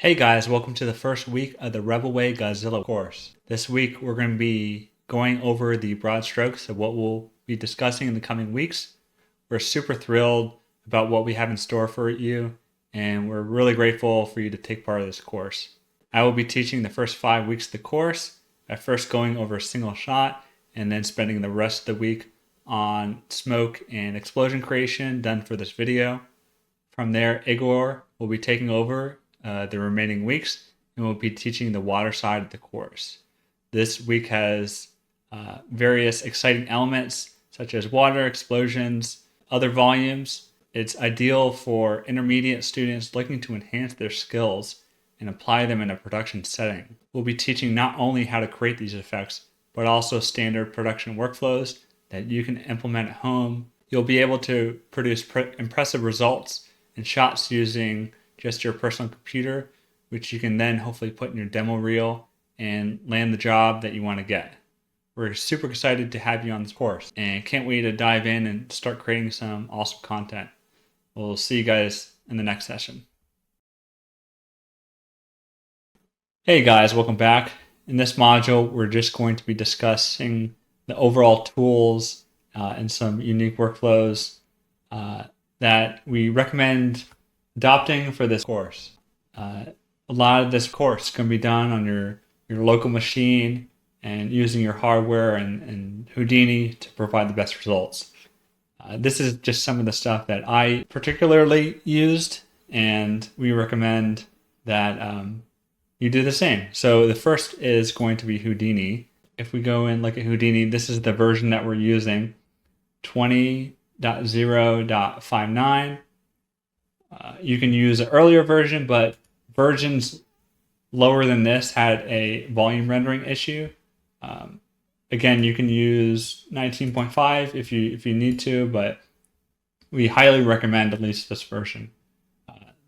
Hey guys, welcome to the first week of the Rebel Way Godzilla course. This week we're going to be going over the broad strokes of what we'll be discussing in the coming weeks. We're super thrilled about what we have in store for you, and we're really grateful for you to take part of this course. I will be teaching the first 5 weeks of the course, at first going over a single shot, and then spending the rest of the week on smoke and explosion creation done for this video. From there, Igor will be taking over the remaining weeks, and we'll be teaching the water side of the course. This week has various exciting elements such as water, explosions, other volumes. It's ideal for intermediate students looking to enhance their skills and apply them in a production setting. We'll be teaching not only how to create these effects, but also standard production workflows that you can implement at home. You'll be able to produce impressive results and shots using just your personal computer, which you can then hopefully put in your demo reel and land the job that you want to get. We're super excited to have you on this course and can't wait to dive in and start creating some awesome content. We'll see you guys in the next session. Hey guys, welcome back. In this module, we're just going to be discussing the overall tools and some unique workflows that we recommend adopting for this course. A lot of this course can be done on your local machine and using your hardware and Houdini to provide the best results. This is just some of the stuff that I particularly used, and we recommend that you do the same. So the first is going to be Houdini. If we go and look at Houdini, this is the version that we're using, 20.0.59. You can use an earlier version, but versions lower than this had a volume rendering issue. Again, you can use 19.5 if you need to, but we highly recommend at least this version.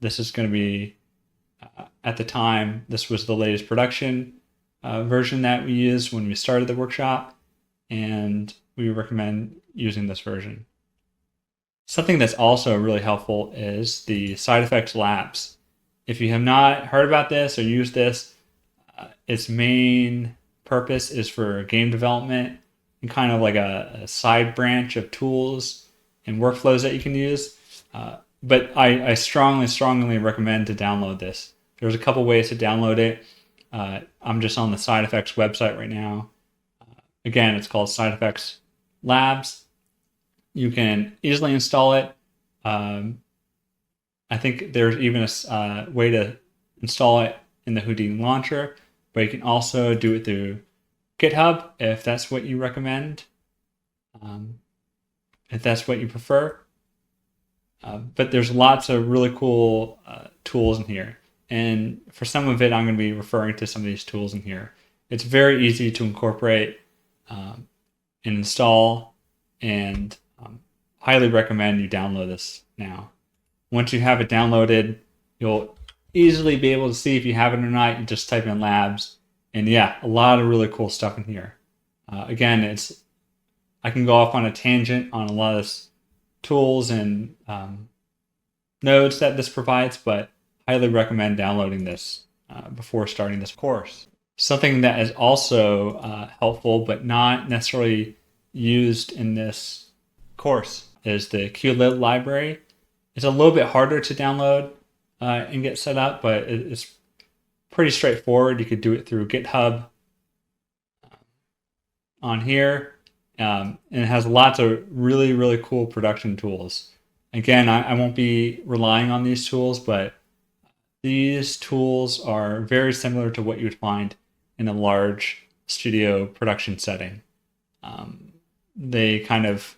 This is going to be, at the time, this was the latest production version that we used when we started the workshop, and we recommend using this version. Something that's also really helpful is the SideFX Labs. If you have not heard about this or used this, its main purpose is for game development and kind of like a side branch of tools and workflows that you can use. But I strongly recommend to download this. There's a couple ways to download it. I'm just on the SideFX website right now. Again, it's called SideFX Labs. You can easily install it. I think there's even a way to install it in the Houdini launcher, but you can also do it through GitHub if that's what you recommend, if that's what you prefer. But there's lots of really cool tools in here. And for some of it, I'm going to be referring to some of these tools in here. It's very easy to incorporate and install, and highly recommend you download this now. Once you have it downloaded, you'll easily be able to see if you have it or not. You just type in labs, and yeah, a lot of really cool stuff in here. Again, I can go off on a tangent on a lot of tools and nodes that this provides, but highly recommend downloading this before starting this course. Something that is also helpful but not necessarily used in this course is the QLib library. It's a little bit harder to download and get set up, but it's pretty straightforward. You could do it through GitHub on here, and it has lots of really cool production tools. Again, I won't be relying on these tools, but these tools are very similar to what you would find in a large studio production setting. They kind of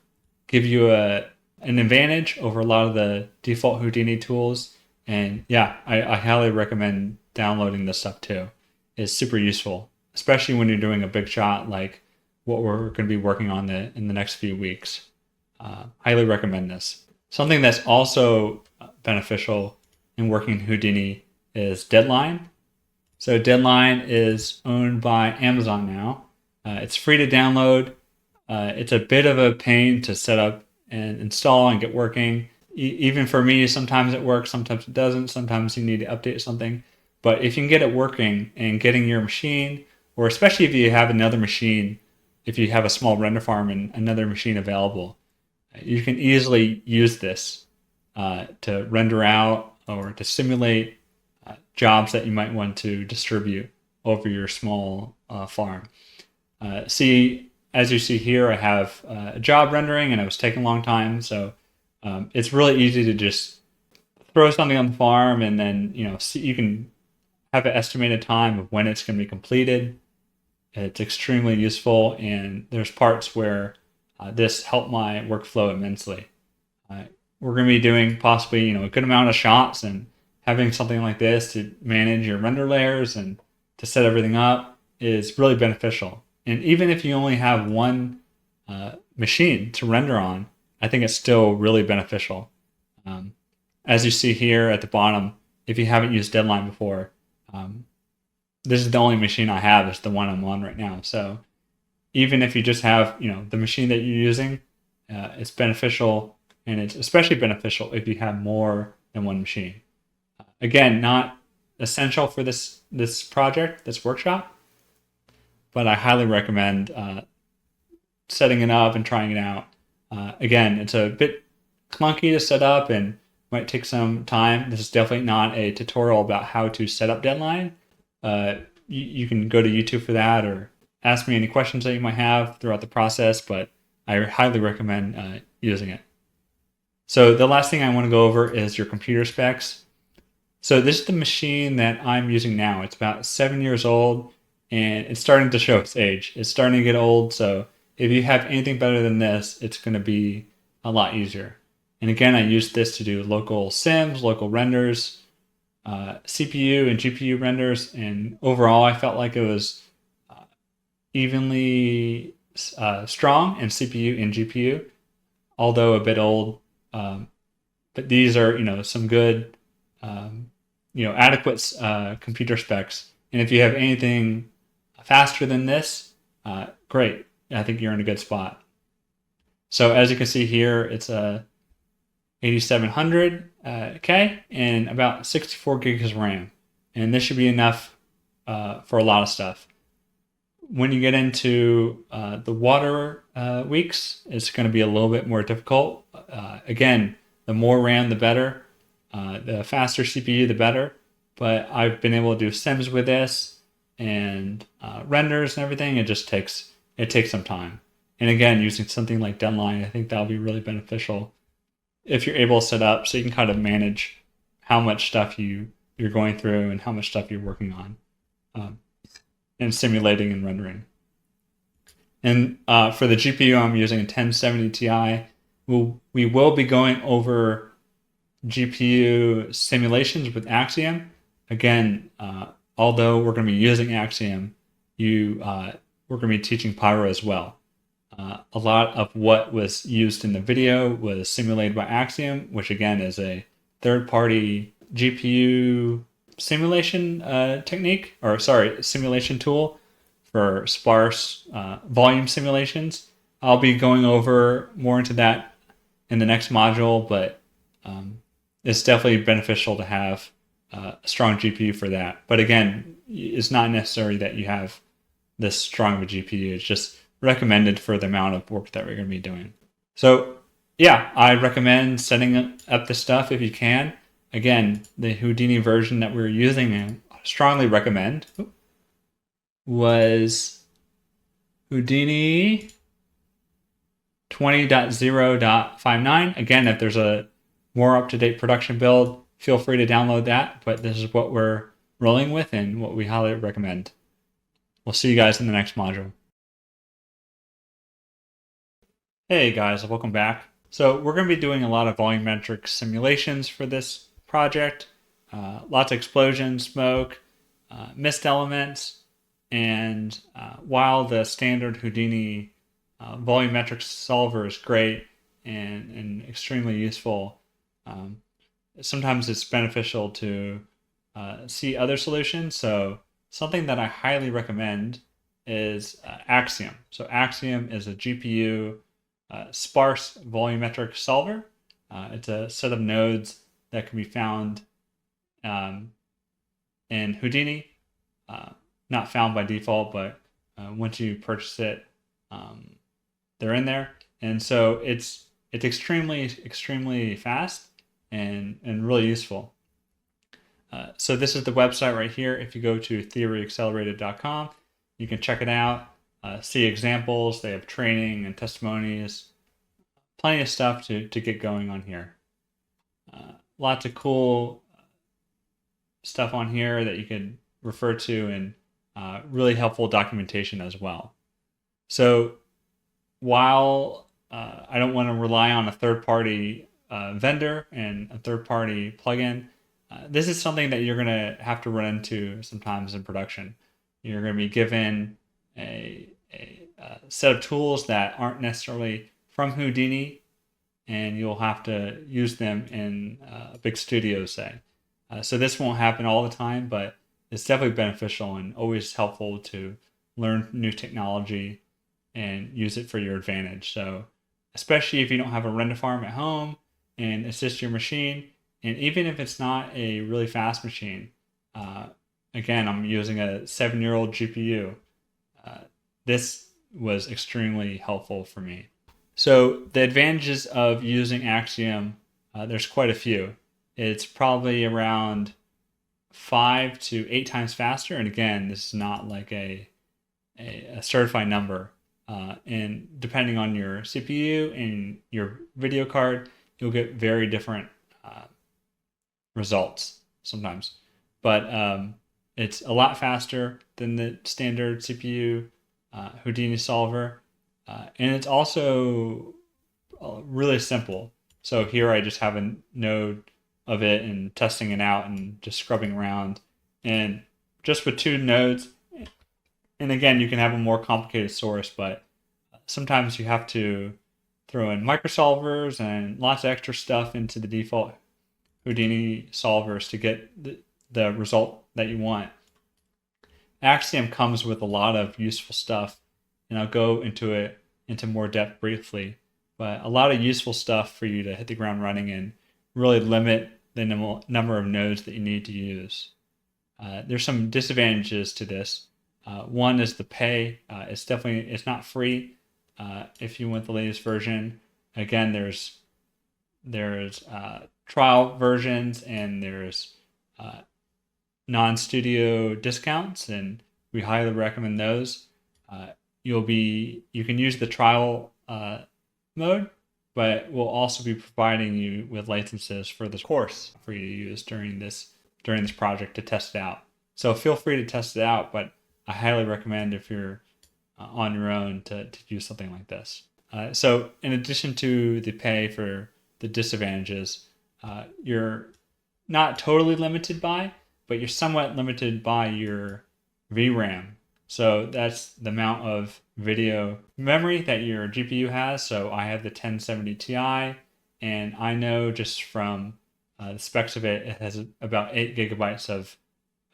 give you an advantage over a lot of the default Houdini tools. And yeah, I highly recommend downloading this stuff too. It's super useful, especially when you're doing a big shot like what we're going to be working on in the next few weeks. Highly recommend this. Something that's also beneficial in working in Houdini is Deadline. So Deadline is owned by Amazon now. It's free to download. It's a bit of a pain to set up and install and get working. Even for me, sometimes it works, sometimes it doesn't. Sometimes you need to update something. But if you can get it working and getting your machine, or especially if you have another machine, if you have a small render farm and another machine available, you can easily use this to render out or to simulate jobs that you might want to distribute over your small farm. As you see here, I have a job rendering and it was taking a long time. So it's really easy to just throw something on the farm and then, you can have an estimated time of when it's going to be completed. It's extremely useful, and there's parts where this helped my workflow immensely. We're going to be doing possibly, a good amount of shots, and having something like this to manage your render layers and to set everything up is really beneficial. And even if you only have one machine to render on, I think it's still really beneficial. As you see here at the bottom, if you haven't used Deadline before, this is the only machine I have. It's the one I'm on right now. So even if you just have, the machine that you're using, it's beneficial, and it's especially beneficial if you have more than one machine. Again, not essential for this project, this workshop, but I highly recommend setting it up and trying it out. Again, it's a bit clunky to set up and might take some time. This is definitely not a tutorial about how to set up Deadline. You can go to YouTube for that, or ask me any questions that you might have throughout the process, but I highly recommend using it. So the last thing I want to go over is your computer specs. So this is the machine that I'm using now. It's about 7 years old, and it's starting to show its age. It's starting to get old, so if you have anything better than this, it's going to be a lot easier. And again, I use this to do local sims, local renders, CPU and GPU renders, and overall I felt like it was evenly strong in CPU and GPU, although a bit old. But these are, some good, adequate computer specs. And if you have anything faster than this, great. I think you're in a good spot. So as you can see here, it's a 8700K and about 64 gigs of RAM. And this should be enough for a lot of stuff. When you get into the water weeks, it's going to be a little bit more difficult. Again, the more RAM, the better. The faster CPU, the better. But I've been able to do sims with this and renders and everything. It takes some time. And again, using something like Deadline, I think that'll be really beneficial if you're able to set up so you can kind of manage how much stuff you're going through and how much stuff you're working on and simulating and rendering. And for the GPU, I'm using a 1070 Ti. We will be going over GPU simulations with Axiom. Again, although we're going to be using Axiom, we're going to be teaching Pyro as well. A lot of what was used in the video was simulated by Axiom, which again is a third-party GPU simulation simulation tool for sparse volume simulations. I'll be going over more into that in the next module, but it's definitely beneficial to have a strong GPU for that. But again, it's not necessary that you have this strong of a GPU. It's just recommended for the amount of work that we're going to be doing. So yeah, I recommend setting up this stuff if you can. Again, the Houdini version that we're using and strongly recommend was Houdini 20.0.59. Again, if there's a more up-to-date production build, feel free to download that, but this is what we're rolling with and what we highly recommend. We'll see you guys in the next module. Hey guys, welcome back. So we're going to be doing a lot of volumetric simulations for this project. Lots of explosions, smoke, mist elements, and while the standard Houdini volumetric solver is great and extremely useful, sometimes it's beneficial to see other solutions. So something that I highly recommend is Axiom. So Axiom is a GPU sparse volumetric solver. It's a set of nodes that can be found in Houdini. Not found by default, but once you purchase it, they're in there. And so it's extremely fast and really useful. So this is the website right here. If you go to theoryaccelerated.com, you can check it out, see examples. They have training and testimonies, plenty of stuff to get going on here. Lots of cool stuff on here that you can refer to, and really helpful documentation as well. So while I don't want to rely on a third-party vendor and a third-party plugin, this is something that you're going to have to run into sometimes in production. You're going to be given a set of tools that aren't necessarily from Houdini, and you'll have to use them in a big studio, say. So this won't happen all the time, but it's definitely beneficial and always helpful to learn new technology and use it for your advantage. So especially if you don't have a render farm at home and it's just your machine, and even if it's not a really fast machine, again, I'm using a 7-year-old GPU. This was extremely helpful for me. So the advantages of using Axiom, there's quite a few. It's probably around 5 to 8 times faster. And again, this is not like a certified number. And depending on your CPU and your video card, you'll get very different results sometimes. But it's a lot faster than the standard CPU Houdini solver. And it's also really simple. So here I just have a node of it and testing it out and just scrubbing around. And just with 2 nodes, and again, you can have a more complicated source, but sometimes you have to throw in microsolvers and lots of extra stuff into the default Houdini solvers to get the result that you want. Axiom comes with a lot of useful stuff, and I'll go into more depth briefly, but a lot of useful stuff for you to hit the ground running and really limit the number of nodes that you need to use. There's some disadvantages to this. One is the pay. It's not free if you want the latest version. Again, there's trial versions, and there's non-studio discounts, and we highly recommend those. You can use the trial mode, but we'll also be providing you with licenses for this course for you to use during this project to test it out. So feel free to test it out, but I highly recommend if you're on your own to use something like this. So in addition to the pay for the disadvantages, you're not totally limited by, but you're somewhat limited by your VRAM. So that's the amount of video memory that your GPU has. So I have the 1070 Ti, and I know just from the specs of it, it has about 8 gigabytes of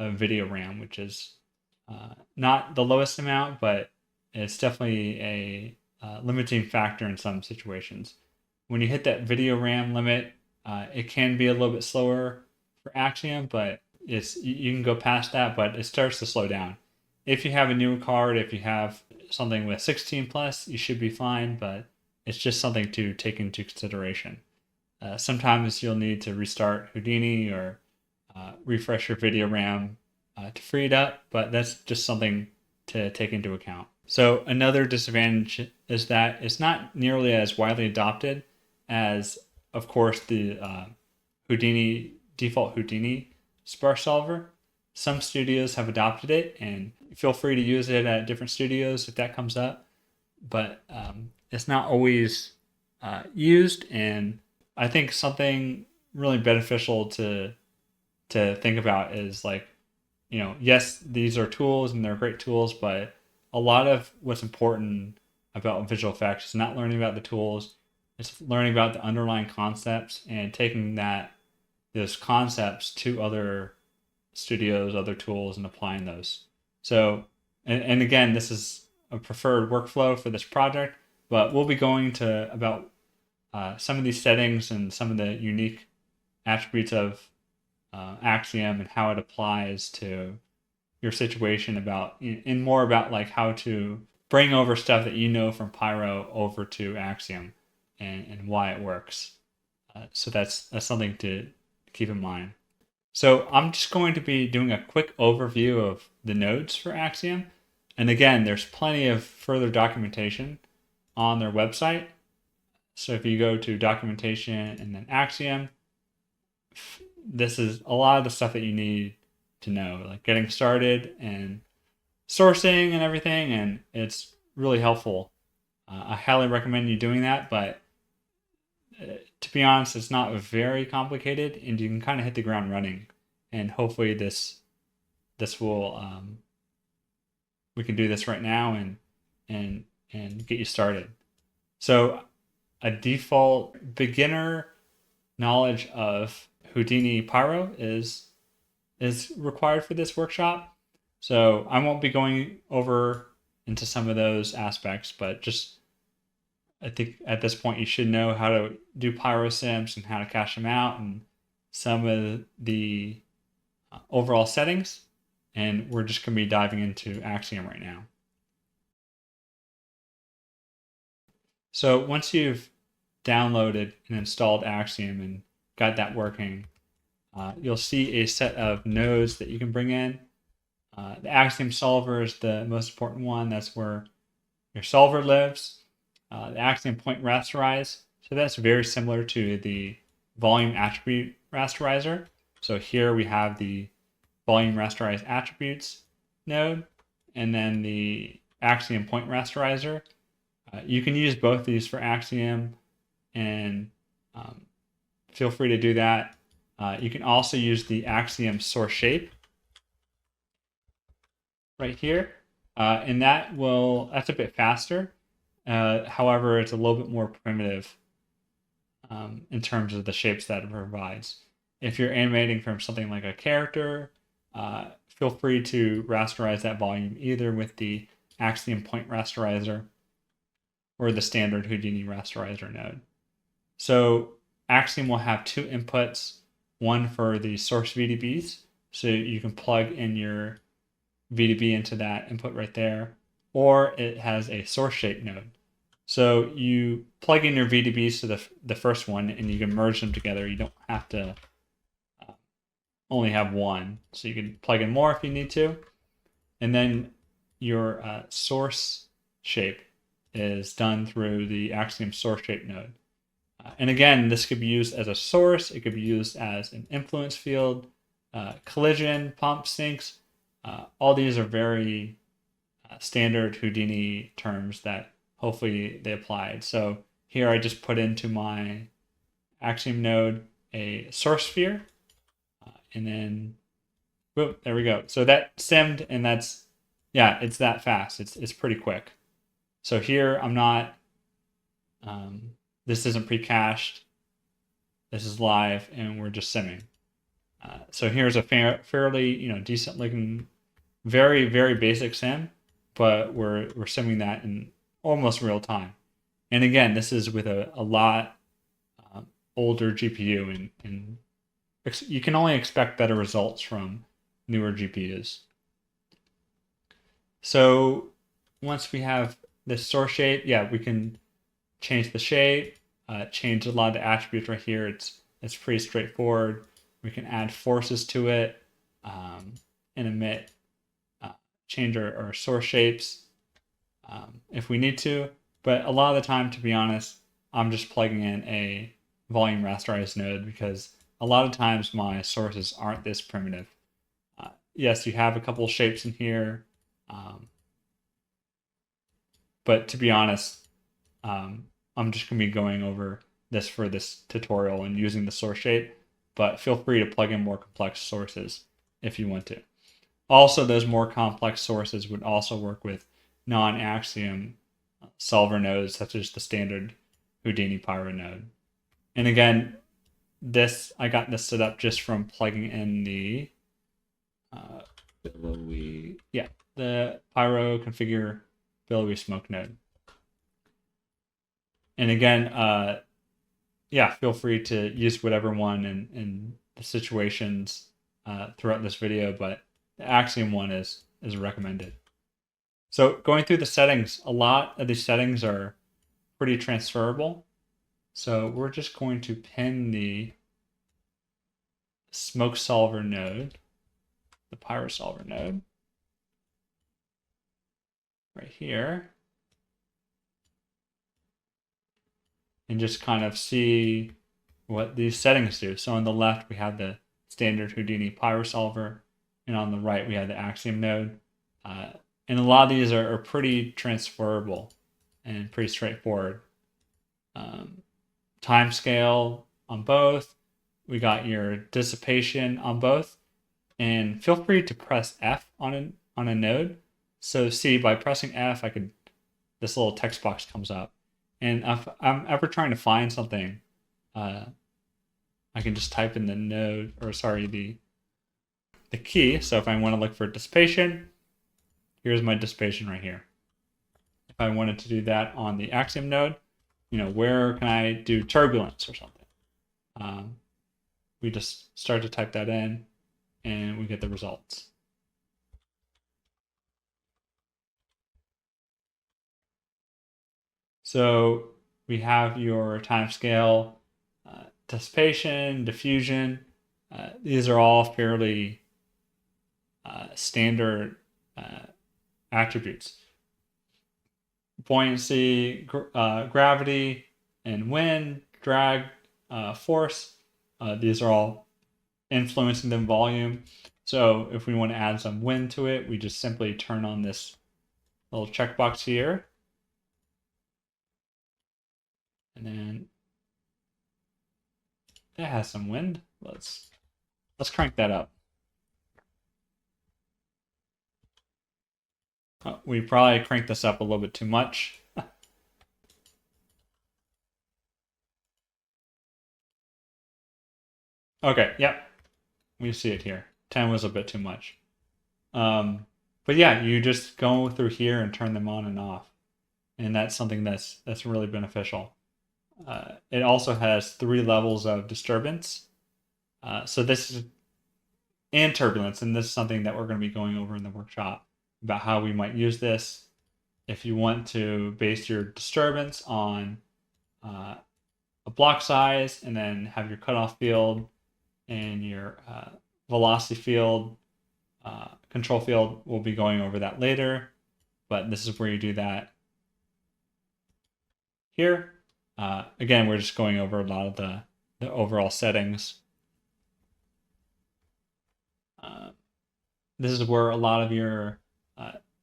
video RAM, which is not the lowest amount, but it's definitely a limiting factor in some situations. When you hit that video RAM limit, it can be a little bit slower for Axiom, but you can go past that, but it starts to slow down. If you have a newer card, if you have something with 16 plus, you should be fine, but it's just something to take into consideration. Sometimes you'll need to restart Houdini or refresh your video RAM to free it up, but that's just something to take into account. So another disadvantage is that it's not nearly as widely adopted as, of course, the default Houdini sparse solver. Some studios have adopted it, and feel free to use it at different studios if that comes up, but it's not always used. And I think something really beneficial to think about is, like, yes, these are tools and they're great tools, but a lot of what's important about visual effects is not learning about the tools. It's learning about the underlying concepts and taking those concepts to other studios, other tools, and applying those. So, and again, this is a preferred workflow for this project, but we'll be going to about some of these settings and some of the unique attributes of Axiom and how it applies to your situation and more about like how to bring over stuff that you know from Pyro over to Axiom and why it works. So that's something to keep in mind. So I'm just going to be doing a quick overview of the nodes for Axiom. And again, there's plenty of further documentation on their website. So if you go to documentation and then Axiom, this is a lot of the stuff that you need to know, like getting started and sourcing and everything. And it's really helpful. I highly recommend you doing that, but to be honest, it's not very complicated and you can kind of hit the ground running. And hopefully this will, we can do this right now and get you started. So a default beginner knowledge of Houdini Pyro is required for this workshop. So I won't be going over into some of those aspects, but just I think at this point you should know how to do Pyro sims and how to cache them out and some of the overall settings. And we're just going to be diving into Axiom right now. So once you've downloaded and installed Axiom and got that working, you'll see a set of nodes that you can bring in. The Axiom solver is the most important one. That's where your solver lives. The Axiom point rasterize. So that's very similar to the volume attribute rasterizer. So here we have the volume rasterize attributes node and then the Axiom point rasterizer. You can use both of these for Axiom and feel free to do that. You can also use the Axiom source shape right here. And that's a bit faster. However, it's a little bit more primitive in terms of the shapes that it provides. If you're animating from something like a character, feel free to rasterize that volume either with the Axiom point rasterizer or the standard Houdini rasterizer node. So Axiom will have two inputs, one for the source VDBs, so you can plug in your VDB into that input right there, or it has a source shape node. So you plug in your VDBs to the first one and you can merge them together. You don't have to only have one. So you can plug in more if you need to. And then your source shape is done through the Axiom source shape node. And again, this could be used as a source. It could be used as an influence field, collision, pump, sinks. All these are very standard Houdini terms that hopefully they applied. So here I just put into my Axiom node a source sphere. And then, whoop, there we go. So that simmed, and it's that fast. It's pretty quick. So here I'm not, this isn't pre-cached. This is live, and we're just simming. So here's a fairly decent looking, very very basic sim, but we're simming that in almost real time. And again, this is with a lot older GPU, and you can only expect better results from newer GPUs. So once we have this source shape, we can change the shape, change a lot of the attributes right here. It's pretty straightforward. We can add forces to it and emit, change our source shapes if we need to. But a lot of the time, to be honest, I'm just plugging in a volume rasterized node because a lot of times my sources aren't this primitive. Yes, you have a couple shapes in here, but to be honest, I'm just going to be going over this for this tutorial and using the source shape, but feel free to plug in more complex sources if you want to. Also, those more complex sources would also work with non-Axiom solver nodes, such as the standard Houdini Pyro node. And again, I got this set up just from plugging in the the Pyro configure billowy smoke node. And again, feel free to use whatever one and the situations throughout this video, but the Axiom one is recommended. So going through the settings, a lot of these settings are pretty transferable. So we're just going to pin the smoke solver node, the pyro solver node, right here, and just kind of see what these settings do. So on the left, we have the standard Houdini pyro solver, and on the right, we have the Axiom node. And a lot of these are pretty transferable and pretty straightforward. Time scale on both. We got your dissipation on both. And feel free to press F on a node. So see, by pressing F, this little text box comes up. And if I'm ever trying to find something, I can just type in the node, or sorry, the key. So if I want to look for dissipation, here's my dissipation right here. If I wanted to do that on the Axiom node, where can I do turbulence or something? We just start to type that in and we get the results. So we have your time scale, dissipation, diffusion. These are all fairly standard attributes. Buoyancy, gravity, and wind, drag, force. These are all influencing the volume. So if we want to add some wind to it, we just simply turn on this little checkbox here. And then that has some wind. Let's crank that up. We probably cranked this up a little bit too much. Okay, yep. We see it here. 10 was a bit too much. But yeah, you just go through here and turn them on and off. And that's something that's really beneficial. It also has 3 levels of disturbance. So this is, and turbulence, and this is something that we're going to be going over in the workshop about how we might use this. If you want to base your disturbance on a block size and then have your cutoff field and your velocity field, control field, we'll be going over that later, but this is where you do that here. Again, we're just going over a lot of the overall settings. This is where a lot of your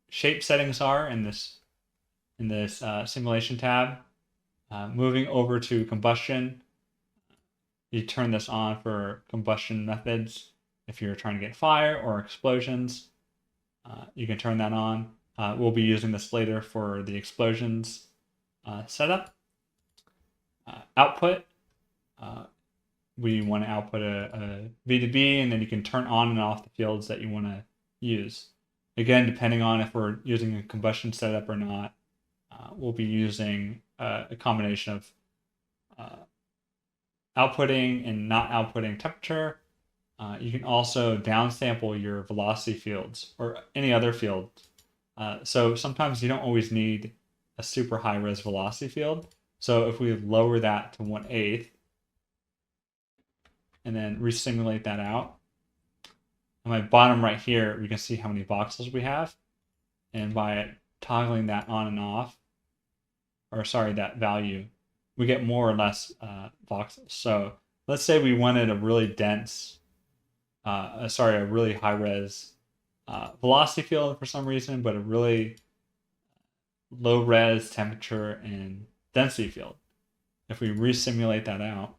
shape settings are in this simulation tab. Moving over to combustion, you turn this on for combustion methods. If you're trying to get fire or explosions, you can turn that on. We'll be using this later for the explosions setup. Output, we want to output a V2B, and then you can turn on and off the fields that you want to use. Again, depending on if we're using a combustion setup or not, we'll be using a combination of outputting and not outputting temperature. You can also downsample your velocity fields or any other field. So sometimes you don't always need a super high res velocity field. So if we lower that to 1/8 and then resimulate that out, on my bottom right here, we can see how many voxels we have. And by toggling that on and off, or sorry, that value, we get more or less voxels. So let's say we wanted a really dense, a really high res velocity field for some reason, but a really low res temperature and density field. If we resimulate that out,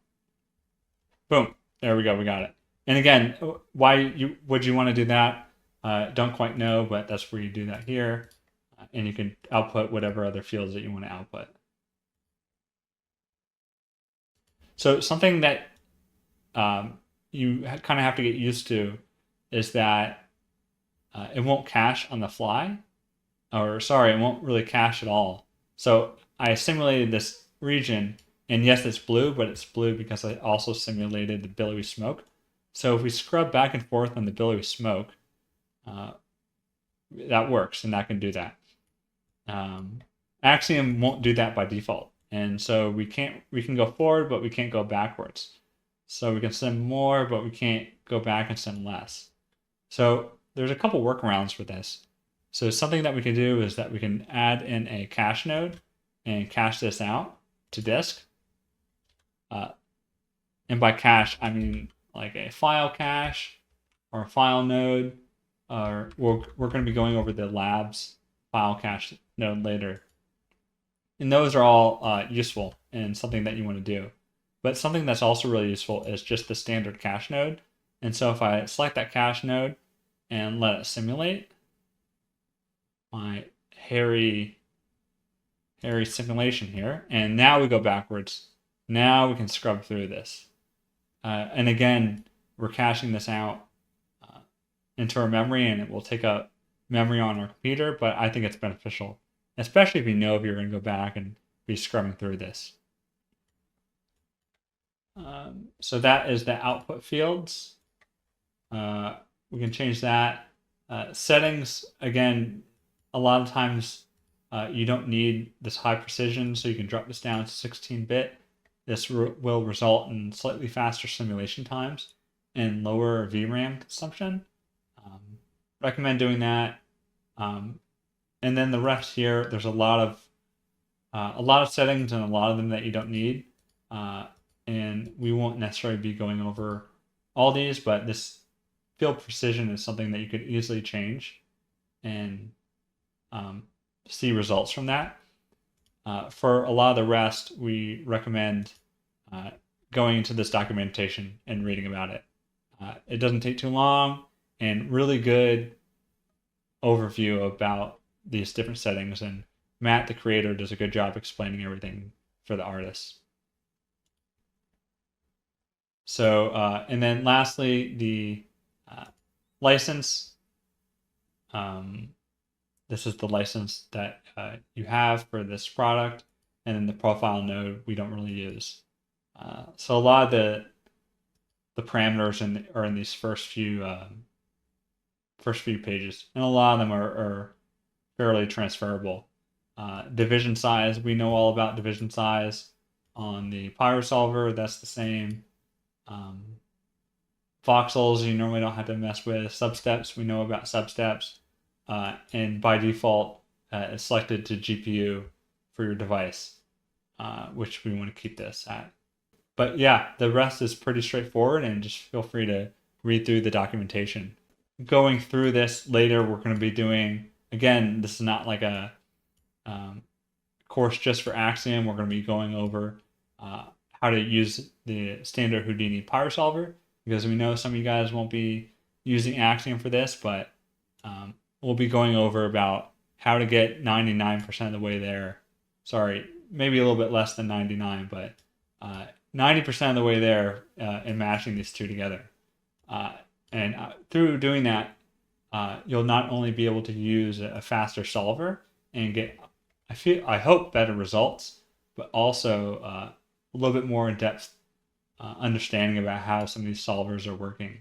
boom, there we go, we got it. And again, why would you want to do that? Don't quite know, but that's where you do that here. And you can output whatever other fields that you want to output. So something that you kind of have to get used to is that it won't cache on the fly. Or sorry, it won't really cache at all. So I simulated this region, and yes, it's blue, but it's blue because I also simulated the billowy smoke. So if we scrub back and forth on the billowy smoke, that works, and that can do that. Axiom won't do that by default, and so we can go forward, but we can't go backwards. So we can send more, but we can't go back and send less. So there's a couple workarounds for this. So something that we can do is that we can add in a cache node and cache this out to disk. And by cache, I mean like a file cache or a file node, or we're going to be going over the labs file cache node later. And those are all useful and something that you want to do. But something that's also really useful is just the standard cache node. And so if I select that cache node and let it simulate my hairy simulation here, and now we go backwards. Now we can scrub through this. And again, we're caching this out into our memory, and it will take up memory on our computer, but I think it's beneficial, especially if you know if you're going to go back and be scrubbing through this. So that is the output fields. We can change that. Settings, again, a lot of times you don't need this high precision, so you can drop this down to 16-bit. This will result in slightly faster simulation times and lower VRAM consumption. Recommend doing that. And then the rest here, there's a lot of settings, and a lot of them that you don't need. And we won't necessarily be going over all these, but this field precision is something that you could easily change and see results from that. For a lot of the rest, we recommend going into this documentation and reading about it. It doesn't take too long, and really good overview about these different settings. And Matt, the creator, does a good job explaining everything for the artists. So, and then lastly, the license. This is the license that you have for this product, and then the profile node we don't really use. So a lot of the parameters are in these first few pages, and a lot of them are fairly transferable. Division size, we know all about division size on the PyroSolver. That's the same. Voxels, you normally don't have to mess with. Substeps, we know about substeps. And by default, it's selected to GPU for your device, which we want to keep this at. But yeah, the rest is pretty straightforward, and just feel free to read through the documentation. Going through this later, we're going to be doing, again, this is not like a course just for Axiom. We're going to be going over how to use the standard Houdini PyroSolver, because we know some of you guys won't be using Axiom for this, but we'll be going over about how to get 99% of the way there. Sorry, maybe a little bit less than 99, but 90% of the way there in matching these two together. And through doing that, you'll not only be able to use a faster solver and get, I hope, better results, but also a little bit more in-depth understanding about how some of these solvers are working.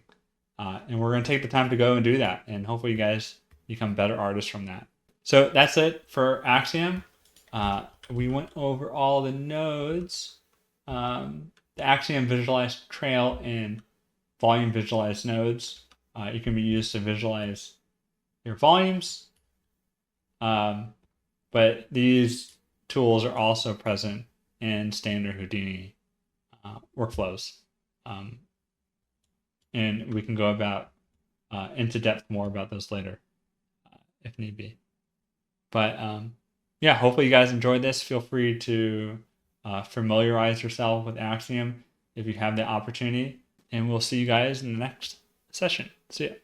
And we're going to take the time to go and do that, and hopefully you guys become better artists from that. So that's it for Axiom. We went over all the nodes. The Axiom visualized trail and volume visualized nodes. You can be used to visualize your volumes. But these tools are also present in standard Houdini workflows. And we can go about into depth more about those later if need be. But yeah, hopefully you guys enjoyed this. Feel free to familiarize yourself with Axiom if you have the opportunity. And we'll see you guys in the next session. See ya.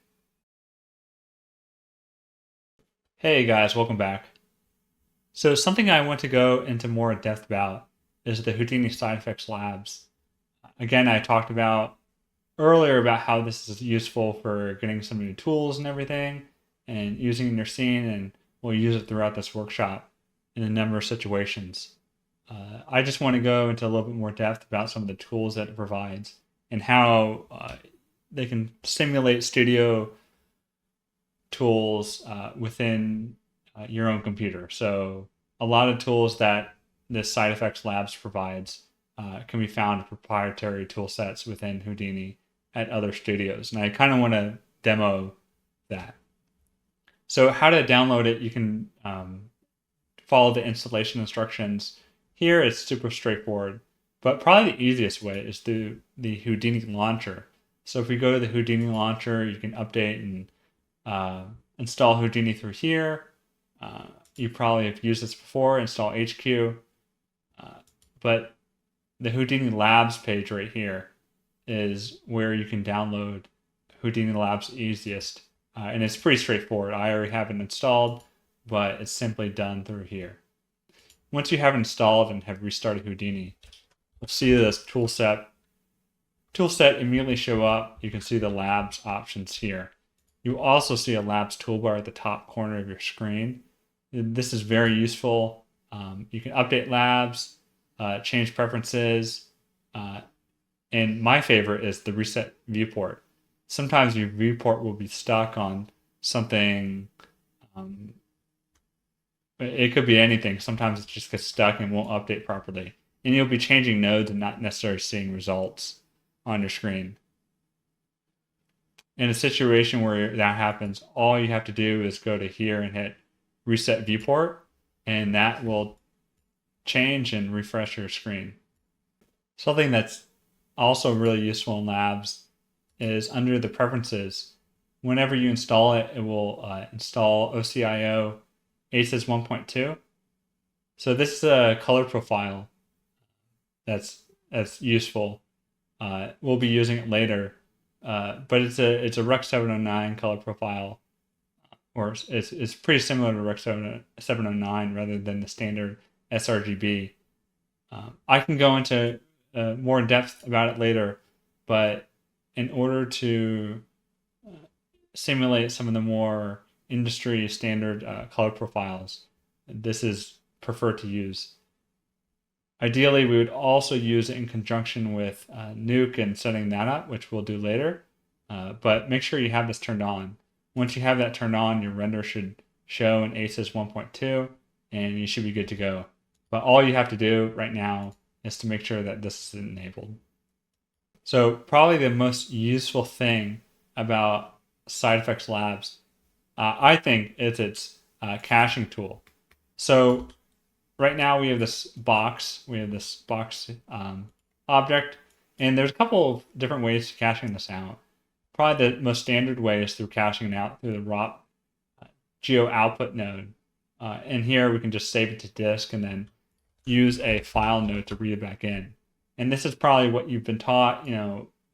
Hey guys, welcome back. So something I want to go into more depth about is the Houdini SideFX Labs. Again, I talked about earlier about how this is useful for getting some new tools and everything and using in your scene, and we'll use it throughout this workshop in a number of situations. I just want to go into a little bit more depth about some of the tools that it provides and how they can simulate studio tools within your own computer. So a lot of tools that this SideFX Labs provides can be found in proprietary tool sets within Houdini at other studios. And I kind of want to demo that. So how to download it, you can follow the installation instructions. Here it's super straightforward, but probably the easiest way is through the Houdini launcher. So if we go to the Houdini launcher, you can update and install Houdini through here. You probably have used this before, install HQ, but the Houdini Labs page right here is where you can download Houdini Labs easiest. And it's pretty straightforward. I already have it installed, but it's simply done through here. Once you have it installed and have restarted Houdini, you'll see this toolset immediately show up. You can see the Labs options here. You also see a Labs toolbar at the top corner of your screen. This is very useful. You can update Labs, change preferences, and my favorite is the reset viewport. Sometimes your viewport will be stuck on something. It could be anything. Sometimes it just gets stuck and won't update properly. And you'll be changing nodes and not necessarily seeing results on your screen. In a situation where that happens, all you have to do is go to here and hit reset viewport, and that will change and refresh your screen. Something that's also really useful in Labs is under the preferences. Whenever you install it, it will install OCIO ACES 1.2. So this is a color profile that's useful. We'll be using it later, but it's a Rec 709 color profile, or it's pretty similar to Rec 709 rather than the standard sRGB. I can go into more in depth about it later, but in order to simulate some of the more industry standard color profiles, this is preferred to use. Ideally, we would also use it in conjunction with Nuke and setting that up, which we'll do later. But make sure you have this turned on. Once you have that turned on, your render should show in ACES 1.2, and you should be good to go. But all you have to do right now is to make sure that this is enabled. So probably the most useful thing about SideFX Labs, I think, is its caching tool. So right now we have this box. Object, and there's a couple of different ways to caching this out. Probably the most standard way is through caching it out through the ROP geo output node. And here we can just save it to disk and then use a file node to read it back in. And this is probably what you've been taught,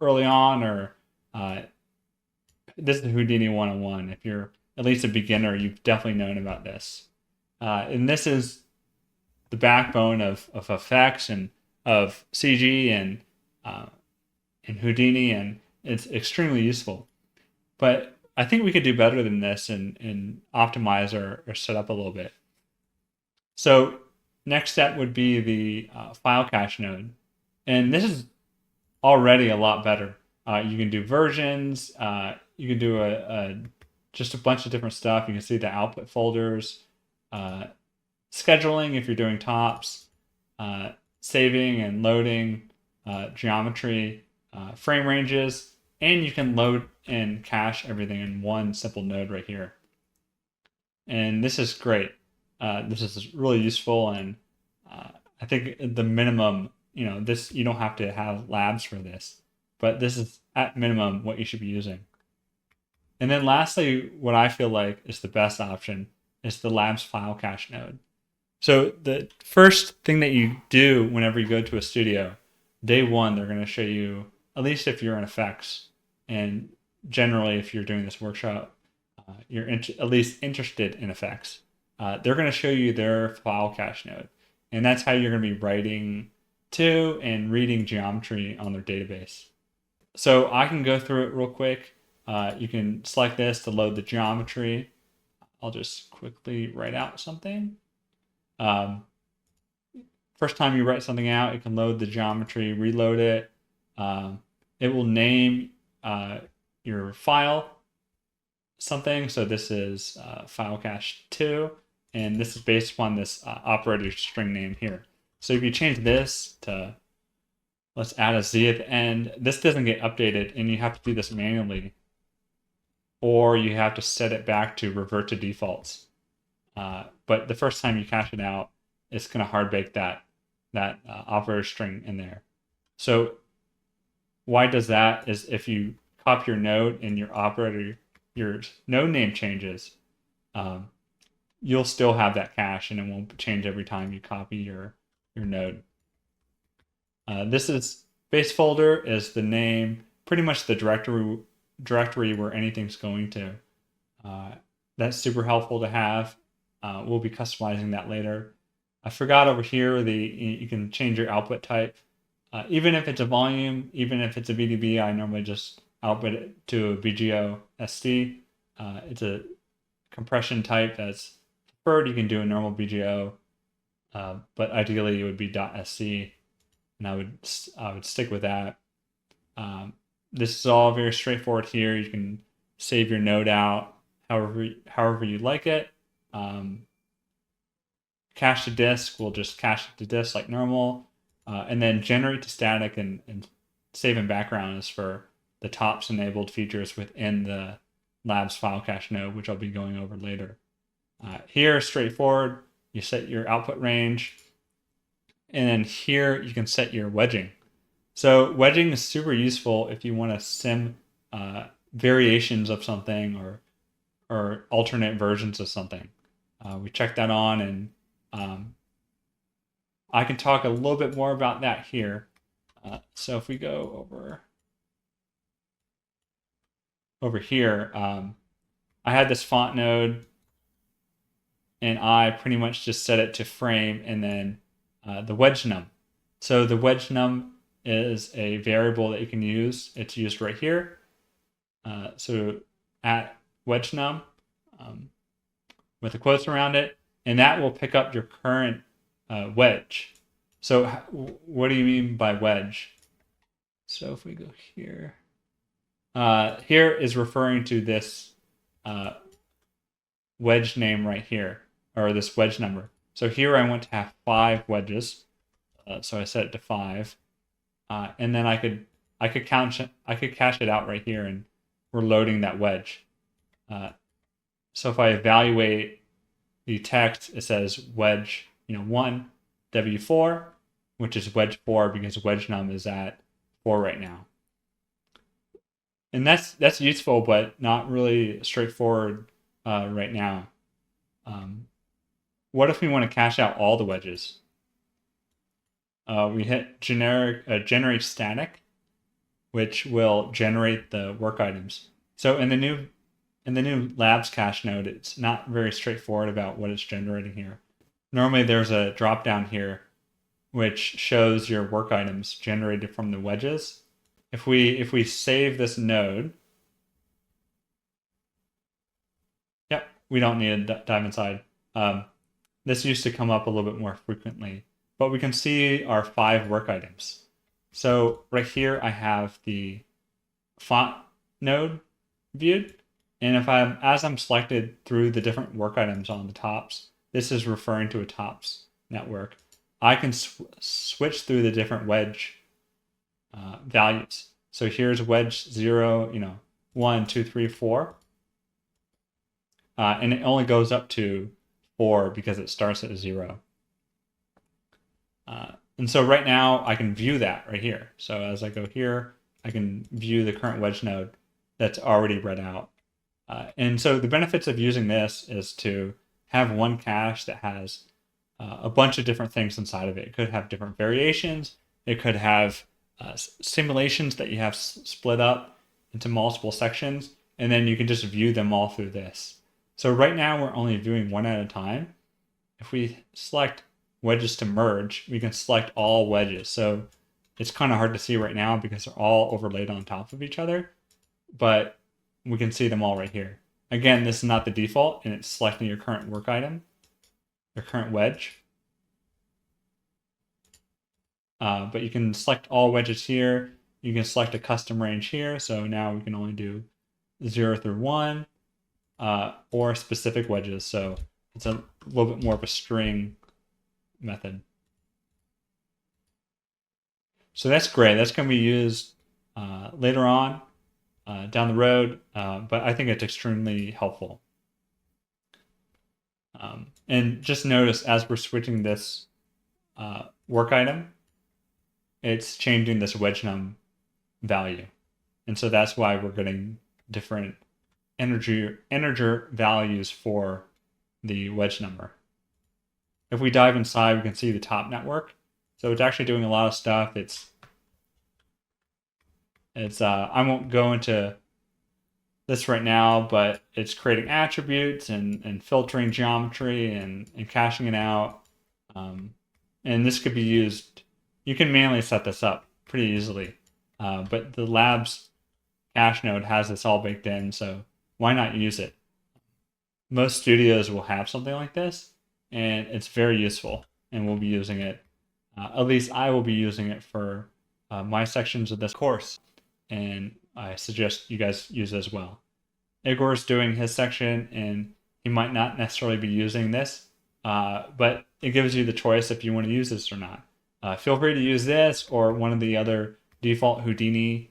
early on, or this is Houdini 101. If you're at least a beginner, you've definitely known about this. And this is the backbone of effects and of CG and Houdini, and it's extremely useful. But I think we could do better than this and optimize our setup a little bit. So next step would be the file cache node. And this is already a lot better. You can do versions. You can do just a bunch of different stuff. You can see the output folders, scheduling if you're doing tops, saving and loading, geometry, frame ranges, and you can load and cache everything in one simple node right here. And this is great. This is really useful, and I think the minimum, this, you don't have to have labs for this, but this is at minimum what you should be using. And then lastly, what I feel like is the best option is the labs file cache node. So the first thing that you do whenever you go to a studio, day one, they're going to show you, at least if you're in effects, and generally if you're doing this workshop, you're at least interested in effects. They're going to show you their file cache node. And that's how you're going to be writing to and reading geometry on their database. So I can go through it real quick. You can select this to load the geometry. I'll just quickly write out something. First time you write something out, it can load the geometry, reload it. It will name your file something. So this is file cache 2, and this is based upon this operator string name here. So if you change this to, let's add a Z at the end, this doesn't get updated, and you have to do this manually, or you have to set it back to revert to defaults. But the first time you cache it out, it's going to hard bake that operator string in there. So why does that is if you copy your node and your operator, your node name changes, you'll still have that cache and it won't change every time you copy your node. This is base folder is the name, pretty much the directory where anything's going to. That's super helpful to have. We'll be customizing that later. I forgot over here, you can change your output type. Even if it's a volume, even if it's a VDB, I normally just output it to a VGO SD. It's a compression type that's preferred. You can do a normal VGO, but ideally it would be .sc, and I would stick with that. This is all very straightforward here. You can save your node out however you like it. Cache to disk, we'll just cache it to disk like normal. And then generate to static and save in background is for the TOPS enabled features within the Labs file cache node, which I'll be going over later. Here, straightforward, you set your output range. And then here you can set your wedging. So wedging is super useful if you want to sim variations of something or alternate versions of something. We check that on, and I can talk a little bit more about that here. So if we go over here, I had this font node, and I pretty much just set it to frame and then the wedge num. So the wedge num is a variable that you can use. It's used right here. So at wedge num with the quotes around it, and that will pick up your current wedge. So what do you mean by wedge? So if we go here, here is referring to this wedge name right here, or this wedge number. So here I want to have 5 wedges, so I set it to 5, and then I could cache it out right here, and we're loading that wedge. So if I evaluate the text, it says wedge 1 W4, which is wedge 4 because wedge num is at 4 right now. And that's useful, but not really straightforward right now. What if we want to cache out all the wedges? We hit generate static, which will generate the work items. So in the new Labs cache node, it's not very straightforward about what it's generating here. Normally there's a drop down here which shows your work items generated from the wedges. If we save this node, yep, we don't need to dive inside. This used to come up a little bit more frequently, but we can see our 5 work items. So right here I have the font node viewed, and as I'm selected through the different work items on the tops, this is referring to a tops network. I can switch through the different wedge values. So here's wedge 0, 1, 2, 3, 4. And it only goes up to 4 because it starts at 0. And so right now I can view that right here. So as I go here, I can view the current wedge node that's already read out. And so the benefits of using this is to have one cache that has a bunch of different things inside of it. It could have different variations. It could have simulations that you have split up into multiple sections, and then you can just view them all through this. So right now we're only viewing one at a time. If we select wedges to merge, we can select all wedges. So it's kind of hard to see right now because they're all overlaid on top of each other, but we can see them all right here. Again, this is not the default, and it's selecting your current work item, your current wedge. But you can select all wedges here. You can select a custom range here. So now we can only do 0 through 1 or specific wedges. So it's a little bit more of a string method. So that's great. That's going to be used later on down the road, but I think it's extremely helpful. And just notice as we're switching this work item, it's changing this wedge num value. And so that's why we're getting different integer values for the wedge number. If we dive inside, we can see the top network. So it's actually doing a lot of stuff. It's I won't go into this right now, but it's creating attributes and filtering geometry and caching it out. And this could be used, you can manually set this up pretty easily. But the Labs cache node has this all baked in, so why not use it? Most studios will have something like this, and it's very useful, and we'll be using it. At least I will be using it for my sections of this course, and I suggest you guys use it as well. Igor's doing his section, and he might not necessarily be using this, but it gives you the choice if you want to use this or not. Feel free to use this or one of the other default Houdini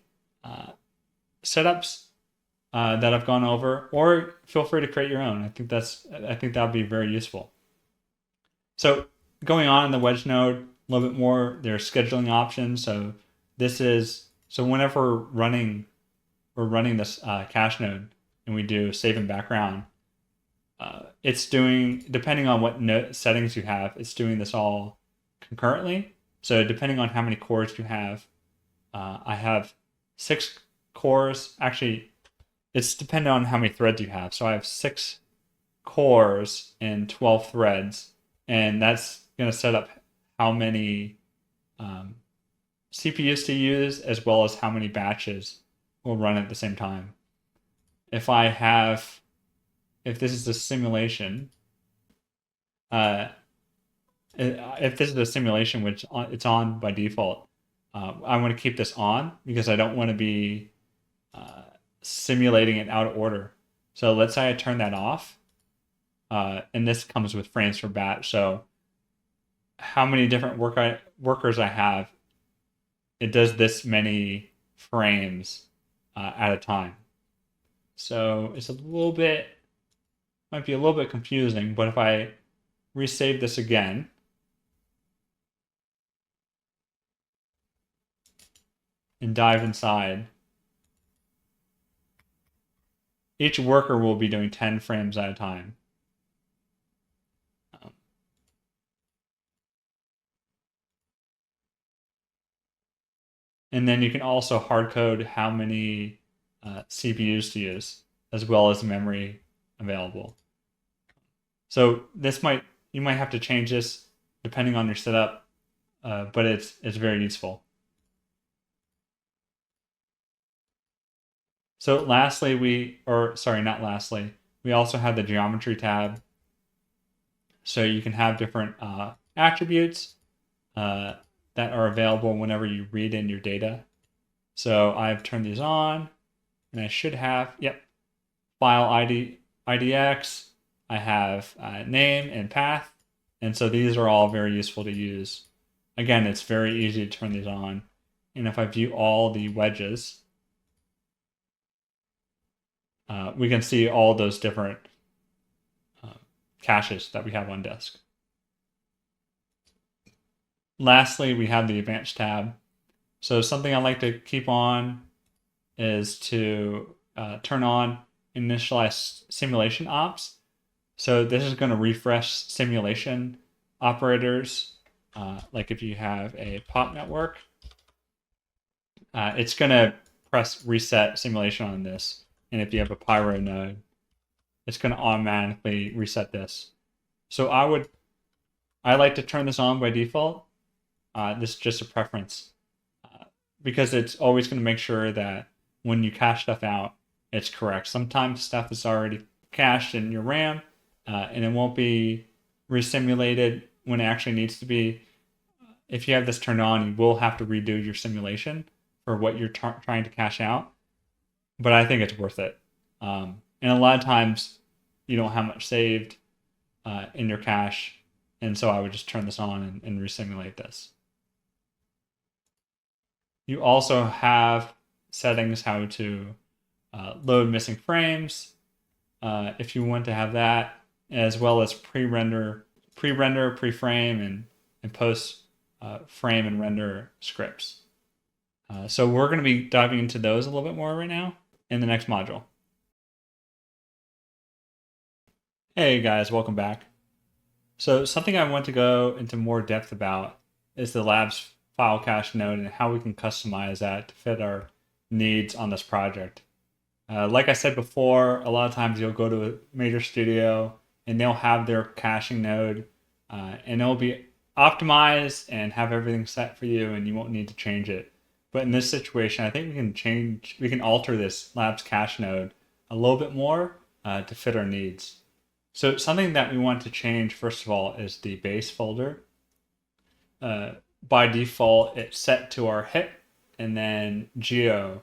setups that I've gone over, or feel free to create your own. I think that would be very useful. So going on in the wedge node, a little bit more, there's scheduling options. So whenever we're running this cache node and we do save in background, it's doing, depending on what settings you have, it's doing this all concurrently. So depending on how many cores you have, I have 6 cores. Actually, it's dependent on how many threads you have. So I have 6 cores and 12 threads, and that's going to set up how many CPUs to use, as well as how many batches will run at the same time. If this is a simulation, if this is a simulation which it's on by default, I want to keep this on because I don't want to be simulating it out of order. So let's say I turn that off, and this comes with frames per batch. So how many different workers I have, it does this many frames at a time. So it's might be a little bit confusing, but if I resave this again, and dive inside, each worker will be doing 10 frames at a time. And then you can also hard code how many CPUs to use, as well as memory available. So you might have to change this depending on your setup, but it's very useful. So lastly, we also have the geometry tab. So you can have different attributes that are available whenever you read in your data. So I've turned these on, and I should have, file ID, IDX, I have name and path, and so these are all very useful to use. Again, it's very easy to turn these on, and if I view all the wedges, we can see all those different caches that we have on disk. Lastly, we have the advanced tab. So something I like to keep on is to turn on initialize simulation ops. So this is going to refresh simulation operators. Like if you have a pop network, it's going to press reset simulation on this. And if you have a Pyro node, it's going to automatically reset this. So I like to turn this on by default. This is just a preference because it's always going to make sure that when you cache stuff out, it's correct. Sometimes stuff is already cached in your RAM and it won't be resimulated when it actually needs to be. If you have this turned on, you will have to redo your simulation for what you're trying to cache out, but I think it's worth it. And a lot of times you don't have much saved in your cache, and so I would just turn this on and resimulate this. You also have settings how to load missing frames if you want to have that, as well as pre-render, pre-frame, and post frame and render scripts. So we're going to be diving into those a little bit more right now in the next module. Hey guys, welcome back. So something I want to go into more depth about is the Labs file cache node and how we can customize that to fit our needs on this project. Like I said before, a lot of times you'll go to a major studio and they'll have their caching node and it'll be optimized and have everything set for you and you won't need to change it. But in this situation, I think we can alter this Labs cache node a little bit more to fit our needs. So something that we want to change, first of all, is the base folder. By default, it's set to our HIP and then geo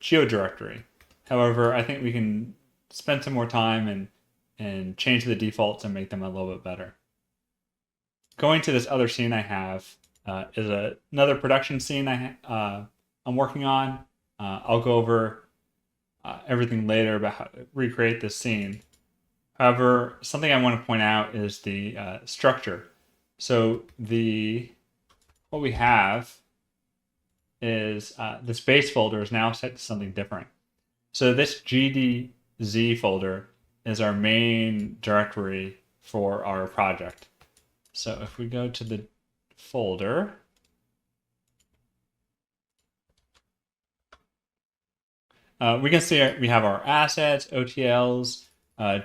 directory. However, I think we can spend some more time and change the defaults and make them a little bit better. Going to this other scene I have is another production scene I'm working on. I'll go over everything later about how to recreate this scene. However, something I want to point out is the structure. So what we have is this base folder is now set to something different. So this GDZ folder is our main directory for our project. So if we go to the folder, we can see we have our assets, OTLs,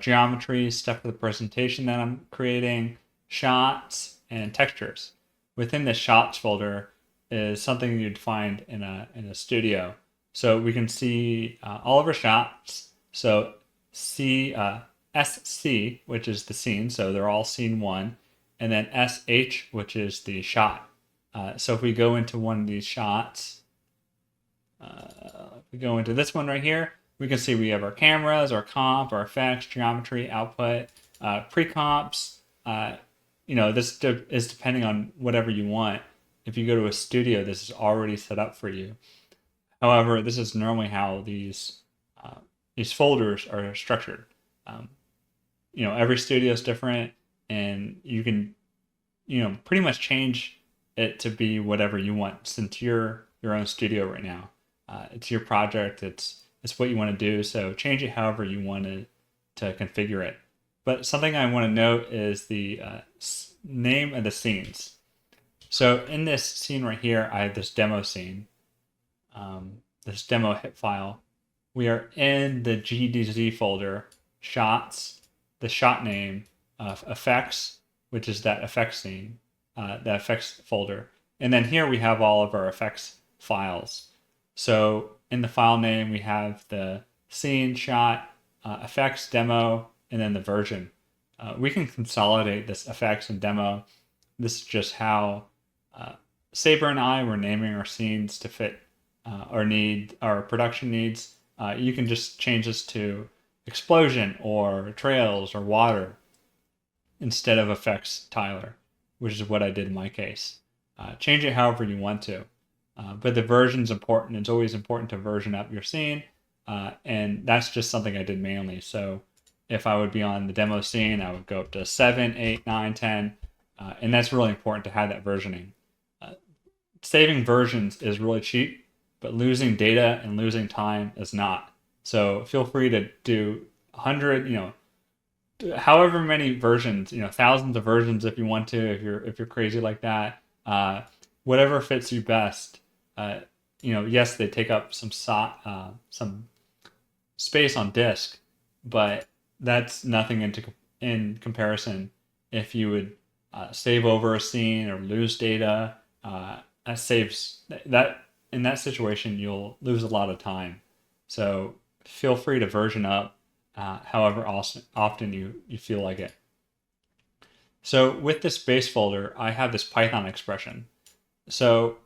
geometry, stuff for the presentation that I'm creating, shots, and textures. Within the shots folder is something you'd find in a studio. So we can see all of our shots. So SC, which is the scene, so they're all scene 1, and then SH, which is the shot. So if we go into one of these shots, if we go into this one right here, we can see we have our cameras, our comp, our effects, geometry, output, pre-comps. This is depending on whatever you want. If you go to a studio, this is already set up for you. However, this is normally how these folders are structured. Every studio is different, and you can, pretty much change it to be whatever you want. Since you're your own studio right now, it's your project. It's what you want to do. So change it however you want to configure it. But something I want to note is the name of the scenes. So in this scene right here, I have this demo scene, this demo hit file. We are in the GDZ folder, shots, the shot name, effects, which is that effects scene, the effects folder. And then here we have all of our effects files. So in the file name, we have the scene, shot, effects, demo, and then the version. We can consolidate this effects and demo. This is just how Saber and I were naming our scenes to fit our production needs. You can just change this to explosion or trails or water instead of effects Tyler, which is what I did in my case. Change it however you want to. But the version's important. It's always important to version up your scene. And that's just something I did manually. So if I would be on the demo scene, I would go up to 7, 8, 9, 10. And that's really important to have that versioning. Saving versions is really cheap, but losing data and losing time is not. So feel free to do 100, however many versions, thousands of versions if you want to, if you're crazy like that. Whatever fits you best. Yes, they take up some space on disk, but that's nothing in comparison. If you would save over a scene or lose data, that saves that. In that situation, you'll lose a lot of time. So feel free to version up however often you feel like it. So with this base folder, I have this Python expression. So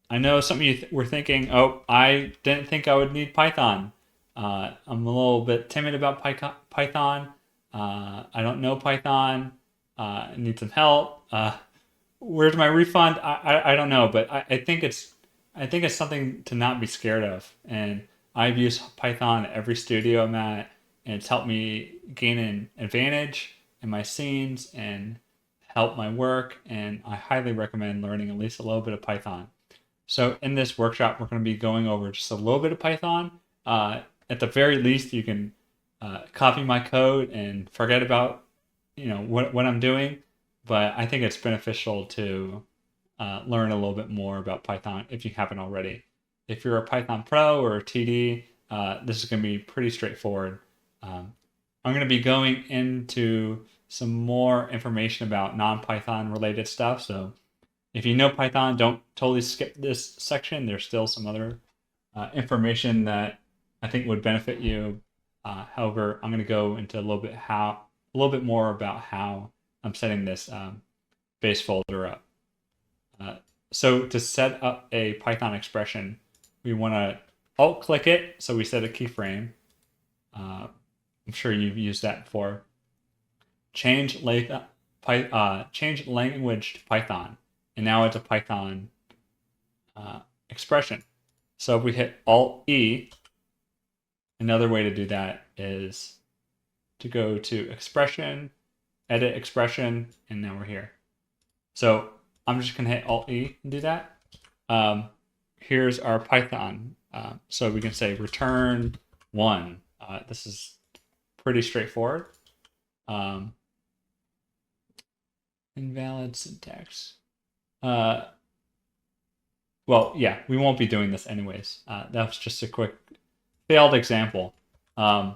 I know some of you were thinking, oh, I didn't think I would need Python. I'm a little bit timid about Python. I don't know Python. I need some help. Where's my refund? I don't know, but I think it's something to not be scared of. And I've used Python at every studio I'm at, and it's helped me gain an advantage in my scenes and help my work. And I highly recommend learning at least a little bit of Python. So in this workshop, we're going to be going over just a little bit of Python. At the very least, you can copy my code and forget about what I'm doing. But I think it's beneficial to learn a little bit more about Python if you haven't already. If you're a Python Pro or a TD, this is going to be pretty straightforward. I'm going to be going into some more information about non-Python related stuff. So if you know Python, don't totally skip this section. There's still some other information that I think would benefit you. However, I'm going to go into a little bit more about how I'm setting this base folder up. So to set up a Python expression, we want to alt-click it. So we set a keyframe. I'm sure you've used that before. Change language to Python. And now it's a Python expression. So if we hit Alt-E, another way to do that is to go to Expression, Edit Expression, and now we're here. So I'm just going to hit Alt-E and do that. Here's our Python. So we can say return 1. This is pretty straightforward. Invalid syntax. Well, yeah, we won't be doing this anyways. That was just a quick failed example. We're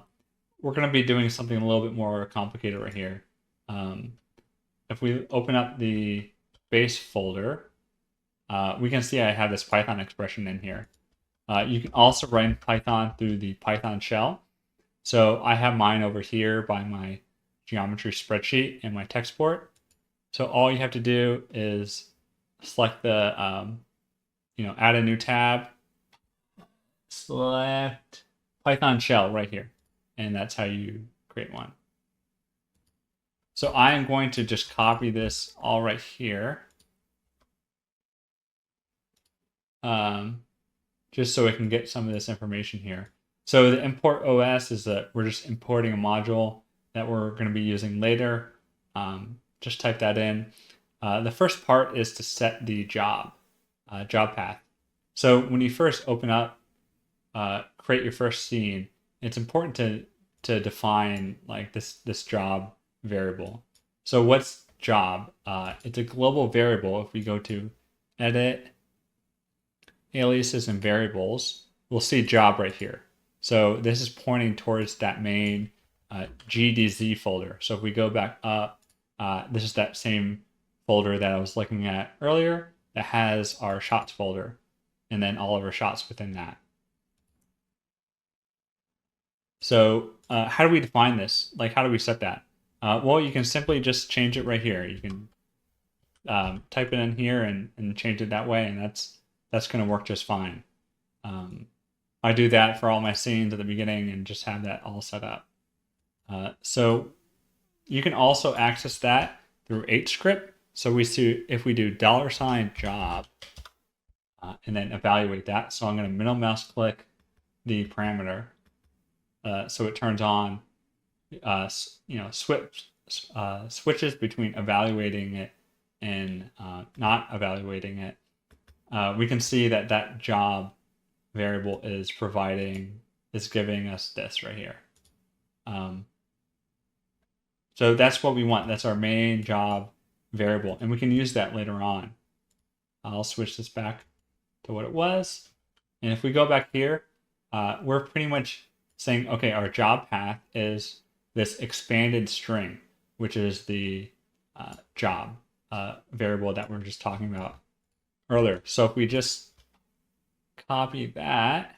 going to be doing something a little bit more complicated right here. If we open up the base folder, we can see I have this Python expression in here. You can also run Python through the Python shell. So I have mine over here by my geometry spreadsheet and my textport. So all you have to do is select the, add a new tab, select Python shell right here, and that's how you create one. So I am going to just copy this all right here, just so I can get some of this information here. So the import OS is that we're just importing a module that we're going to be using later. Just type that in. The first part is to set the job path. So when you first open up, create your first scene, it's important to define like this job variable. So what's job? It's a global variable. If we go to edit, aliases and variables, we'll see job right here. So this is pointing towards that main GDZ folder. So if we go back up, this is that same folder that I was looking at earlier that has our shots folder and then all of our shots within that. So how do we define this? Like, how do we set that? Well, you can simply just change it right here. You can type it in here and change it that way, and that's going to work just fine. I do that for all my scenes at the beginning and just have that all set up. So you can also access that through HScript. So we see if we do $job and then evaluate that. So I'm going to middle mouse click the parameter. So it turns on, switches between evaluating it and not evaluating it. We can see that job variable is giving us this right here. So that's what we want. That's our main job variable, and we can use that later on. I'll switch this back to what it was. And if we go back here, we're pretty much saying, okay, our job path is this expanded string, which is the job variable that we we're just talking about earlier. So if we just copy that,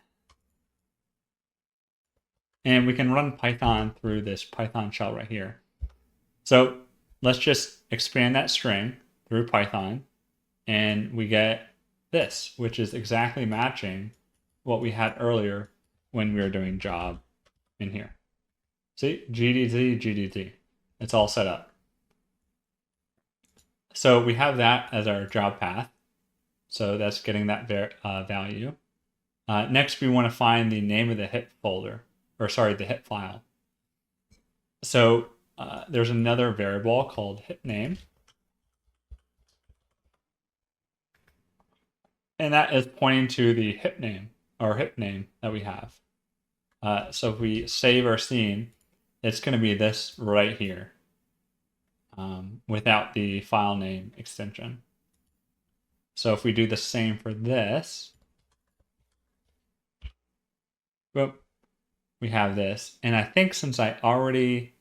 and we can run Python through this Python shell right here. So let's just expand that string through Python, and we get this, which is exactly matching what we had earlier when we were doing job in here. See, GDT, GDT. It's all set up. So we have that as our job path. So that's getting that value. Next, we want to find the name of the hit folder, or sorry, the hit file. So there's another variable called hit name. And that is pointing to the hit name, or hit name that we have. So if we save our scene, it's going to be this right here, without the file name extension. So if we do the same for this, boom, we have this. And I think since I already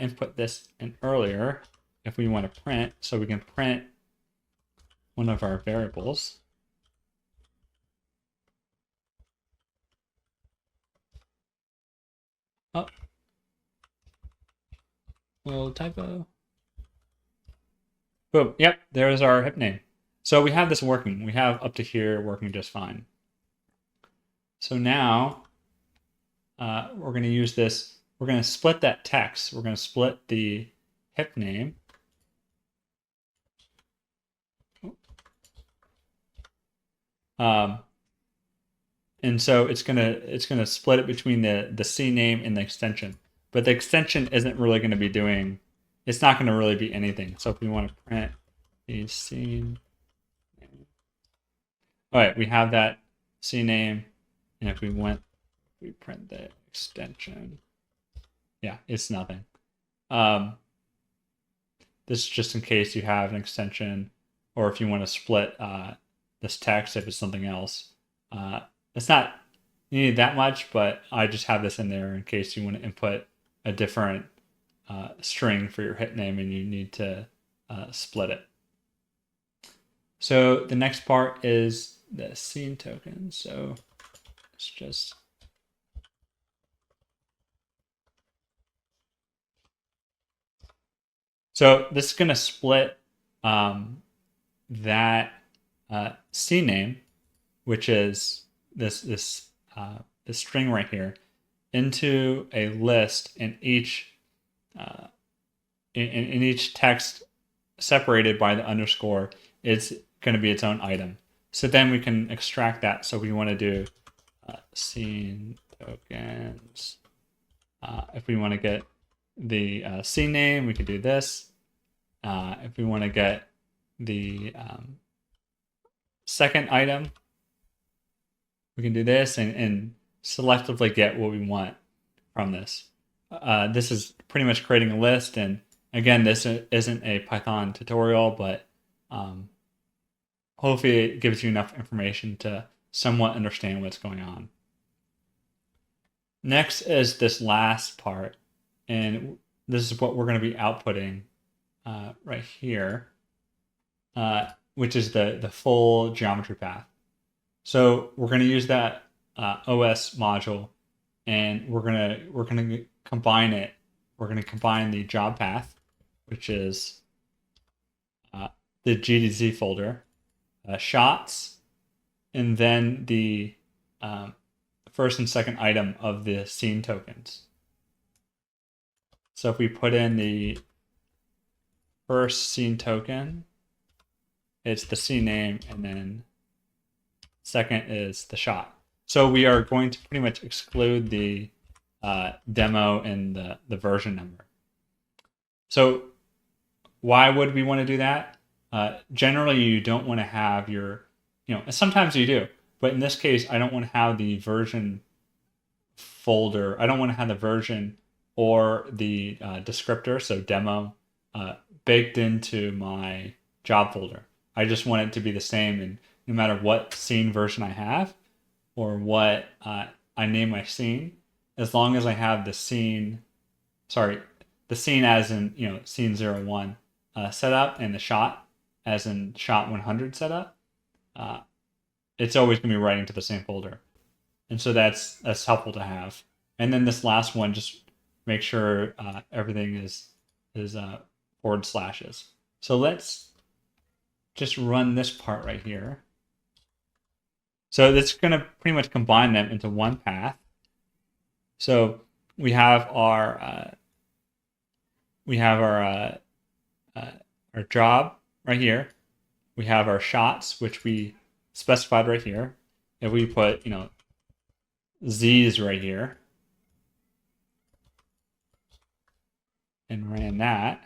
input this in earlier, if we want to print, so we can print one of our variables. Oh, little typo. Boom, yep, there's our hip name. So we have this working. We have up to here working just fine. So now we're going to use this. We're going to split that text. We're going to split the hip name. And so it's gonna split it between the scene name and the extension. But the extension isn't really going to be doing. It's not going to really be anything. So if we want to print the scene name. All right, we have that scene name, and if we print the extension. Yeah, it's nothing. This is just in case you have an extension, or if you want to split this text if it's something else. It's not needed that much, but I just have this in there in case you want to input a different string for your hit name and you need to split it. So the next part is the scene token. So it's just this is going to split that scene name, which is this string right here, into a list, in each in each text separated by the underscore, it's going to be its own item. So then we can extract that. So we want to do scene tokens. If we want to get the scene name, we could do this. If we want to get the second item, we can do this and selectively get what we want from this. This is pretty much creating a list. And again, this isn't a Python tutorial, but hopefully it gives you enough information to somewhat understand what's going on. Next is this last part. And this is what we're going to be outputting right here, which is the full geometry path. So we're going to use that OS module, and we're going to combine it. We're going to combine the job path, which is the GDZ folder, shots, and then the first and second item of the scene tokens. So if we put in the first scene token, it's the scene name, and then second is the shot. So we are going to pretty much exclude the demo and the version number. So why would we want to do that? Generally, you don't want to have your, sometimes you do, but in this case, I don't want to have the version folder. I don't want to have the version or the descriptor, so demo, baked into my job folder. I just want it to be the same, and no matter what scene version I have or what I name my scene, as long as I have the scene as in, scene 01 set up, and the shot as in shot 100 set up, it's always going to be writing to the same folder. And so that's helpful to have. And then this last one, just make sure everything is forward slashes. So let's just run this part right here. So that's going to pretty much combine them into one path. So we have our our job right here. We have our shots, which we specified right here. If we put, Z's right here and ran that,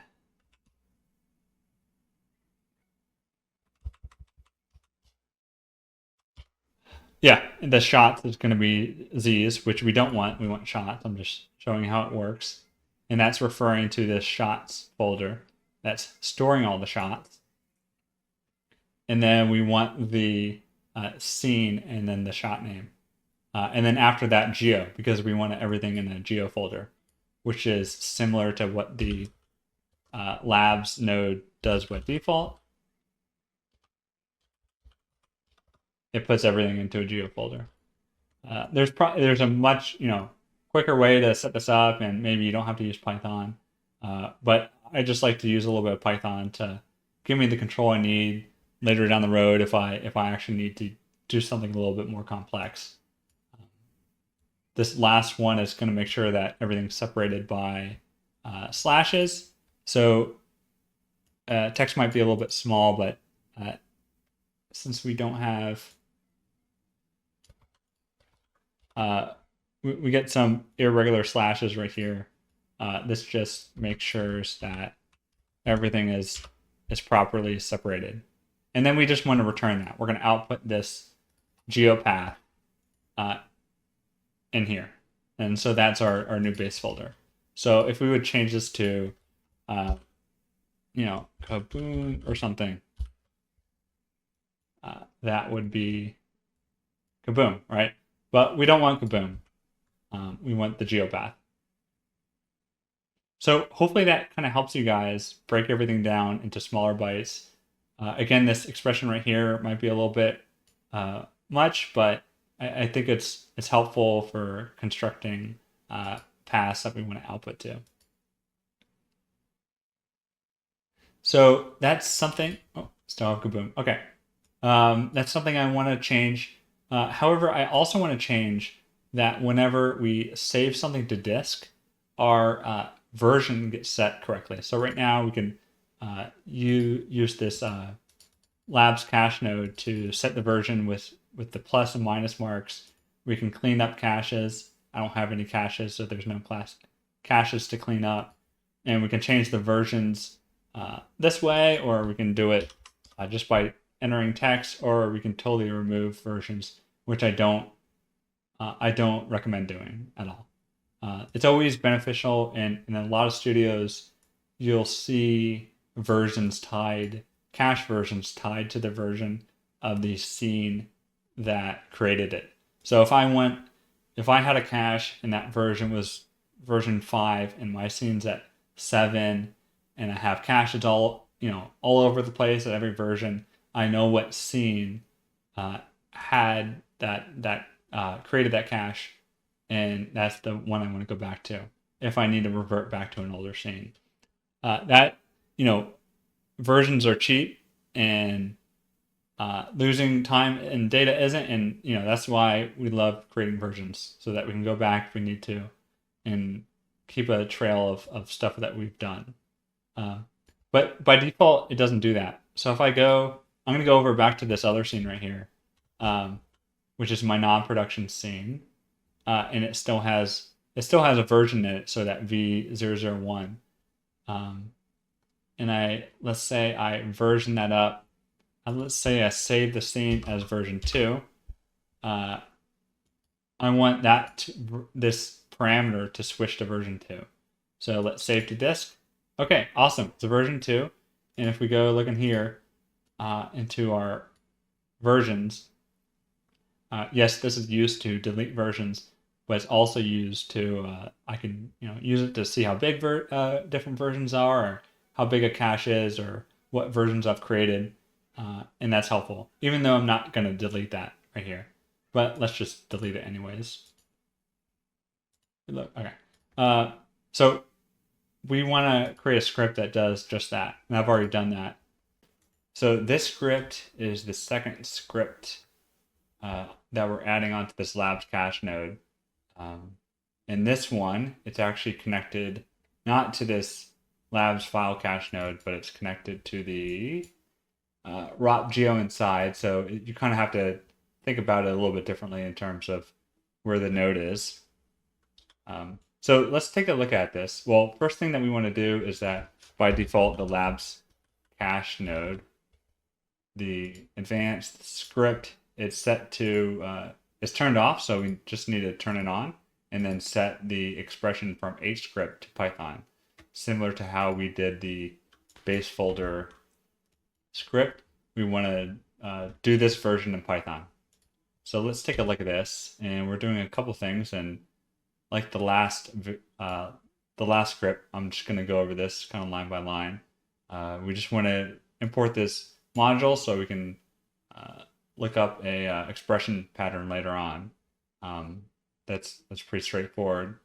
yeah, the shots is going to be Z's, which we don't want. We want shots. I'm just showing you how it works. And that's referring to this shots folder that's storing all the shots. And then we want the scene and then the shot name. And then after that, geo, because we want everything in a geo folder, which is similar to what the labs node does with default. It puts everything into a geo folder. There's a much quicker way to set this up, and maybe you don't have to use Python. But I just like to use a little bit of Python to give me the control I need later down the road if I actually need to do something a little bit more complex. This last one is going to make sure that everything's separated by slashes. So text might be a little bit small, but since we don't have, we get some irregular slashes right here. This just makes sure that everything is properly separated. And then we just want to return that. We're going to output this geopath in here. And so that's our new base folder. So if we would change this to, kaboom or something, that would be kaboom, right? But we don't want kaboom. We want the geopath. So hopefully that kind of helps you guys break everything down into smaller bites. Again, this expression right here might be a little bit much, but I think it's helpful for constructing paths that we want to output to. So that's something. Oh, still have kaboom. Okay, that's something I want to change. However, I also want to change that whenever we save something to disk, our version gets set correctly. So right now we can use this labs cache node to set the version with the plus and minus marks. We can clean up caches. I don't have any caches, so there's no caches to clean up. And we can change the versions this way, or we can do it just by entering text, or we can totally remove versions, which I don't recommend doing at all. It's always beneficial, and in a lot of studios, you'll see cache versions tied to the version of the scene that created it. So if I had a cache and that version was version 5 and my scene's at 7, and I have caches all over the place at every version, I know what scene had that created that cache, and that's the one I want to go back to if I need to revert back to an older scene. Versions are cheap, and losing time and data isn't, and that's why we love creating versions, so that we can go back if we need to and keep a trail of stuff that we've done. But by default, it doesn't do that. So if I'm going to go over back to this other scene right here, which is my non-production scene, and it still has a version in it, so that V001. And let's say I version that up. Let's say I save the scene as version 2. I want this parameter to switch to version 2. So let's save to disk. Okay, awesome. It's a version 2. And if we go look in here into our versions, yes, this is used to delete versions, but it's also used to, I can use it to see how big different versions are, or how big a cache is, or what versions I've created. And that's helpful, even though I'm not going to delete that right here. But let's just delete it anyways. Look, okay. So we want to create a script that does just that, and I've already done that. So this script is the second script that we're adding onto this labs cache node. In this one, it's actually connected not to this labs file cache node, but it's connected to the ROP geo inside. So you kind of have to think about it a little bit differently in terms of where the node is. So let's take a look at this. Well, first thing that we want to do is that by default, the labs cache node, the advanced script, it's set to, it's turned off. So we just need to turn it on and then set the expression from HScript to Python, similar to how we did the base folder script. We want to do this version in Python. So let's take a look at this, and we're doing a couple things. And like the last script, I'm just going to go over this kind of line by line. We just want to import this module so we can look up a expression pattern later on. That's pretty straightforward.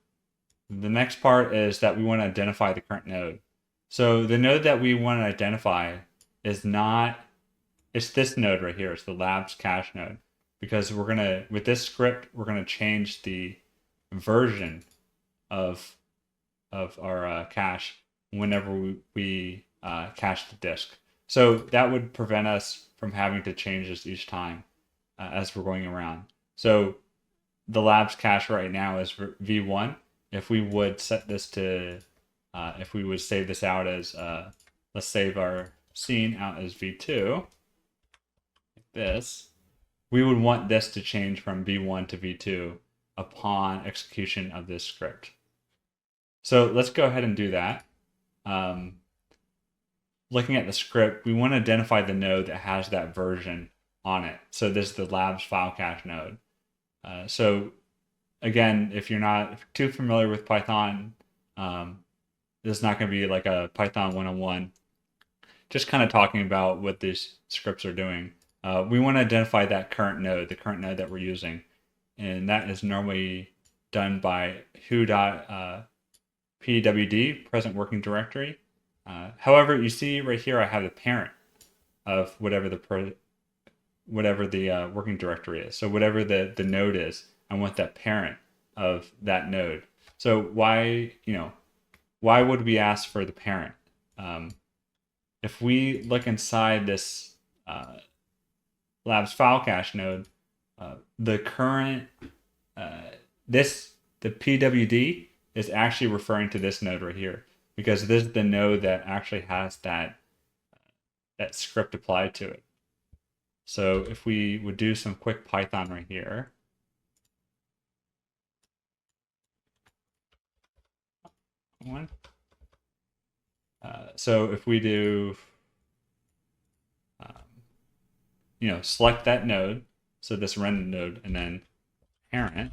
The next part is that we want to identify the current node. So the node that we want to identify is not, it's this node right here. It's the labs cache node, because we're going to, with this script, we're going to change the version of our cache whenever we cache the disk. So that would prevent us from having to change this each time as we're going around. So the labs cache right now is v1. If we would set this to, if we would save this out as, let's save our scene out as v2, like this, we would want this to change from v1 to v2 upon execution of this script. So let's go ahead and do that. Looking at the script, we want to identify the node that has that version on it. So this is the labs file cache node. So again, if you're not too familiar with Python, this is not going to be like a Python 101. Just kind of talking about what these scripts are doing. We want to identify that current node, the current node that we're using. And that is normally done by who.pwd, present working directory. However, you see right here, I have the parent of whatever the working directory is. So whatever the node is, I want that parent of that node. So why would we ask for the parent? If we look inside this labs file cache node, the current the pwd is actually referring to this node right here, because this is the node that actually has that script applied to it. So if we would do some quick Python right here, so if we do, select that node, so this random node, and then parent,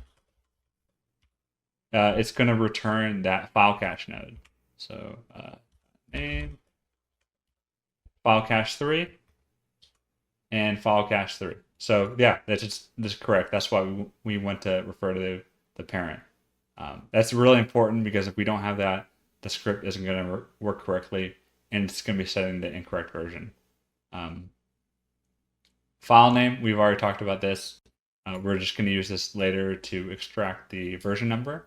it's going to return that file cache node. So name, file cache 3, and file cache 3. So yeah, that's correct. That's why we want to refer to the parent. That's really important, because if we don't have that, the script isn't going to work correctly, and it's going to be setting the incorrect version. File name, we've already talked about this. We're just going to use this later to extract the version number.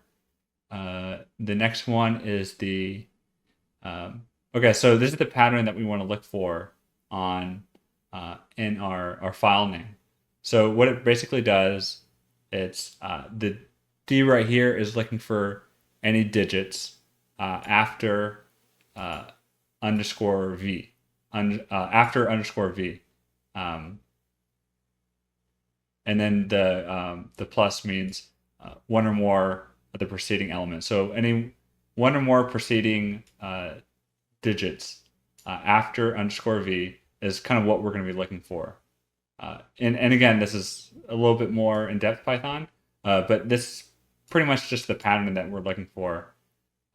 The next one is the, okay, so this is the pattern that we want to look for on in our file name. So what it basically does, it's the D right here is looking for any digits after underscore V, after underscore V. And then the plus means one or more of the preceding elements. So any one or more preceding digits after underscore V is kind of what we're going to be looking for. And again, this is a little bit more in-depth Python, but this is pretty much just the pattern that we're looking for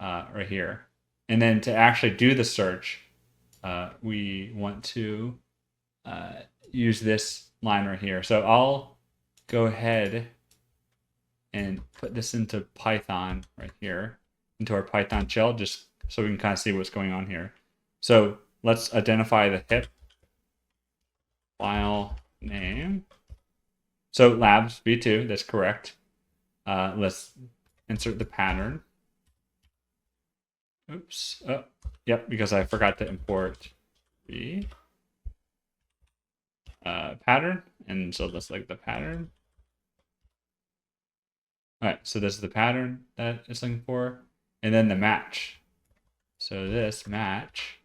right here. And then to actually do the search, we want to use this line right here. So I'll go ahead and put this into Python right here, into our Python shell, just so we can kind of see what's going on here. So let's identify the hip file name. So labs v2, that's correct. Let's insert the pattern. Oops. Oh, yep, because I forgot to import the pattern. And so let's select the pattern. All right, so this is the pattern that it's looking for. And then the match. So this match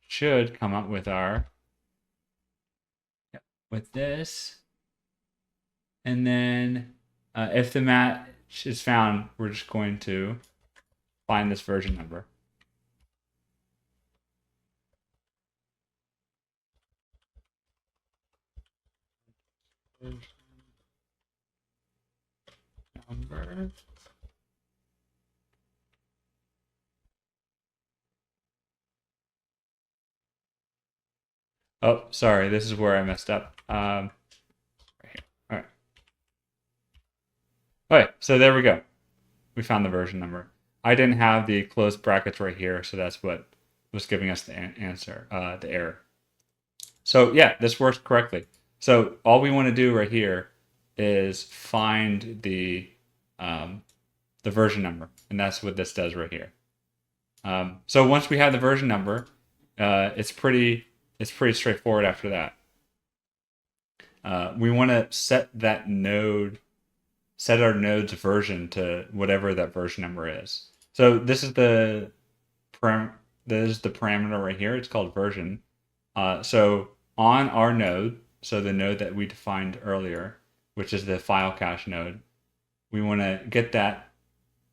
should come up with our, with this. And then if the match is found, we're just going to find this version number. Number. Oh, sorry, this is where I messed up. Right here. All right. Okay, so there we go. We found the version number. I didn't have the closed brackets right here, so that's what was giving us the answer, the error. So yeah, this works correctly. So all we want to do right here is find the version number, and that's what this does right here. So once we have the version number, it's pretty straightforward after that. We want to set our node's version to whatever that version number is. So this is the parameter right here. It's called version. So on our node, so the node that we defined earlier, which is the file cache node, we want to get that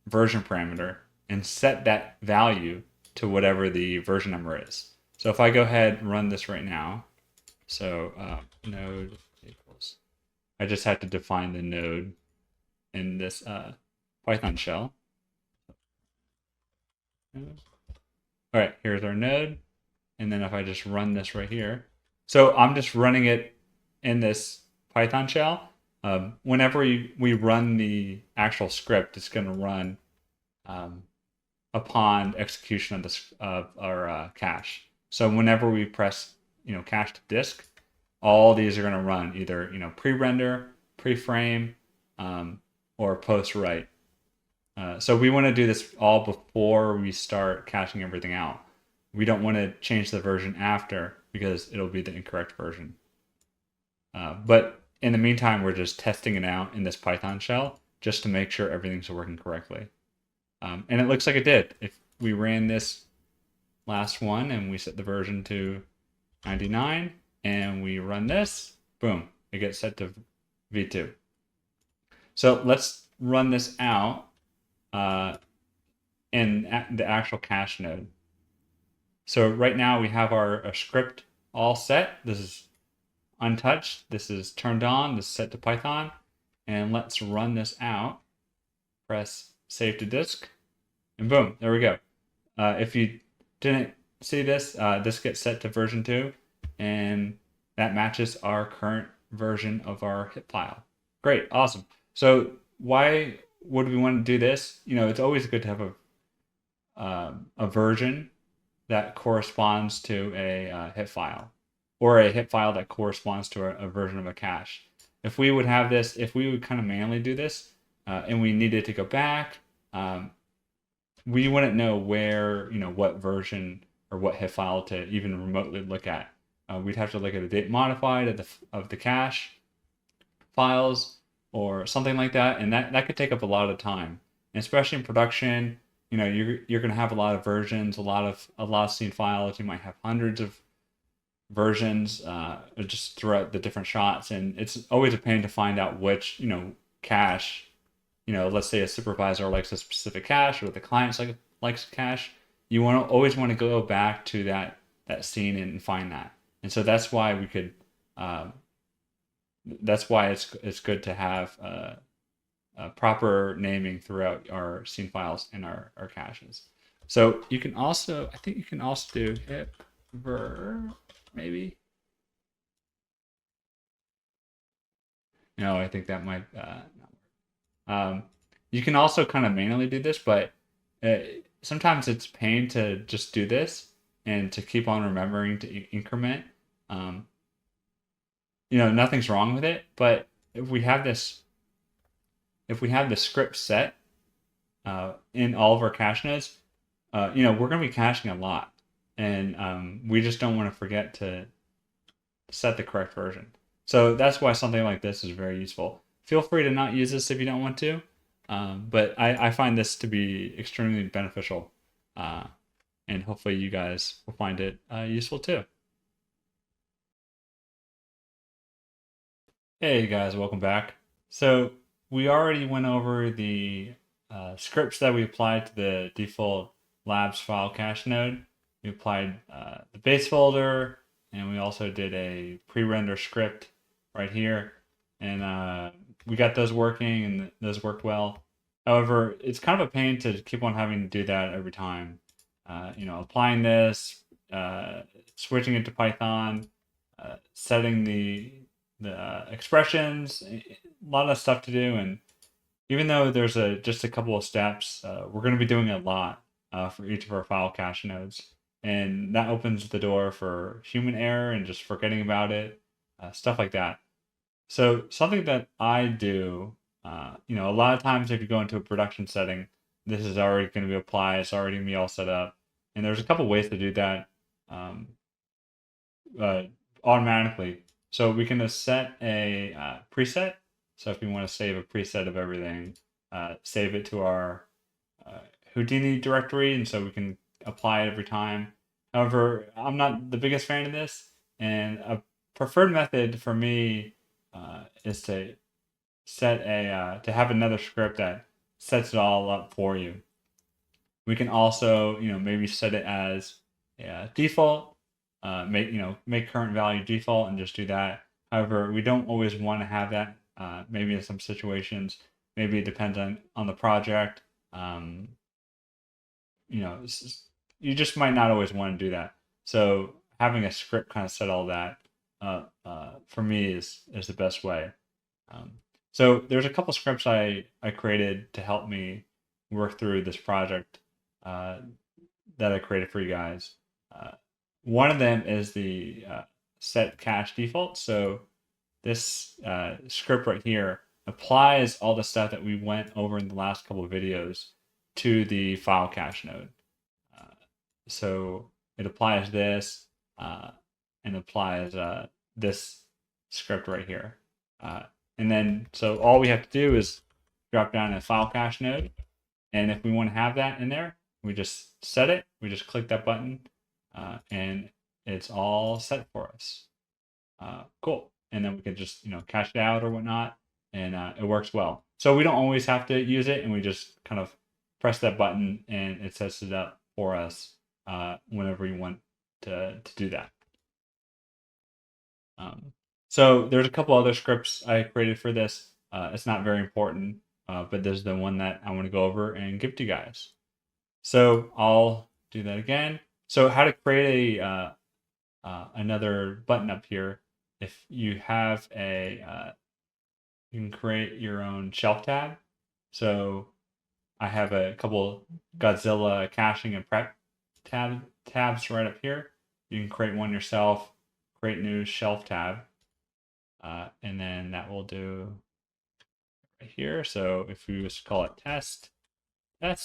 version parameter and set that value to whatever the version number is. So if I go ahead and run this right now, so node equals, I just have to define the node in this Python shell. All right, here's our node. And then if I just run this right here, so I'm just running it in this Python shell. Whenever we run the actual script, it's going to run upon execution of our cache. So whenever we press cache to disk, all these are going to run either pre-render, pre-frame, or post-write. So we want to do this all before we start caching everything out. We don't want to change the version after because it'll be the incorrect version. But in the meantime, we're just testing it out in this Python shell just to make sure everything's working correctly. And it looks like it did. If we ran this last one and we set the version to 99 and we run this, boom, it gets set to v2. So let's run this out in the actual cache node. So right now we have our script all set. This is untouched. This is turned on. This is set to Python. And let's run this out. Press save to disk. And boom, there we go. If you didn't see this, this gets set to version 2. And that matches our current version of our hit file. Great, awesome. So why would we want to do this? It's always good to have a version that corresponds to a hit file, or a hit file that corresponds to a version of a cache. If we would have this, if we would kind of manually do this, and we needed to go back, we wouldn't know where, what version or what hit file to even remotely look at. We'd have to look at the date modified of the cache files or something like that, and that could take up a lot of time, and especially in production. You're going to have a lot of versions, a lot of scene files. You might have hundreds of versions just throughout the different shots, and it's always a pain to find out which cache. Let's say a supervisor likes a specific cache, or the client likes a cache. You always want to go back to that scene and find that, and so that's why we could. That's why it's good to have proper naming throughout our scene files and our caches. So you can also, I think you can also do hit ver, maybe. No, I think that might not work. You can also kind of manually do this, but sometimes it's a pain to just do this and to keep on remembering to increment. nothing's wrong with it. But if we have this script set in all of our cache nodes, we're going to be caching a lot, and we just don't want to forget to set the correct version. So that's why something like this is very useful. Feel free to not use this if you don't want to, but I find this to be extremely beneficial, and hopefully you guys will find it useful too. Hey guys, welcome back. So we already went over the scripts that we applied to the default labs file cache node. We applied the base folder, and we also did a pre-render script right here, and we got those working, and those worked well. However, it's kind of a pain to keep on having to do that every time. Applying this, switching it to Python, setting the expressions, a lot of stuff to do. And even though there's just a couple of steps, we're going to be doing a lot for each of our file cache nodes. And that opens the door for human error and just forgetting about it, stuff like that. So something that I do, a lot of times if you go into a production setting, this is already going to be applied. It's already going to be all set up. And there's a couple ways to do that automatically. So we can just set a preset. So if we want to save a preset of everything, save it to our Houdini directory, and so we can apply it every time. However, I'm not the biggest fan of this, and a preferred method for me is to set to have another script that sets it all up for you. We can also, maybe set it as default, make current value default and just do that. However, we don't always want to have that. Maybe in some situations, maybe it depends on the project. You just might not always want to do that. So having a script kind of set all that for me is the best way. So there's a couple scripts I created to help me work through this project that I created for you guys. One of them is the set cache default. So this script right here applies all the stuff that we went over in the last couple of videos to the file cache node. So it applies this and applies this script right here. And then, so all we have to do is drop down a file cache node. And if we want to have that in there, we just set it. We just click that button and it's all set for us. Cool. And then we can just, cache it out or whatnot. And it works well. So we don't always have to use it, and we just kind of press that button and it sets it up for us whenever we want to do that. So there's a couple other scripts I created for this. It's not very important, but this is the one that I want to go over and give to you guys. So I'll do that again. So how to create another button up here. If you have you can create your own shelf tab. So I have a couple Godzilla caching and prep tabs right up here. You can create one yourself, create new shelf tab, and then that will do right here. So if we just call it test, and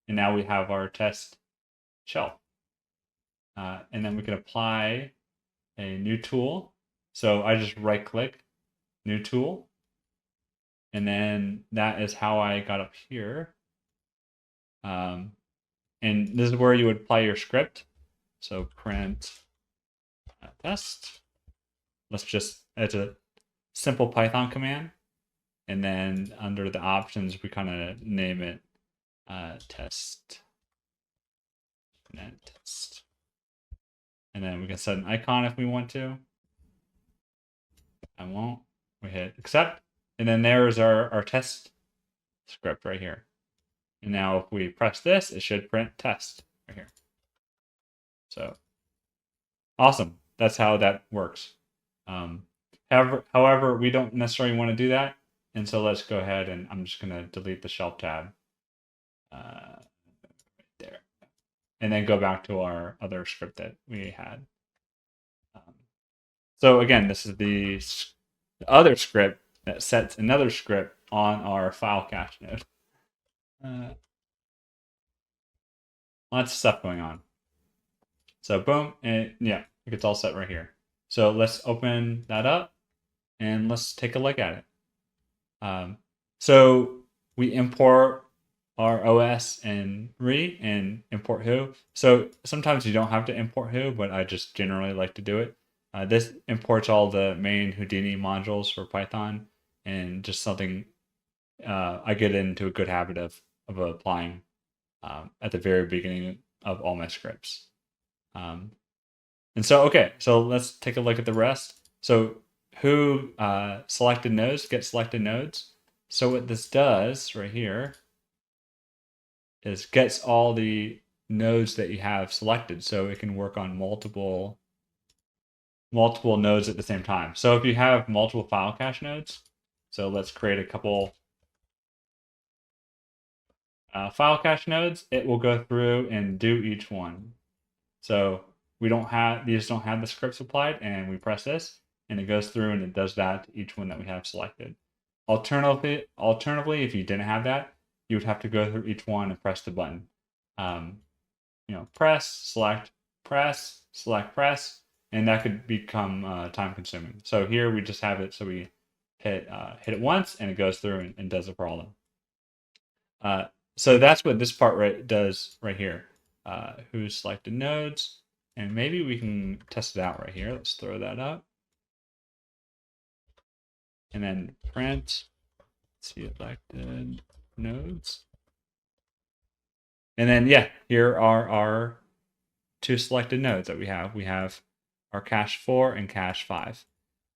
now we have our test shelf. And then we can apply a new tool. So I just right click, new tool. And then that is how I got up here. And this is where you would apply your script. So print test. It's a simple Python command. And then under the options, we kind of name it test. And then test. And then we can set an icon if we want to. I won't. We hit accept. And then there's our test script right here. And now if we press this, it should print test right here. So awesome. That's how that works. However, we don't necessarily want to do that. And so let's go ahead and I'm just going to delete the shelf tab right there. And then go back to our other script that we had. So again, this is the other script that sets another script on our file cache node. Lots of stuff going on. So boom, and yeah, it gets all set right here. So let's open that up and let's take a look at it. So we import our OS and RE and import who. So sometimes you don't have to import who, but I just generally like to do it. This imports all the main Houdini modules for Python, and just something I get into a good habit of applying at the very beginning of all my scripts. And so, okay, so let's take a look at the rest. So who selected nodes, get selected nodes. So what this does right here is gets all the nodes that you have selected, so it can work on multiple nodes at the same time. So if you have multiple file cache nodes, so let's create a couple file cache nodes, it will go through and do each one. So these don't have the scripts applied, and we press this and it goes through and it does that to each one that we have selected. Alternatively, if you didn't have that, you would have to go through each one and press the button. Press, select, press, select, press, and that could become time consuming. So here we just have it, so we hit it once and it goes through and does it for all of them. So that's what this part does right here. Who's selected nodes, and maybe we can test it out right here. Let's throw that up. And then print selected nodes. And then, yeah, here are our two selected nodes that we have. We have our cache 4 and cache 5.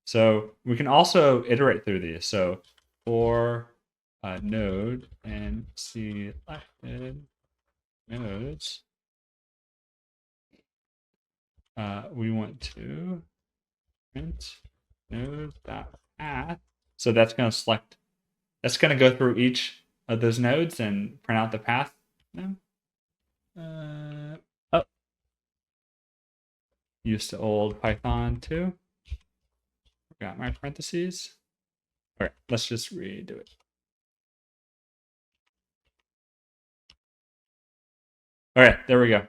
So we can also iterate through these. So for node and selected nodes, we want to print node.path. So that's going to go through each of those nodes and print out the path. Used to old Python 2. Forgot my parentheses. All right, let's just redo it. All right, there we go.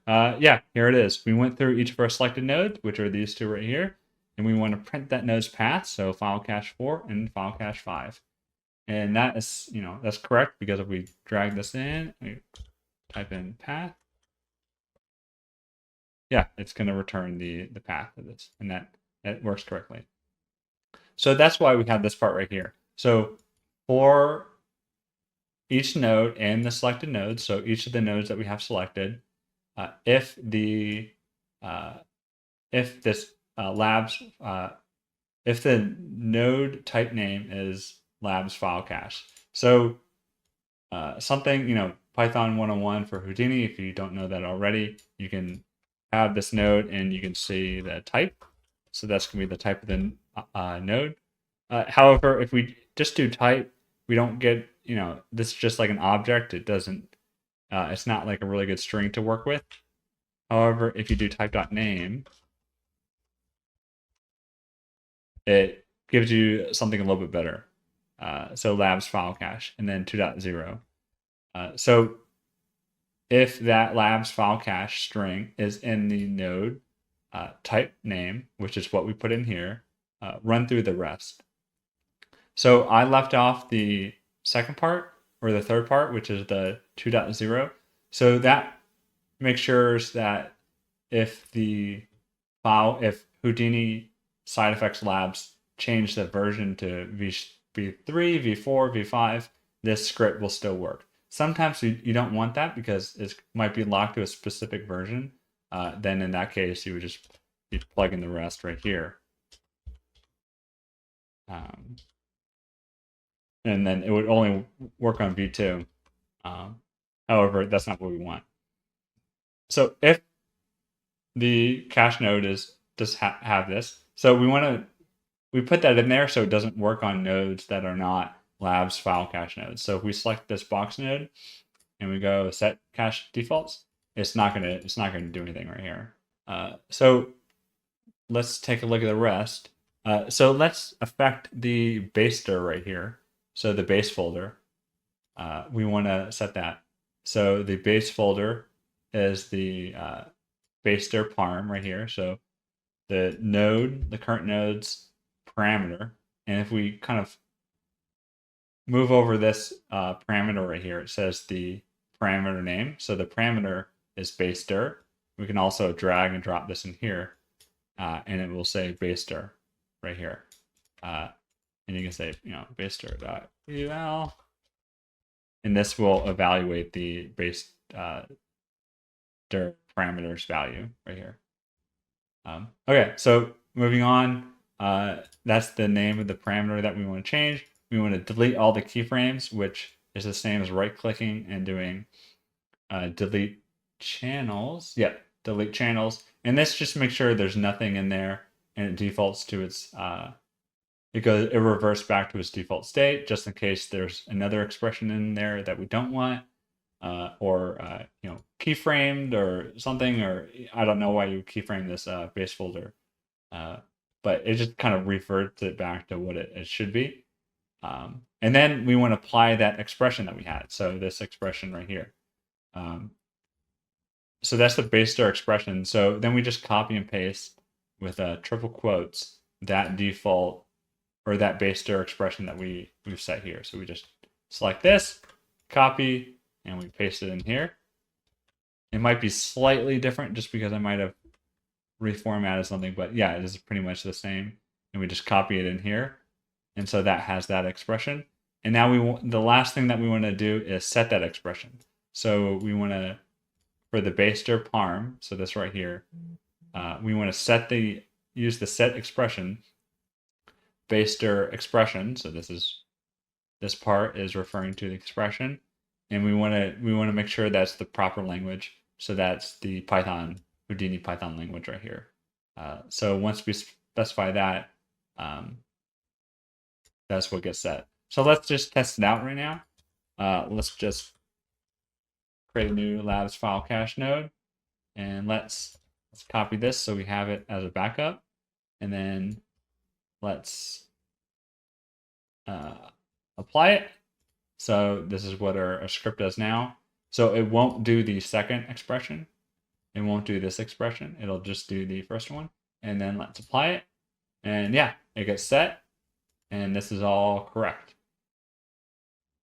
Yeah, here it is. We went through each of our selected nodes, which are these two right here, and we want to print that node's path, so file cache 4 and file cache 5. And that is, that's correct, because if we drag this in, we type in path, yeah, it's going to return the path of this, and that works correctly. So that's why we have this part right here. So for each node and the selected nodes, so each of the nodes that we have selected, if the node type name is labs file cache. So something, Python 101 for Houdini, if you don't know that already, you can have this node and you can see the type. So that's going to be the type of the node. However, if we just do type, we don't get, this is just like an object. It doesn't, it's not like a really good string to work with. However, if you do type.name, it gives you something a little bit better. So labs file cache and then 2.0. So if that labs file cache string is in the node type name, which is what we put in here, run through the rest. So I left off the second part, or the third part, which is the 2.0. So that makes sure that if Houdini SideFX Labs change the version to V3, V4, V5, this script will still work. Sometimes you don't want that because it might be locked to a specific version. Then in that case, you would just be plugging the rest right here. And then it would only work on V2. However, that's not what we want. So if the cache node does have this, so we put that in there so it doesn't work on nodes that are not labs file cache nodes. So if we select this box node and we go set cache defaults, it's not gonna do anything right here. So let's take a look at the rest. So let's affect the baster right here. So the base folder, we want to set that. So the base folder is the baster parm right here. So the node, the current node's parameter. And if we kind of move over this parameter right here, it says the parameter name. So the parameter is baster. We can also drag and drop this in here, and it will say baster right here. And you can say, baster.eval, and this will evaluate the baster parameters value right here. Okay, so moving on, that's the name of the parameter that we want to change. We want to delete all the keyframes, which is the same as right-clicking and doing delete channels. Yeah, delete channels. And this just makes sure there's nothing in there, and it defaults to its it reverts back to its default state, just in case there's another expression in there that we don't want, or keyframed or something, or I don't know why you keyframe this base folder, but it just kind of reverts it back to what it should be. And then we want to apply that expression that we had. So this expression right here. So that's the baster expression. So then we just copy and paste with triple quotes that default or that baster expression that we've set here. So we just select this, copy, and we paste it in here. It might be slightly different just because I might have reformatted something, but yeah, it is pretty much the same. And we just copy it in here. And so that has that expression. And now the last thing that we want to do is set that expression. So we want to, for the baster parm, so this right here, we want to use the set expression, baster expression. So this part is referring to the expression, and we want to make sure that's the proper language. So that's the Python, Houdini Python language right here. So once we specify that, that's what gets set. So let's just test it out right now. Let's just create a new labs file cache node, and let's copy this so we have it as a backup, and then let's apply it. So this is what our script does now. So it won't do the second expression. It won't do this expression. It'll just do the first one. And then let's apply it. And yeah, it gets set. And this is all correct.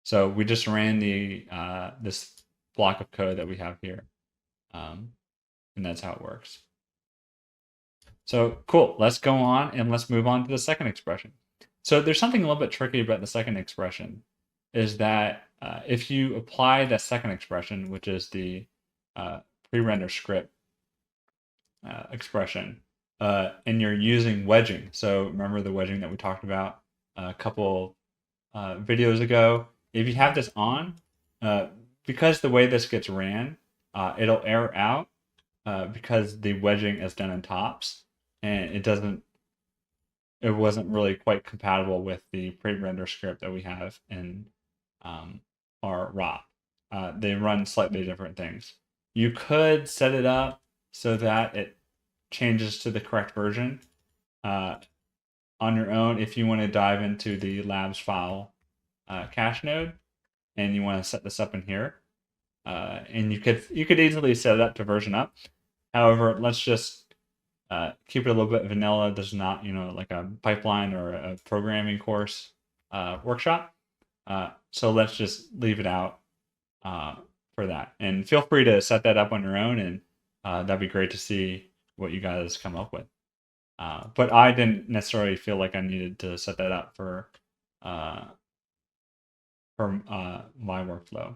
So we just ran the this block of code that we have here. And that's how it works. So cool, let's go on and let's move on to the second expression. So there's something a little bit tricky about the second expression, is that if you apply that second expression, which is the pre-render script expression, and you're using wedging. So remember the wedging that we talked about a couple videos ago. If you have this on, because the way this gets ran, it'll error out because the wedging is done in tops, and it wasn't really quite compatible with the pre-render script that we have in our ROP. They run slightly different things. You could set it up so that it changes to the correct version on your own if you want to dive into the labs file cache node and you want to set this up in here. And you could easily set it up to version up. However, let's just keep it a little bit vanilla. This is not, like a pipeline or a programming course workshop. So let's just leave it out for that. And feel free to set that up on your own, and that'd be great to see what you guys come up with. But I didn't necessarily feel like I needed to set that up for my workflow.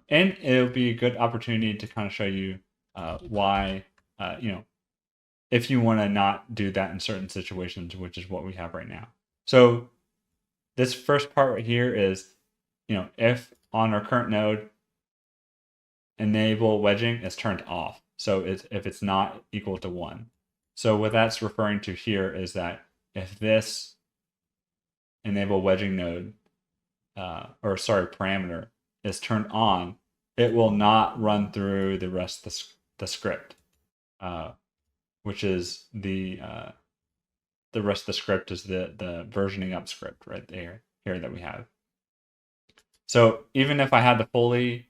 And it'll be a good opportunity to kind of show you why, if you want to not do that in certain situations, which is what we have right now. So this first part right here is, if on our current node, enable wedging is turned off. So if it's not equal to 1. So what that's referring to here is that if this enable wedging node, parameter is turned on, it will not run through the rest of the script. which is the rest of the script is the versioning up script right there here that we have. So even if I had the fully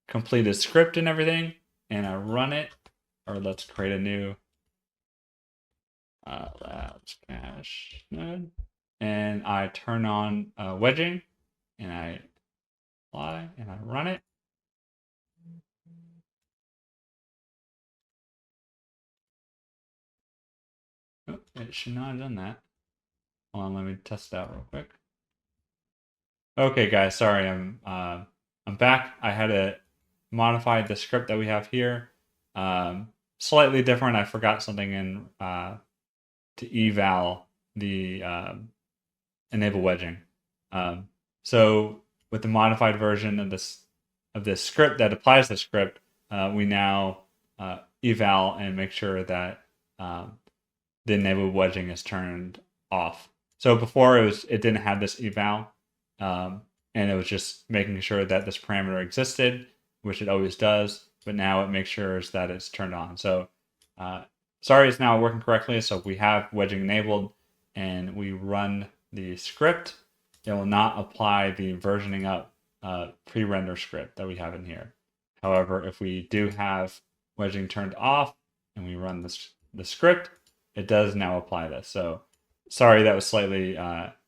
completed script and everything, and I run it, or let's create a new labs cache node, and I turn on wedging, and I apply, and I run it. Oh, it should not have done that. Hold on, let me test it out real quick. Okay, guys, sorry, I'm back. I had to modify the script that we have here. Slightly different. I forgot something in to eval the enable wedging. So with the modified version of this script that applies the script, we now eval and make sure that the enable wedging is turned off. So before it didn't have this eval, and it was just making sure that this parameter existed, which it always does. But now it makes sure that it's turned on. So sorry, it's now working correctly. So if we have wedging enabled and we run the script, it will not apply the versioning up pre-render script that we have in here. However, if we do have wedging turned off and we run the script, it does now apply this. So sorry, that was slightly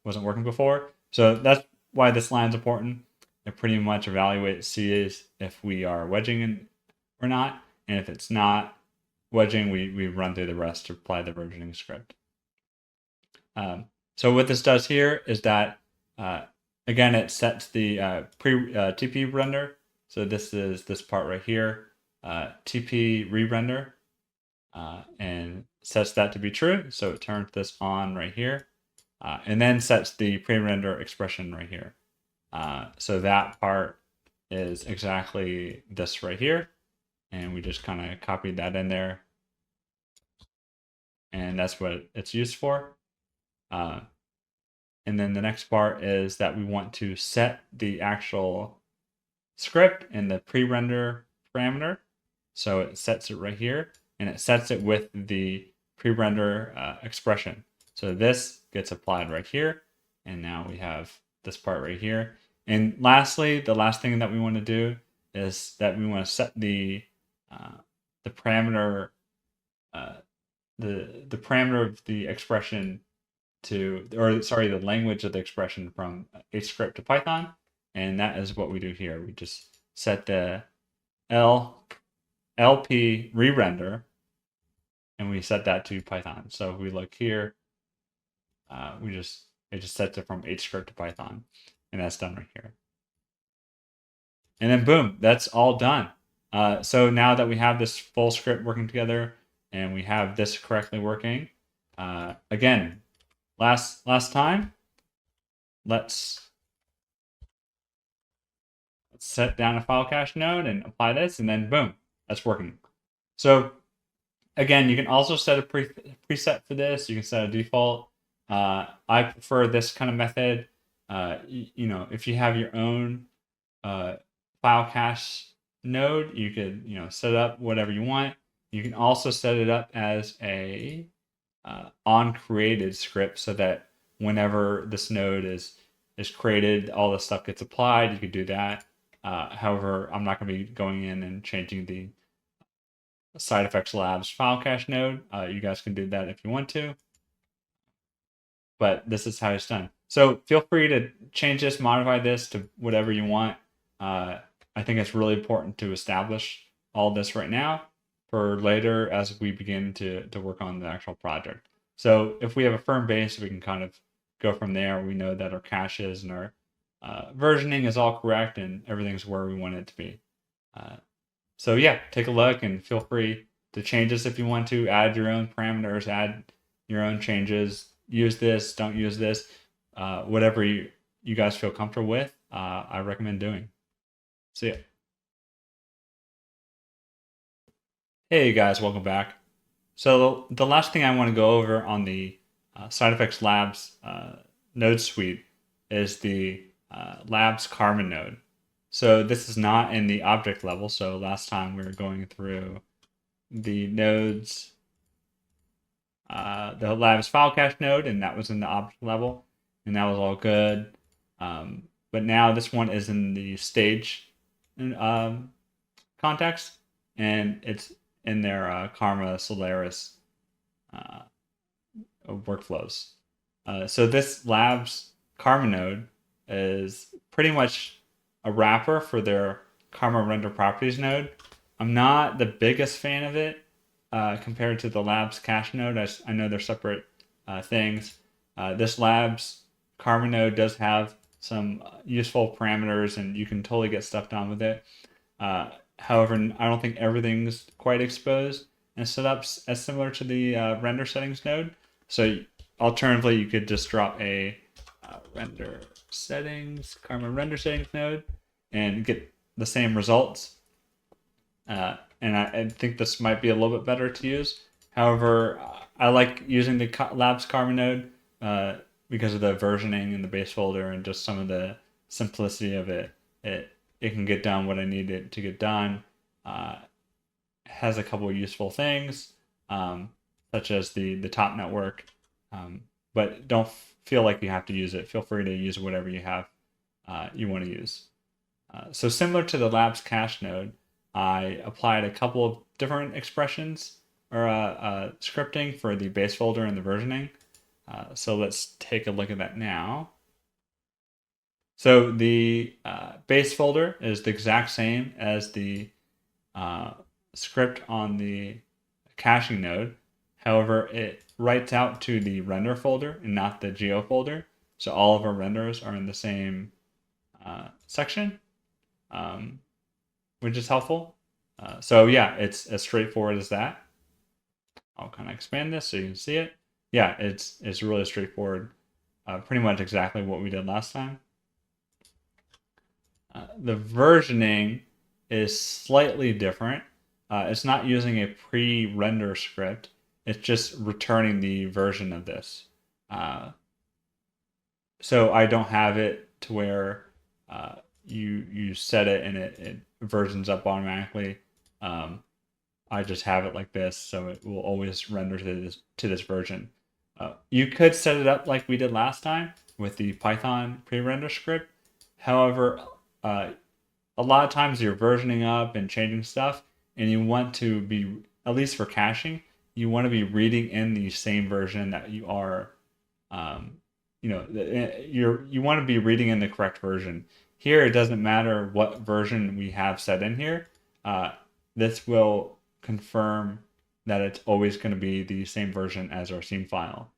wasn't working before. So that's why this line is important. It pretty much evaluates sees if we are wedging in or not, and if it's not wedging, we run through the rest to apply the versioning script. So what this does here is that again, it sets the TP render. So this is this part right here, TP re-render, and sets that to be true. So it turns this on right here, and then sets the pre-render expression right here. So that part is exactly this right here. And we just kind of copied that in there. And that's what it's used for. And then the next part is that we want to set the actual script in the pre-render parameter. So it sets it right here, and it sets it with the pre-render expression. So this gets applied right here. And now we have this part right here. And lastly, the last thing that we want to do is that we want to set the parameter, the parameter of the expression to, or sorry, the language of the expression from HScript to Python, and that is what we do here. We just set the LP re-render, and we set that to Python. So if we look here, it just sets it from HScript to Python, and that's done right here. And then boom, that's all done. So now that we have this full script working together and we have this correctly working, again, last time, let's set down a file cache node and apply this, and then boom, that's working. So again, you can also set a preset for this. You can set a default. I prefer this kind of method. You know, if you have your own file cache node, you could set up whatever you want. You can also set it up as a on created script, so that whenever this node is created, all the stuff gets applied. You could do that. However, I'm not going to be going in and changing the SideFX Labs file cache node. You guys can do that if you want to, but this is how it's done. So feel free to change this, modify this to whatever you want. I think it's really important to establish all this right now for later as we begin to work on the actual project. So if we have a firm base, we can kind of go from there. We know that our caches and our versioning is all correct and everything's where we want it to be. So yeah, take a look and feel free to change this if you want to, add your own parameters, add your own changes, use this, don't use this, whatever you guys feel comfortable with, I recommend doing. See ya. Hey guys, welcome back. So the last thing I want to go over on the SideFX Labs node suite is the Labs Carbon node. So this is not in the object level. So last time we were going through the nodes, the Labs file cache node, and that was in the object level, and that was all good. But now this one is in the stage context, and it's in their Karma Solaris workflows. So this Labs Karma node is pretty much a wrapper for their Karma Render Properties node. I'm not the biggest fan of it compared to the Labs Cache node. I know they're separate things. This Labs Karma node does have some useful parameters, and you can totally get stuff done with it. However, I don't think everything's quite exposed and set up as similar to the render settings node. So alternatively, you could just drop a render settings, Karma render settings node, and get the same results. And I think this might be a little bit better to use. However, I like using the Labs Karma node because of the versioning in the base folder and just some of the simplicity of it. It can get done what I need it to get done. Has a couple of useful things, such as the top network, but don't feel like you have to use it. Feel free to use whatever you have you want to use. So similar to the Labs Cache node, I applied a couple of different expressions or scripting for the base folder and the versioning. So let's take a look at that now. So the base folder is the exact same as the script on the caching node. However, it writes out to the render folder and not the geo folder. So all of our renders are in the same section, which is helpful. So yeah, it's as straightforward as that. I'll kind of expand this so you can see it. Yeah, it's really straightforward. Pretty much exactly what we did last time. The versioning is slightly different. It's not using a pre-render script. It's just returning the version of this. So I don't have it to where you set it and it versions up automatically. I just have it like this, so it will always render to this version. You could set it up like we did last time with the Python pre-render script. However, a lot of times you're versioning up and changing stuff, and you want to be, at least for caching, you want to be reading in the same version that you are, you want to be reading in the correct version. Here, it doesn't matter what version we have set in here. This will confirm that it's always going to be the same version as our scene file.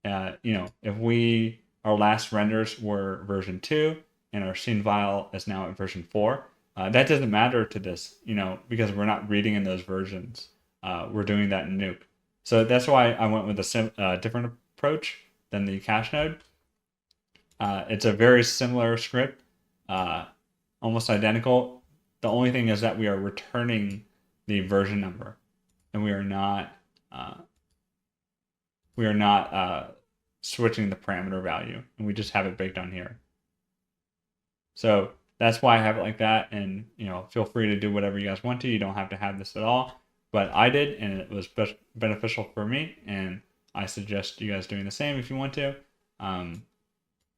If our last renders were version 2 and our scene file is now at version 4, that doesn't matter to this, because we're not reading in those versions. We're doing that in Nuke. So that's why I went with a different approach than the cache node. It's a very similar script, almost identical. The only thing is that we are returning the version number, and we are not switching the parameter value, and we just have it baked on here. So that's why I have it like that, and feel free to do whatever you guys want to. You don't have to have this at all, but I did, and it was beneficial for me, and I suggest you guys doing the same if you want to.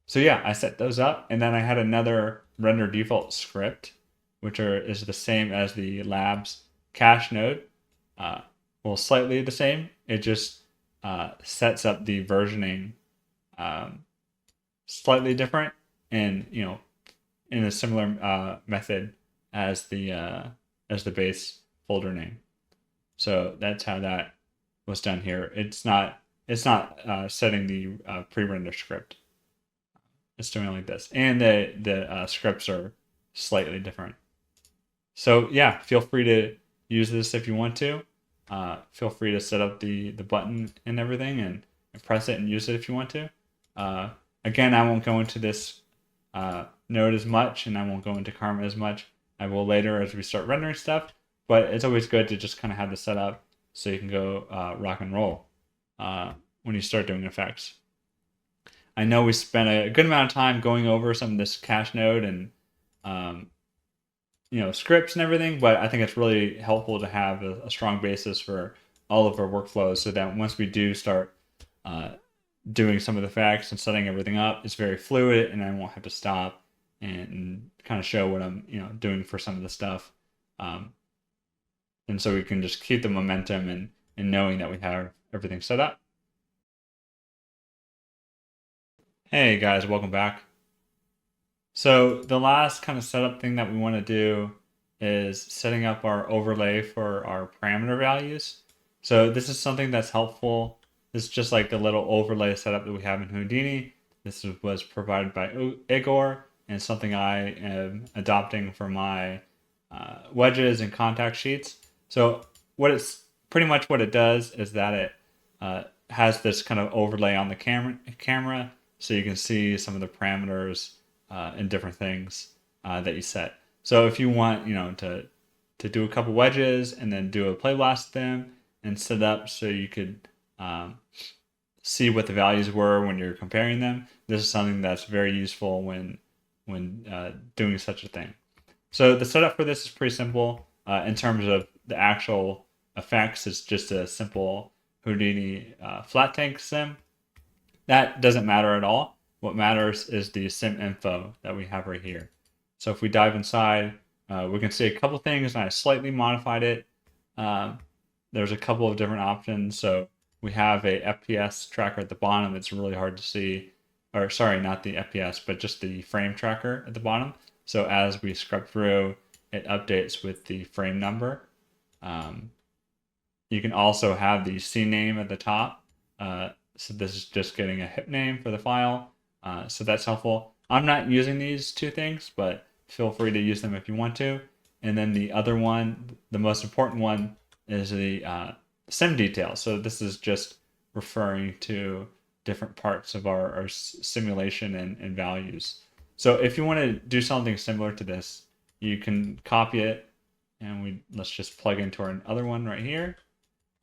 So yeah, I set those up, and then I had another render default script, which is the same as the Labs cache node. Well, slightly the same. It just sets up the versioning slightly different, and in a similar method as the base folder name. So that's how that was done here. It's not setting the pre-render script. It's doing it like this, and the scripts are slightly different. So yeah, feel free to use this if you want to. Feel free to set up the button and everything, and press it and use it if you want to. Again, I won't go into this node as much, and I won't go into Karma as much. I will later as we start rendering stuff, but it's always good to just kind of have this set up so you can go rock and roll when you start doing effects. I know we spent a good amount of time going over some of this cache node and scripts and everything, but I think it's really helpful to have a strong basis for all of our workflows so that once we do start doing some of the facts and setting everything up, it's very fluid and I won't have to stop and kind of show what I'm doing for some of the stuff. And so we can just keep the momentum and knowing that we have everything set up. Hey guys, welcome back. So the last kind of setup thing that we want to do is setting up our overlay for our parameter values. So this is something that's helpful. This is just like the little overlay setup that we have in Houdini. This was provided by Igor and something I am adopting for my wedges and contact sheets. So pretty much what it does is that it has this kind of overlay on the camera so you can see some of the parameters and different things that you set. So if you want, to do a couple wedges and then do a Playblast with them and set it up so you could see what the values were when you're comparing them, this is something that's very useful when doing such a thing. So the setup for this is pretty simple. In terms of the actual effects, it's just a simple Houdini flat tank sim. That doesn't matter at all. What matters is the sim info that we have right here. So if we dive inside, we can see a couple things, and I slightly modified it. There's a couple of different options. So we have a FPS tracker at the bottom. It's really hard to see, or sorry, not the FPS, but just the frame tracker at the bottom. So as we scrub through, it updates with the frame number. You can also have the scene name at the top. So this is just getting a hip name for the file. So that's helpful. I'm not using these two things, but feel free to use them if you want to. And then the other one, the most important one, is the sim detail. So this is just referring to different parts of our simulation and values. So if you want to do something similar to this, you can copy it, and let's just plug into our other one right here.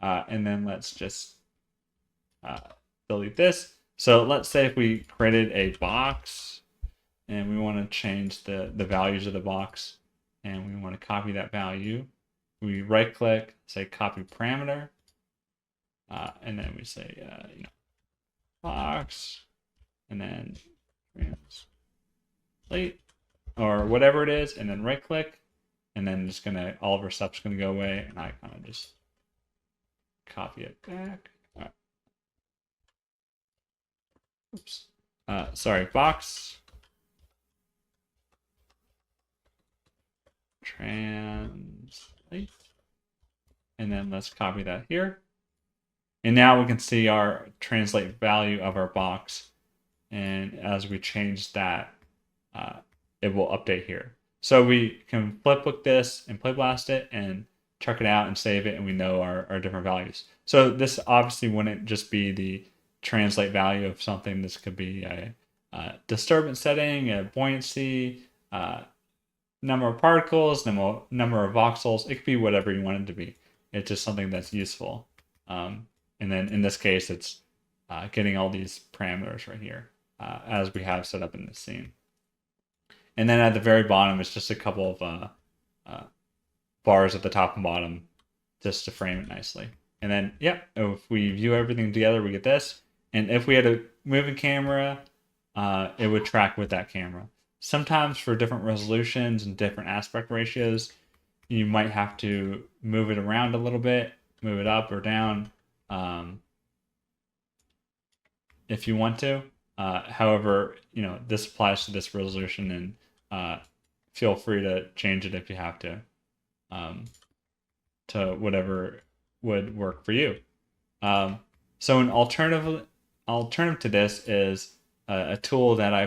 And then let's just delete this. So let's say if we created a box and we want to change the values of the box and we want to copy that value, we right click, say copy parameter, and then we say box, and then translate or whatever it is, and then right click, and then just all of our stuff's gonna go away, and I kind of just copy it back. All right. Oops. Sorry, box. Translate. And then let's copy that here. And now we can see our translate value of our box. And as we change that, it will update here. So we can flip book this and Playblast it and check it out and save it, and we know our different values. So this obviously wouldn't just be the translate value of something. This could be a disturbance setting, a buoyancy, number of particles, number of voxels. It could be whatever you want it to be. It's just something that's useful. And then in this case, it's getting all these parameters right here as we have set up in this scene. And then at the very bottom, it's just a couple of bars at the top and bottom just to frame it nicely. And then, if we view everything together, we get this. And if we had a moving camera, it would track with that camera. Sometimes for different resolutions and different aspect ratios, you might have to move it around a little bit, move it up or down if you want to. However, this applies to this resolution, and feel free to change it if you have to whatever would work for you. So an alternative to this is a tool that I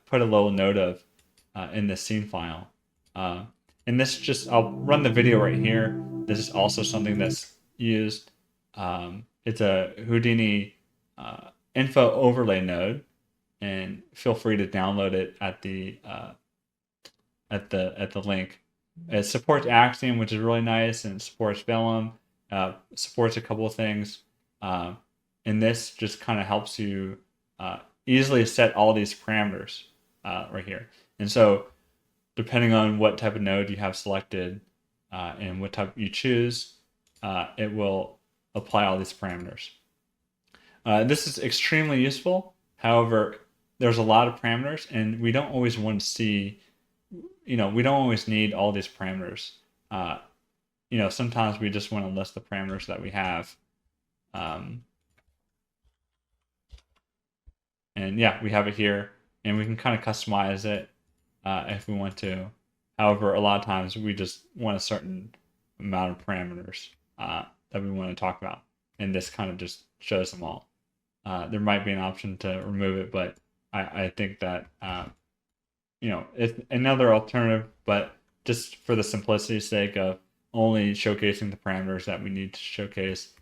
put a little note of in the scene file. And this I'll run the video right here. This is also something that's used. It's a Houdini info overlay node, and feel free to download it at the link. It supports Axiom, which is really nice, and it supports Vellum. Supports a couple of things. And this just kind of helps you easily set all these parameters right here. And so depending on what type of node you have selected and what type you choose, it will apply all these parameters. This is extremely useful. However, there's a lot of parameters, and we don't always want to see, we don't always need all these parameters. Sometimes we just want to list the parameters that we have. And yeah, we have it here, and we can kind of customize it if we want to. However, a lot of times we just want a certain amount of parameters that we want to talk about, and this kind of just shows them all. There might be an option to remove it, but I think that it's another alternative, but just for the simplicity's sake of only showcasing the parameters that we need to showcase,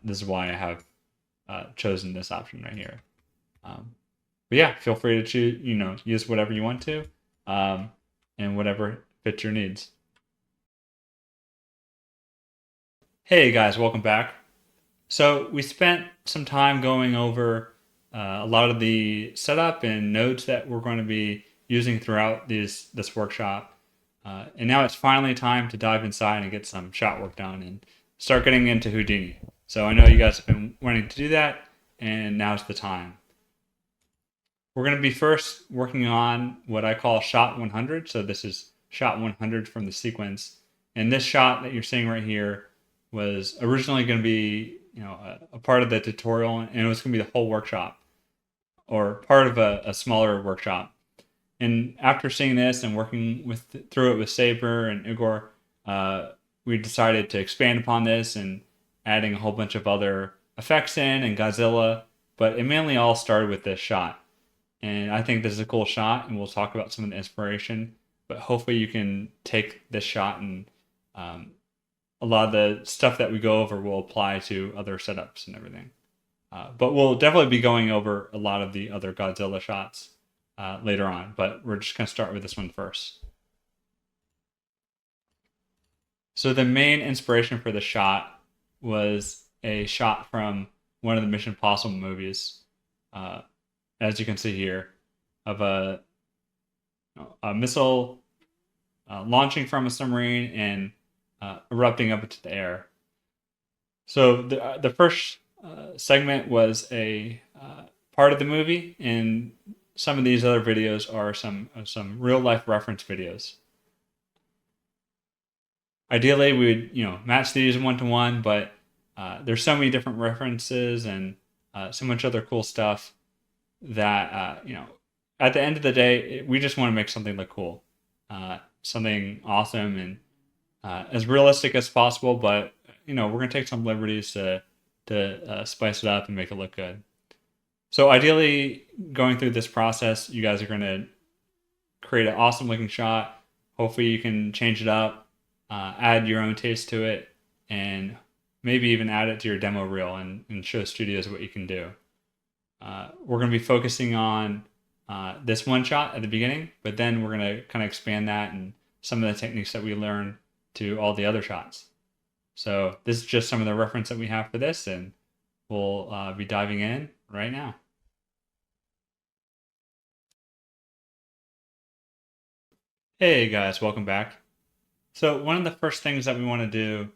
this is why I have chosen this option right here. But yeah, feel free to choose, use whatever you want to, and whatever fits your needs. Hey guys, welcome back. So we spent some time going over a lot of the setup and nodes that we're going to be using throughout this workshop. And now it's finally time to dive inside and get some shot work done and start getting into Houdini. So I know you guys have been wanting to do that, and now's the time. We're going to be first working on what I call shot 100. So this is shot 100 from the sequence. And this shot that you're seeing right here was originally going to be a part of the tutorial, and it was going to be the whole workshop or part of a smaller workshop. And after seeing this and working through it with Saber and Igor, we decided to expand upon this and adding a whole bunch of other effects in and Godzilla, but it mainly all started with this shot. And I think this is a cool shot, and we'll talk about some of the inspiration, but hopefully you can take this shot and a lot of the stuff that we go over will apply to other setups and everything. But we'll definitely be going over a lot of the other Godzilla shots later on, but we're just going to start with this one first. So the main inspiration for the shot was a shot from one of the Mission Impossible movies, as you can see here, of a missile launching from a submarine and erupting up into the air. So the first segment was a part of the movie, and some of these other videos are some real life reference videos. Ideally, we would match these 1-to-1, but there's so many different references and so much other cool stuff that at the end of the day, we just want to make something look cool, something awesome and as realistic as possible. But we're gonna take some liberties to spice it up and make it look good. So ideally, going through this process, you guys are gonna create an awesome looking shot. Hopefully, you can change it up, add your own taste to it, and maybe even add it to your demo reel and show studios what you can do. We're going to be focusing on this one shot at the beginning, but then we're going to kind of expand that and some of the techniques that we learned to all the other shots. So this is just some of the reference that we have for this, and we'll be diving in right now. Hey guys, welcome back. So one of the first things that we want to do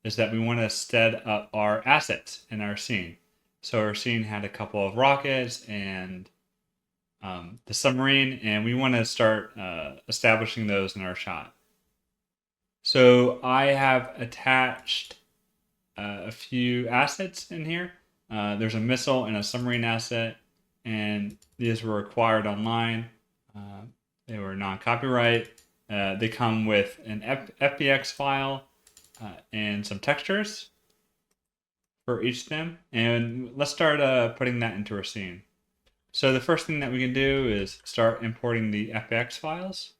is that we want to set up our assets in our scene. So our scene had a couple of rockets and the submarine, and we want to start establishing those in our shot. So I have attached a few assets in here. There's a missile and a submarine asset, and these were acquired online. They were non-copyright. They come with an FBX file and some textures for each of them. And let's start putting that into our scene. So the first thing that we can do is start importing the FBX files.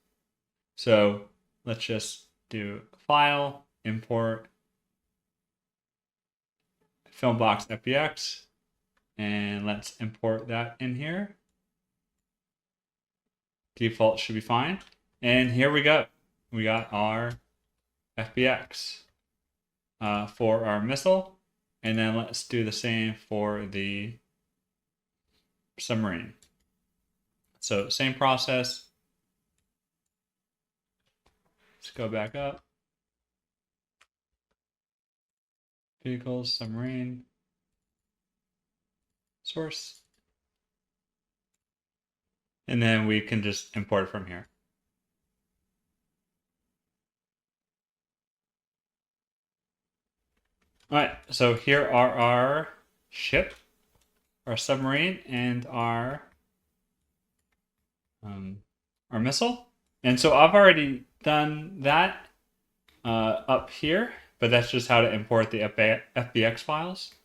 So let's just do File, Import, Filmbox FBX, and let's import that in here. Default should be fine. And here we go. We got our FBX for our missile. And then let's do the same for the submarine. So same process. Let's go back up. Vehicles, submarine, source. And then we can just import it from here. All right, so here are our ship, our submarine, and our missile. And so I've already done that up here, but that's just how to import the FBX files.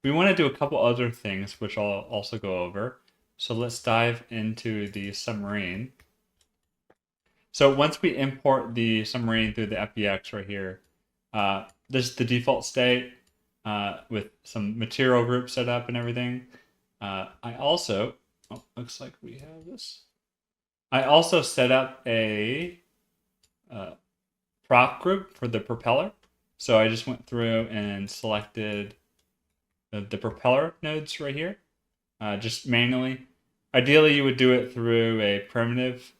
We want to do a couple other things, which I'll also go over. So let's dive into the submarine. So once we import the submarine through the FBX right here, this is the default state with some material group set up and everything. I also, looks like we have this. I also set up a prop group for the propeller. So I just went through and selected the propeller nodes right here, just manually. Ideally, you would do it through a primitive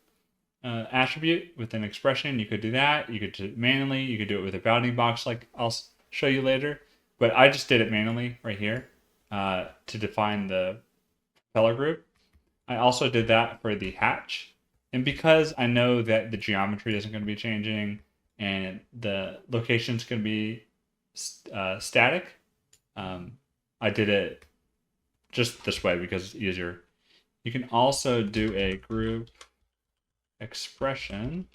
attribute with an expression. You could do that. You could do it manually. You could do it with a bounding box like I'll show you later. But I just did it manually right here to define the propeller group. I also did that for the hatch. And because I know that the geometry isn't going to be changing and the location's going to be static, I did it just this way because it's easier. You can also do a group expression.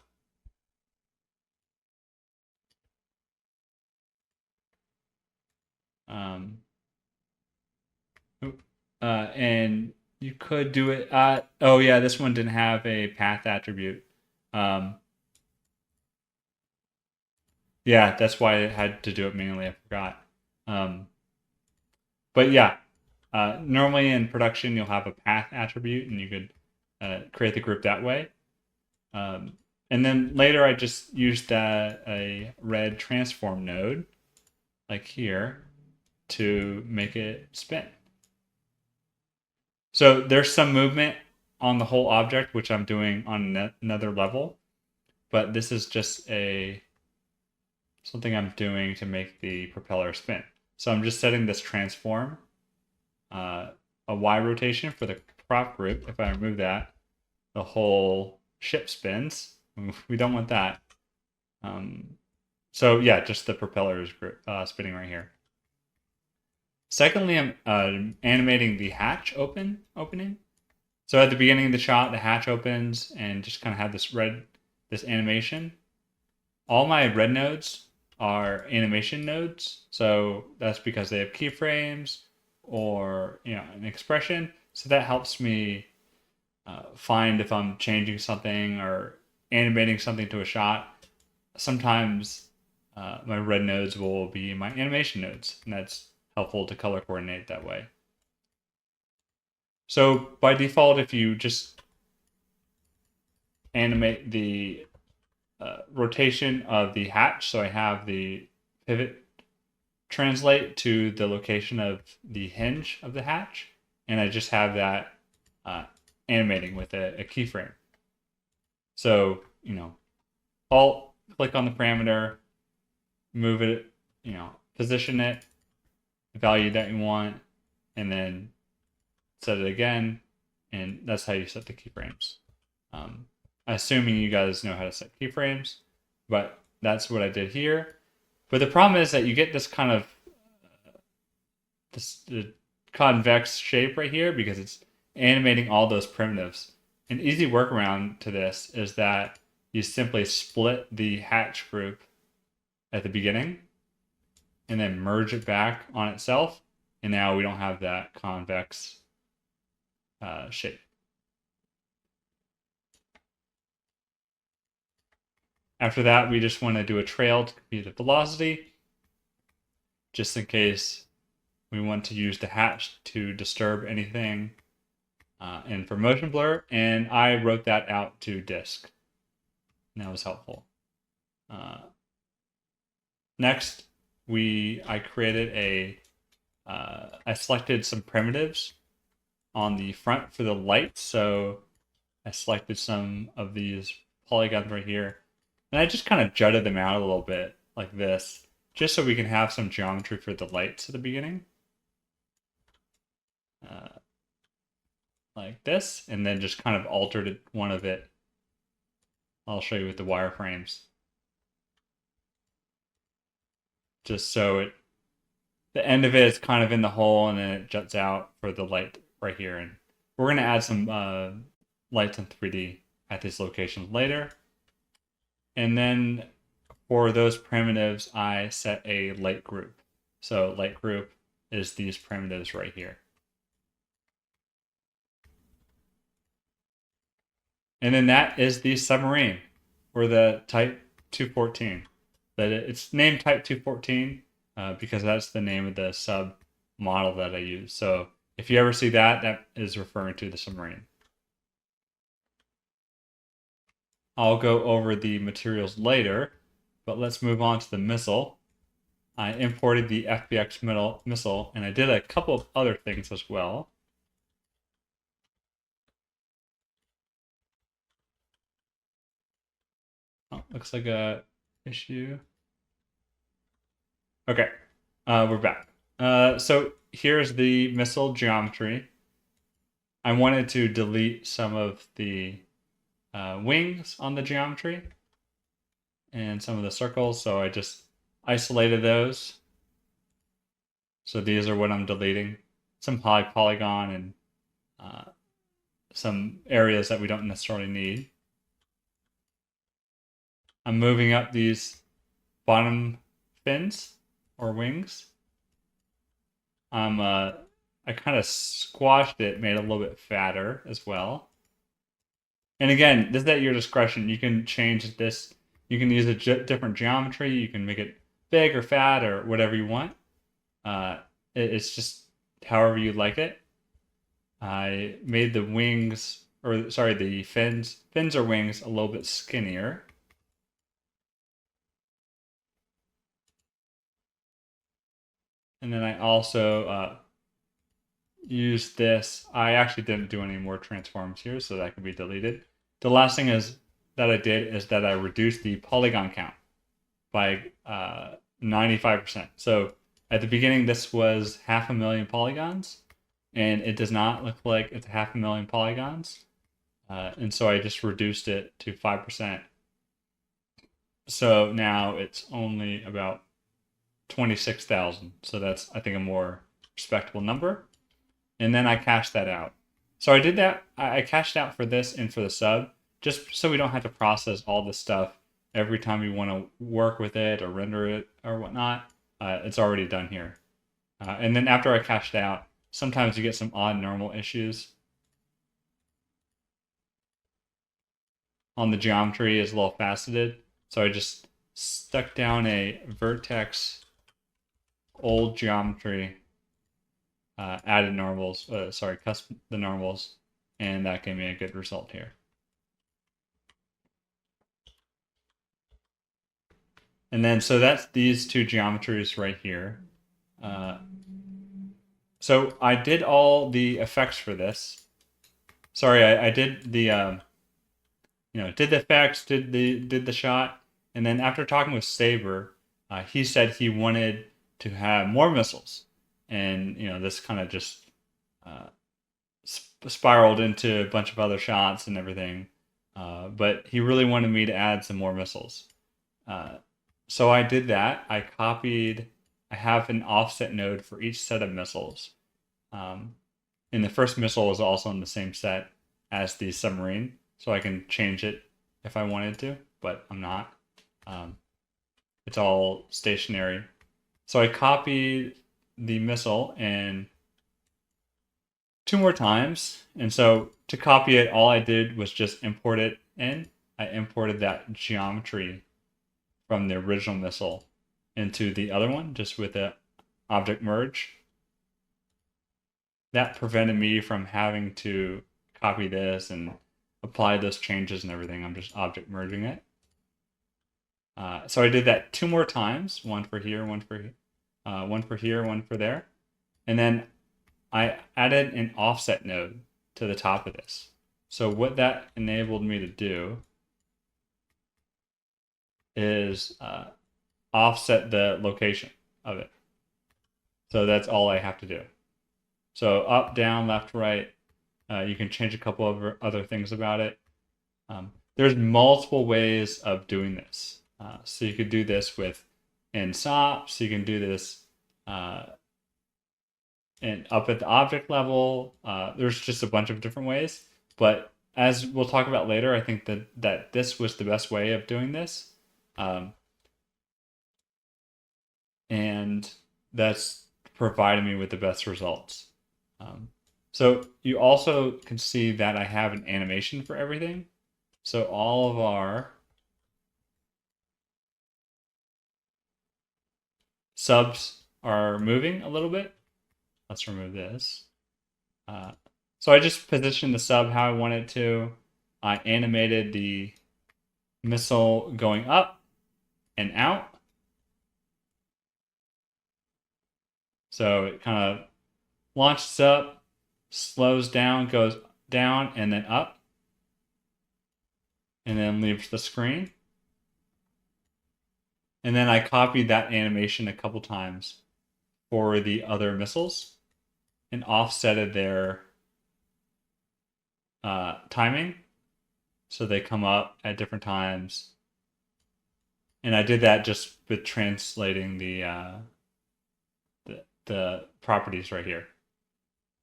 And you could do it. Oh yeah, this one didn't have a path attribute. Yeah, that's why I had to do it manually. I forgot. But yeah, normally in production you'll have a path attribute, and you could create the group that way. And then later I just used a red transform node, like here, to make it spin. So there's some movement on the whole object, which I'm doing on another level, but this is just something I'm doing to make the propeller spin. So I'm just setting this transform, a Y rotation for the prop group. If I remove that, the whole ship spins. We don't want that. So yeah, just the propeller is spinning right here. Secondly, I'm animating the hatch opening. So at the beginning of the shot, the hatch opens and just kind of have this animation. All my red nodes are animation nodes. So that's because they have keyframes or an expression. So that helps me find if I'm changing something or animating something to a shot. Sometimes my red nodes will be my animation nodes, and that's helpful to color coordinate that way. So by default, if you just animate the rotation of the hatch, so I have the pivot translate to the location of the hinge of the hatch, and I just have that animating with a keyframe. So, Alt click on the parameter, move it, position it, the value that you want, and then set it again, and that's how you set the keyframes. Assuming you guys know how to set keyframes, but that's what I did here. But the problem is that you get this kind of the convex shape right here because it's animating all those primitives. An easy workaround to this is that you simply split the hatch group at the beginning and then merge it back on itself, and now we don't have that convex shape. After that, we just want to do a trail to compute the velocity, just in case we want to use the hatch to disturb anything. And for motion blur, and I wrote that out to disk. And that was helpful. Next, I created I selected some primitives on the front for the lights. So I selected some of these polygons right here, And I just kind of jutted them out a little bit like this, just so we can have some geometry for the lights at the beginning. Like this, and then just kind of altered one of it. I'll show you with the wireframes. Just so the end of it is kind of in the hole, and then it juts out for the light right here. And we're going to add some lights in 3D at these locations later. And then for those primitives, I set a light group. So light group is these primitives right here. And then that is the submarine, or the Type 214. It's named Type 214 because that's the name of the sub model that I use. So if you ever see that, that is referring to the submarine. I'll go over the materials later, but let's move on to the missile. I imported the FBX missile, and I did a couple of other things as well. Oh, looks like a issue. Okay, we're back. So here's the missile geometry. I wanted to delete some of the wings on the geometry and some of the circles, so I just isolated those. So these are what I'm deleting. Some polygon and some areas that we don't necessarily need. I'm moving up these bottom fins or wings. I kind of squashed it, made it a little bit fatter as well. And again, this is at your discretion. You can change this. You can use a different geometry. You can make it big or fat or whatever you want. It's just however you like it. I made the wings, or sorry, the fins or wings a little bit skinnier. And then I also used this. I actually didn't do any more transforms here, so that can be deleted. The last thing that I did is that I reduced the polygon count by 95%. So at the beginning, this was 500,000 polygons, and it does not look like it's 500,000 polygons. And so I just reduced it to 5%. So now it's only about 26,000. So that's, I think, a more respectable number. And then I cashed that out. So I did that. I cashed out for this and for the sub, just so we don't have to process all this stuff every time we want to work with it or render it or whatnot. It's already done here. And then after I cashed out, sometimes you get some odd normal issues. On the geometry is a little faceted. So I just stuck down a vertex old geometry, added normals, custom the normals, and that gave me a good result here. And then, so that's these two geometries right here. So I did all the effects for this. Sorry, I did the, did the effects, did the shot, and then after talking with Saber, he said he wanted to have more missiles, and this kind of just spiraled into a bunch of other shots and everything. But he really wanted me to add some more missiles. So I did that. I have an offset node for each set of missiles. And the first missile is also in the same set as the submarine, so I can change it if I wanted to, but I'm not. It's all stationary. So I copied the missile and 2 more times. And so to copy it, all I did was just import it in. I imported that geometry from the original missile into the other one, just with the object merge. That prevented me from having to copy this and apply those changes and everything. I'm just object merging it. So I did that 2 more times, one for here, one for here, one for there. And then I added an offset node to the top of this. So what that enabled me to do is offset the location of it. So that's all I have to do. So up, down, left, right. You can change a couple of other things about it. There's multiple ways of doing this. So you could do this with in SOP. So you can do this and up at the object level. There's just a bunch of different ways. But as we'll talk about later, I think that this was the best way of doing this. And that's provided me with the best results. So you also can see that I have an animation for everything. So all of our subs are moving a little bit. Let's remove this. So I just positioned the sub how I wanted to. I animated the missile going up and out. So it kind of launches up, slows down, goes down, and then up, and then leaves the screen. And then I copied that animation a couple times for the other missiles and offsetted their timing. So they come up at different times. And I did that just with translating the properties right here,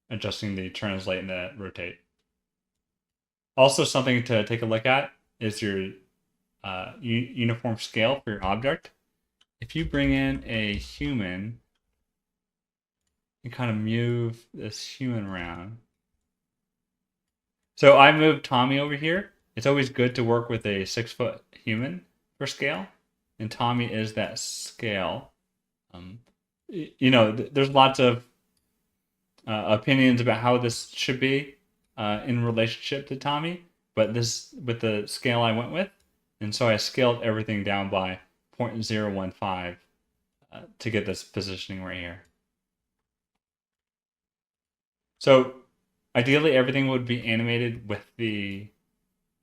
adjusting the translate and the rotate. Also, something to take a look at is your uniform scale for your object. If you bring in a human and kind of move this human around. So I moved Tommy over here. It's always good to work with a 6-foot human for scale, and Tommy is that scale. There's lots of opinions about how this should be in relationship to Tommy, but this with the scale I went with, and so I scaled everything down by 0.015 to get this positioning right here. So ideally everything would be animated with the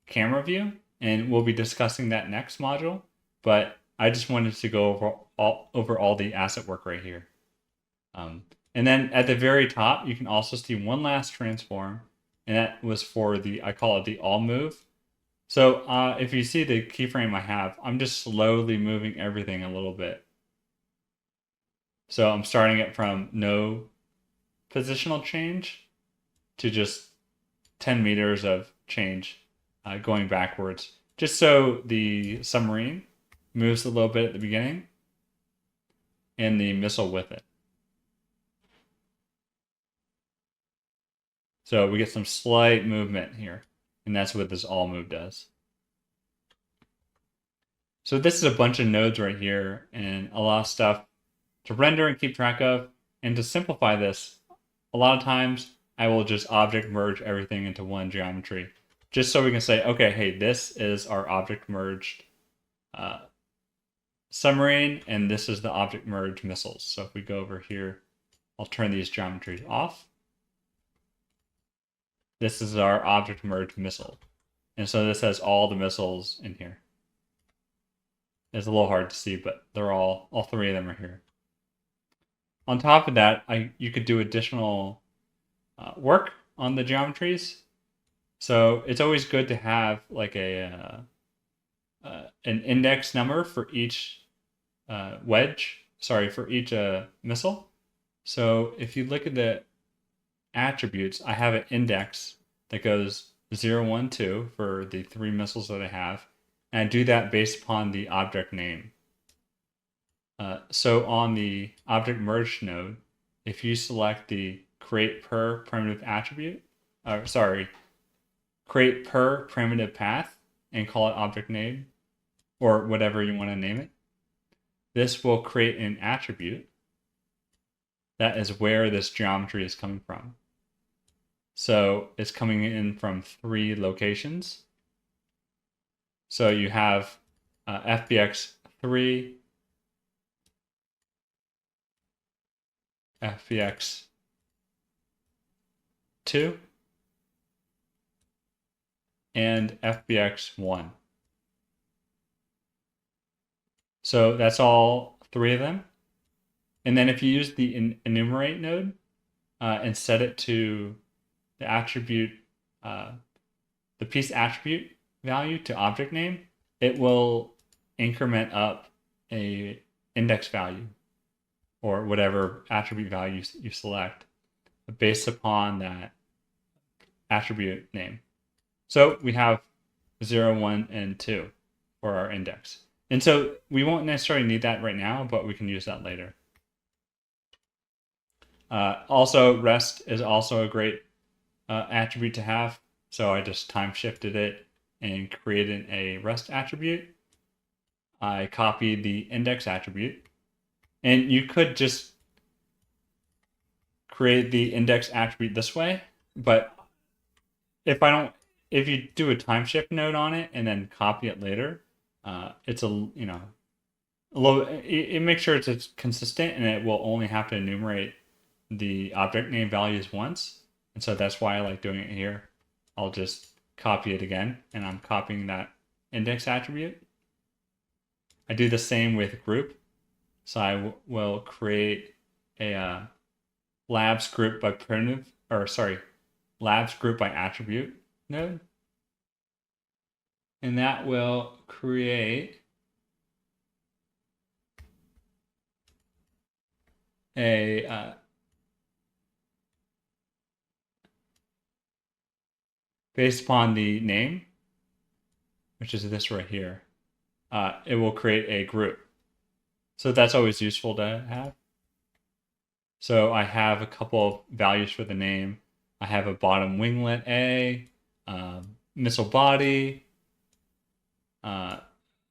camera view, and we'll be discussing that next module, but I just wanted to go over all the asset work right here. And then at the very top, you can also see one last transform, and that was for I call it the all move. So if you see the keyframe I have, I'm just slowly moving everything a little bit. So I'm starting it from no positional change to just 10 meters of change going backwards, just so the submarine moves a little bit at the beginning and the missile with it. So we get some slight movement here, and that's what this all move does. So this is a bunch of nodes right here and a lot of stuff to render and keep track of. And to simplify this, a lot of times I will just object merge everything into one geometry, just so we can say, okay, hey, this is our object merged submarine, and this is the object merged missiles. So if we go over here, I'll turn these geometries off. This is our object merged missile. And so this has all the missiles in here. It's a little hard to see, but they're all three of them are here. On top of that, you could do additional work on the geometries. So it's always good to have like an index number for each for each missile. So if you look at the attributes, I have an index that goes 0, 1, 2 for the 3 missiles that I have, and I do that based upon the object name. So on the object merge node, if you select the create per primitive attribute, create per primitive path and call it object name or whatever you want to name it, this will create an attribute that is where this geometry is coming from. So it's coming in from 3 locations. So you have FBX 3, FBX 2, and FBX 1. So that's all 3 of them. And then if you use the enumerate node and set it to the attribute, the piece attribute value to object name, it will increment up a index value or whatever attribute value you select based upon that attribute name. So we have 0, 1, and 2 for our index. And so we won't necessarily need that right now, but we can use that later. Also, rest is also a great attribute to have. So I just time shifted it and created a rest attribute. I copied the index attribute. And you could just create the index attribute this way, but if you do a time shift node on it and then copy it later, it's a little. It makes sure it's consistent and it will only have to enumerate the object name values once, and so that's why I like doing it here. I'll just copy it again, and I'm copying that index attribute. I do the same with group, so I will create a labs group by primitive, labs group by attribute node. And that will create a based upon the name, which is this right here, it will create a group. So that's always useful to have. So I have a couple of values for the name. I have a bottom winglet A, missile body,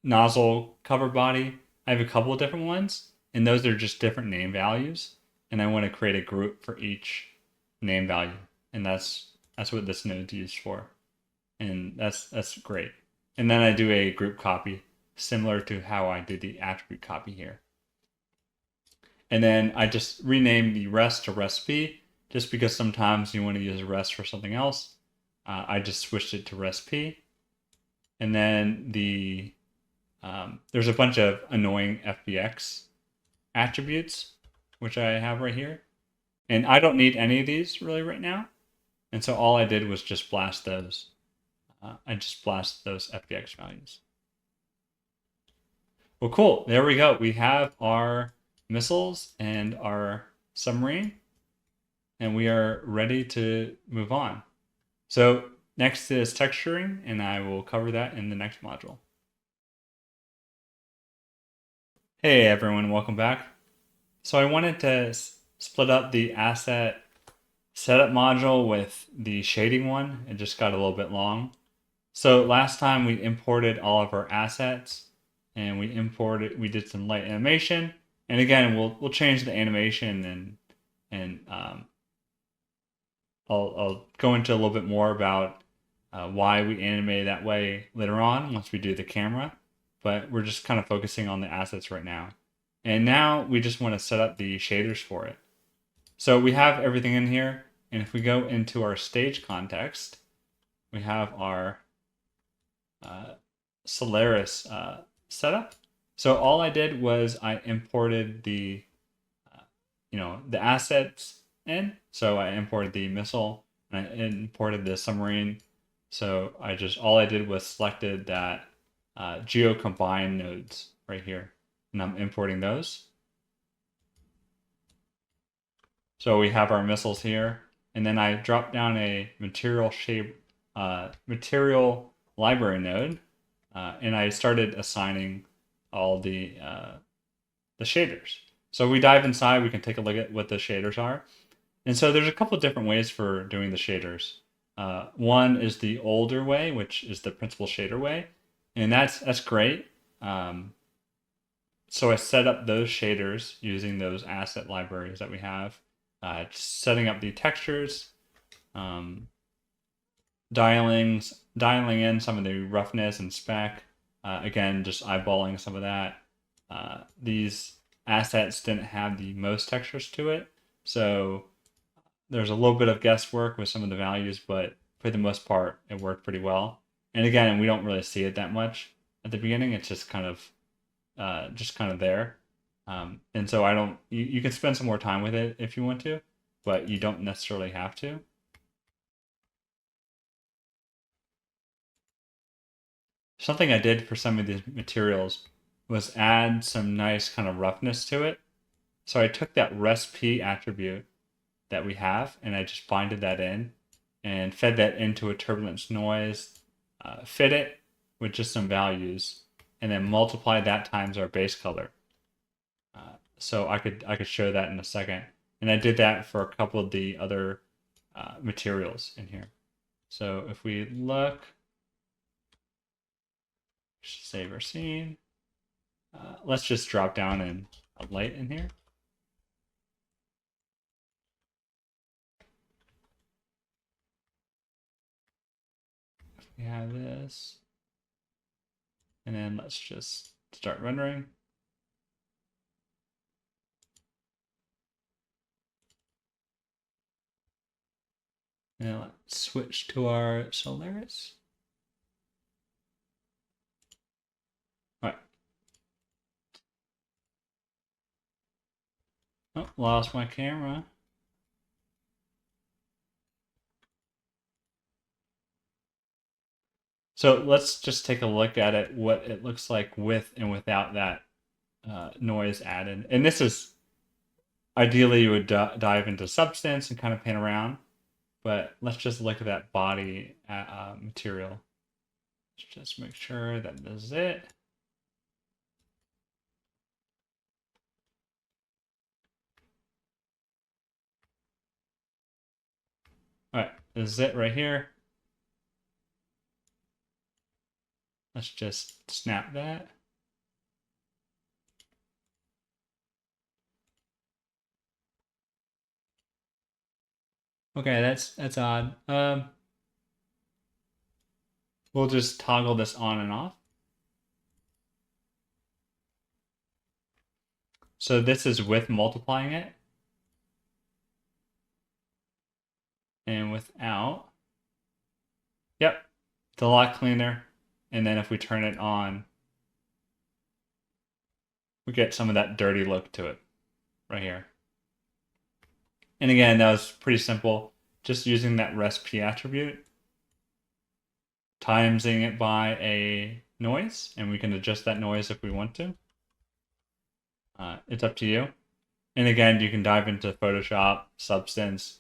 nozzle cover body. I have a couple of different ones, and those are just different name values. And I want to create a group for each name value, and that's what this node's used for, and that's great. And then I do a group copy, similar to how I did the attribute copy here. And then I just rename the rest to rest P, just because sometimes you want to use rest for something else. I just switched it to rest P. And then there's a bunch of annoying FBX attributes, which I have right here. And I don't need any of these really right now. And so all I did was just blast those. I just blast those FBX values. Well, cool. There we go. We have our missiles and our submarine, and we are ready to move on. So next is texturing, and I will cover that in the next module. Hey everyone, welcome back. So I wanted to split up the asset setup module with the shading one. It just got a little bit long. So last time we imported all of our assets, and we did some light animation. And again, we'll change the animation, and I'll go into a little bit more about why we animate that way later on once we do the camera. But we're just kind of focusing on the assets right now. And now we just want to set up the shaders for it. So we have everything in here. And if we go into our stage context, we have our Solaris setup. So all I did was I imported the assets in. So I imported the missile and I imported the submarine. So all I did was selected that geo combine nodes right here, and I'm importing those. So we have our missiles here, and then I dropped down a material library node, and I started assigning all the shaders. So we dive inside, we can take a look at what the shaders are. And so there's a couple of different ways for doing the shaders. One is the older way, which is the principal shader way. And that's great. So I set up those shaders using those asset libraries that we have, setting up the textures, dialing in some of the roughness and spec. Again, just eyeballing some of that. These assets didn't have the most textures to it, so there's a little bit of guesswork with some of the values, but for the most part, it worked pretty well. And again, we don't really see it that much at the beginning. It's just kind of just kind of there. And so you can spend some more time with it if you want to, but you don't necessarily have to. Something I did for some of these materials was add some nice kind of roughness to it. So I took that rest-p attribute that we have and I just binded that in and fed that into a turbulence noise, fit it with just some values, and then multiply that times our base color. So I could show that in a second. And I did that for a couple of the other materials in here. So if we look, save our scene. Let's just drop down in a light in here. If we have this, and then let's just start rendering. And let's switch to our Solaris. All right. Oh, lost my camera. So let's just take a look at it, what it looks like with and without that noise added. And this is, ideally you would dive into substance and kind of pan around, but let's just look at that body material. Let's just make sure that this is it. All right, this is it right here. Let's just snap that. Okay, that's odd. We'll just toggle this on and off. So this is with multiplying it. And without, yep, it's a lot cleaner. And then if we turn it on, we get some of that dirty look to it right here. And again, that was pretty simple. Just using that rest-p attribute, timesing it by a noise, and we can adjust that noise if we want to. It's up to you. And again, you can dive into Photoshop, Substance,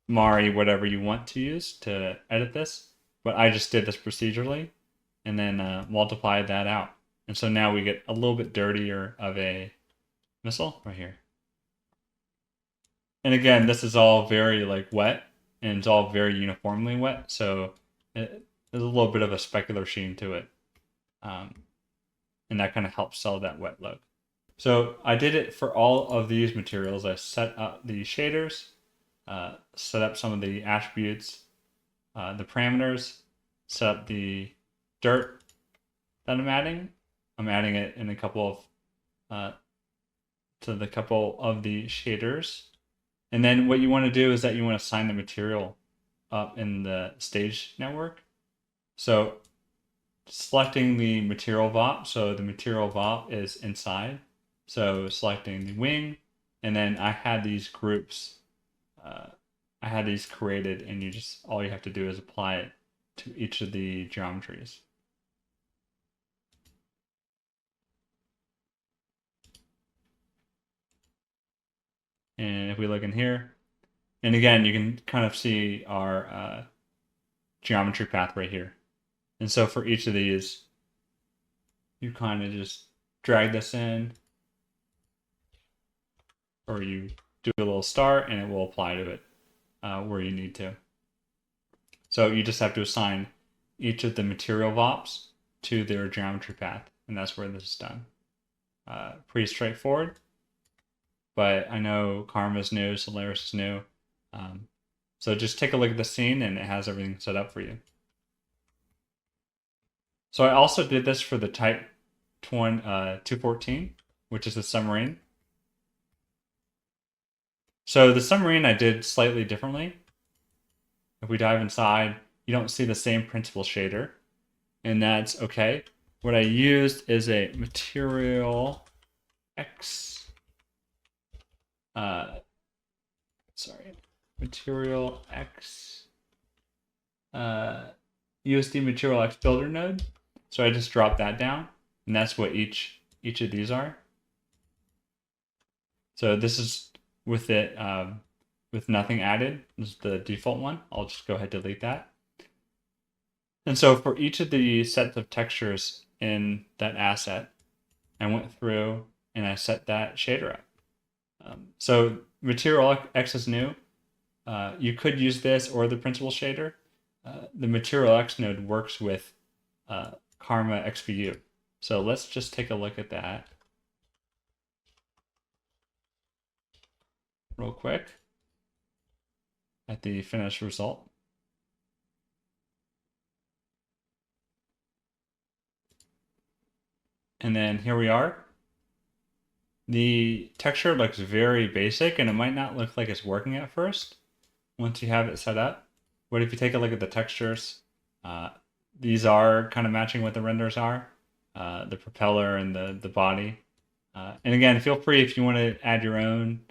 Mari, whatever you want to use to edit this. But I just did this procedurally and then multiplied that out. And so now we get a little bit dirtier of a missile right here. And again, this is all very like wet and it's all very uniformly wet. So there's a little bit of a specular sheen to it. And that kind of helps sell that wet look. So I did it for all of these materials. I set up the shaders, set up some of the attributes, the parameters, set up the dirt that I'm adding. I'm adding it in a couple of, to the couple of the shaders. And then what you want to do is that you want to assign the material up in the stage network. So selecting the material VOP, so the material VOP is inside. So selecting the wing, and then I had these groups, I had these created, and all you have to do is apply it to each of the geometries. And if we look in here, and again, you can kind of see our geometry path right here. And so for each of these, you kind of just drag this in, or you do a little start and it will apply to it where you need to. So you just have to assign each of the material VOPs to their geometry path, and that's where this is done. Pretty straightforward, but I know Karma is new, Solaris is new. So just take a look at the scene and it has everything set up for you. So I also did this for the Type 214, which is the submarine. So the submarine I did slightly differently. If we dive inside, you don't see the same principal shader, and that's okay. what I used is a Material X, Material X, USD Material X Builder node. So I just dropped that down, and that's what each of these are. So this is with it with nothing added. This is the default one. I'll just go ahead and delete that. And so for each of the sets of textures in that asset, I went through and I set that shader up. So Material X is new. You could use this or the principal shader. The Material X node works with Karma XVU. So let's just take a look at that real quick at the finished result. And then here we are. The texture looks very basic and it might not look like it's working at first once you have it set up. But if you take a look at the textures, these are kind of matching what the renders are, the propeller and the body. And again, feel free if you want to add your own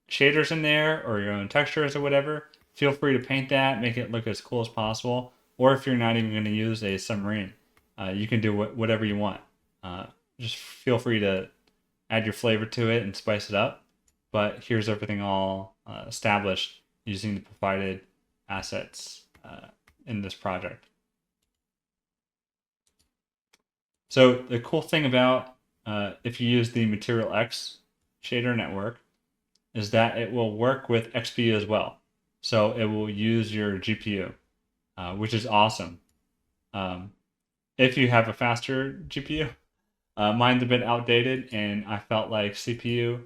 shaders in there or your own textures or whatever, feel free to paint that, make it look as cool as possible. Or if you're not even going to use a submarine, you can do whatever you want. Just feel free to add your flavor to it and spice it up. But here's everything all established using the provided assets in this project. So the cool thing about if you use the Material X shader network is that it will work with XPU as well. So it will use your GPU, which is awesome. If you have a faster GPU, mine's a bit outdated, and I felt like CPU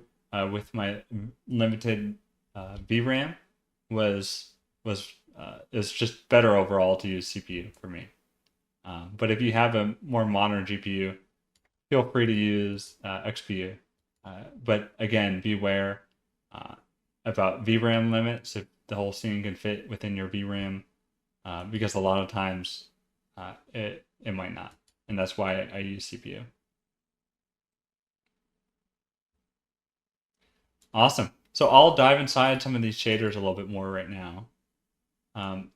with my limited VRAM is just better overall to use CPU for me. But if you have a more modern GPU, feel free to use XPU. But again, beware about VRAM limits if the whole scene can fit within your VRAM, because a lot of times it might not, and that's why I use CPU. Awesome. So I'll dive inside some of these shaders a little bit more right now.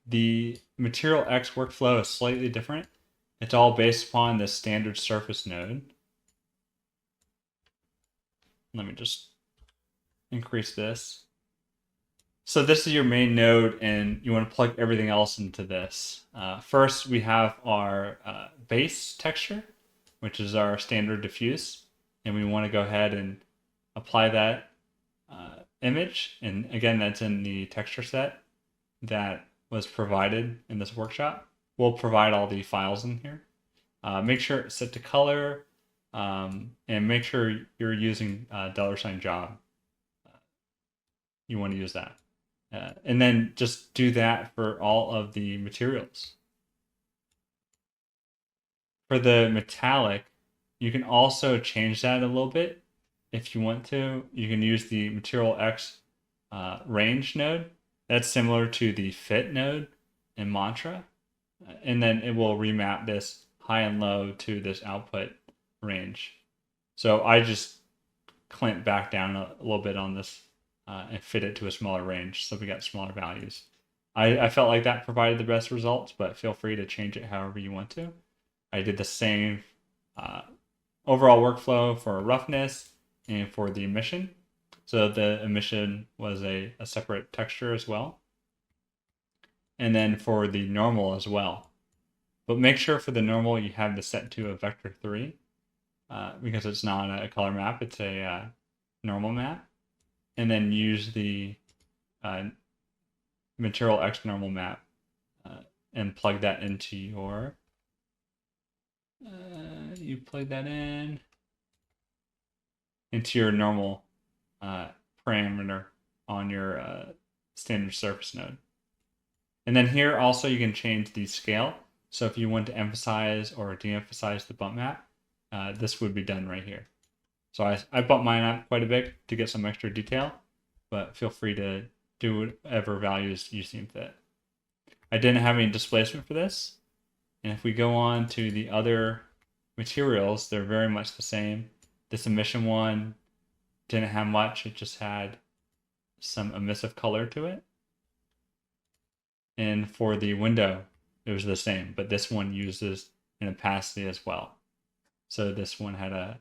The Material X workflow is slightly different. It's all based upon the standard surface node. Let me just increase this. So this is your main node, and you want to plug everything else into this. First, we have our base texture, which is our standard diffuse, and we want to go ahead and apply that image. And again, that's in the texture set that was provided in this workshop. We'll provide all the files in here. Make sure it's set to color, and make sure you're using $job. You want to use that. And then just do that for all of the materials. For the metallic, you can also change that a little bit if you want to. You can use the Material X range node. That's similar to the fit node in Mantra. And then it will remap this high and low to this output range. So I just clamped back down a little bit on this and fit it to a smaller range, so we got smaller values. I felt like that provided the best results, but feel free to change it however you want to. I did the same overall workflow for roughness and for the emission. So the emission was a separate texture as well. And then for the normal as well. But make sure for the normal you have this set to a vector 3 because it's not a color map, it's a normal map. And then use the Material X normal map and plug that into your, you plug that into your normal parameter on your standard surface node. And then here also you can change the scale. So if you want to emphasize or de-emphasize the bump map, this would be done right here. So I bumped mine up quite a bit to get some extra detail, but feel free to do whatever values you seem fit. I didn't have any displacement for this, And if we go on to the other materials, they're very much the same. This emission one didn't have much. It just had some emissive color to it. And for the window, it was the same, but this one uses an opacity as well. So this one had a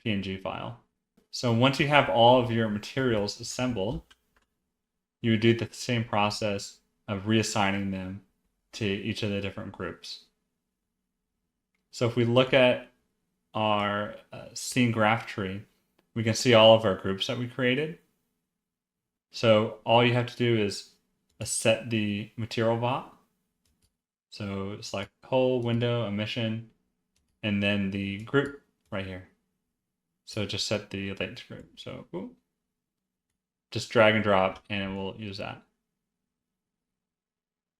PNG file. So once you have all of your materials assembled, you would do the same process of reassigning them to each of the different groups. So if we look at our scene graph tree, we can see all of our groups that we created. So all you have to do is set the material VOP. So select whole, window, emission, and then the group right here. So just set the latent group. So just drag and drop, and it will use that.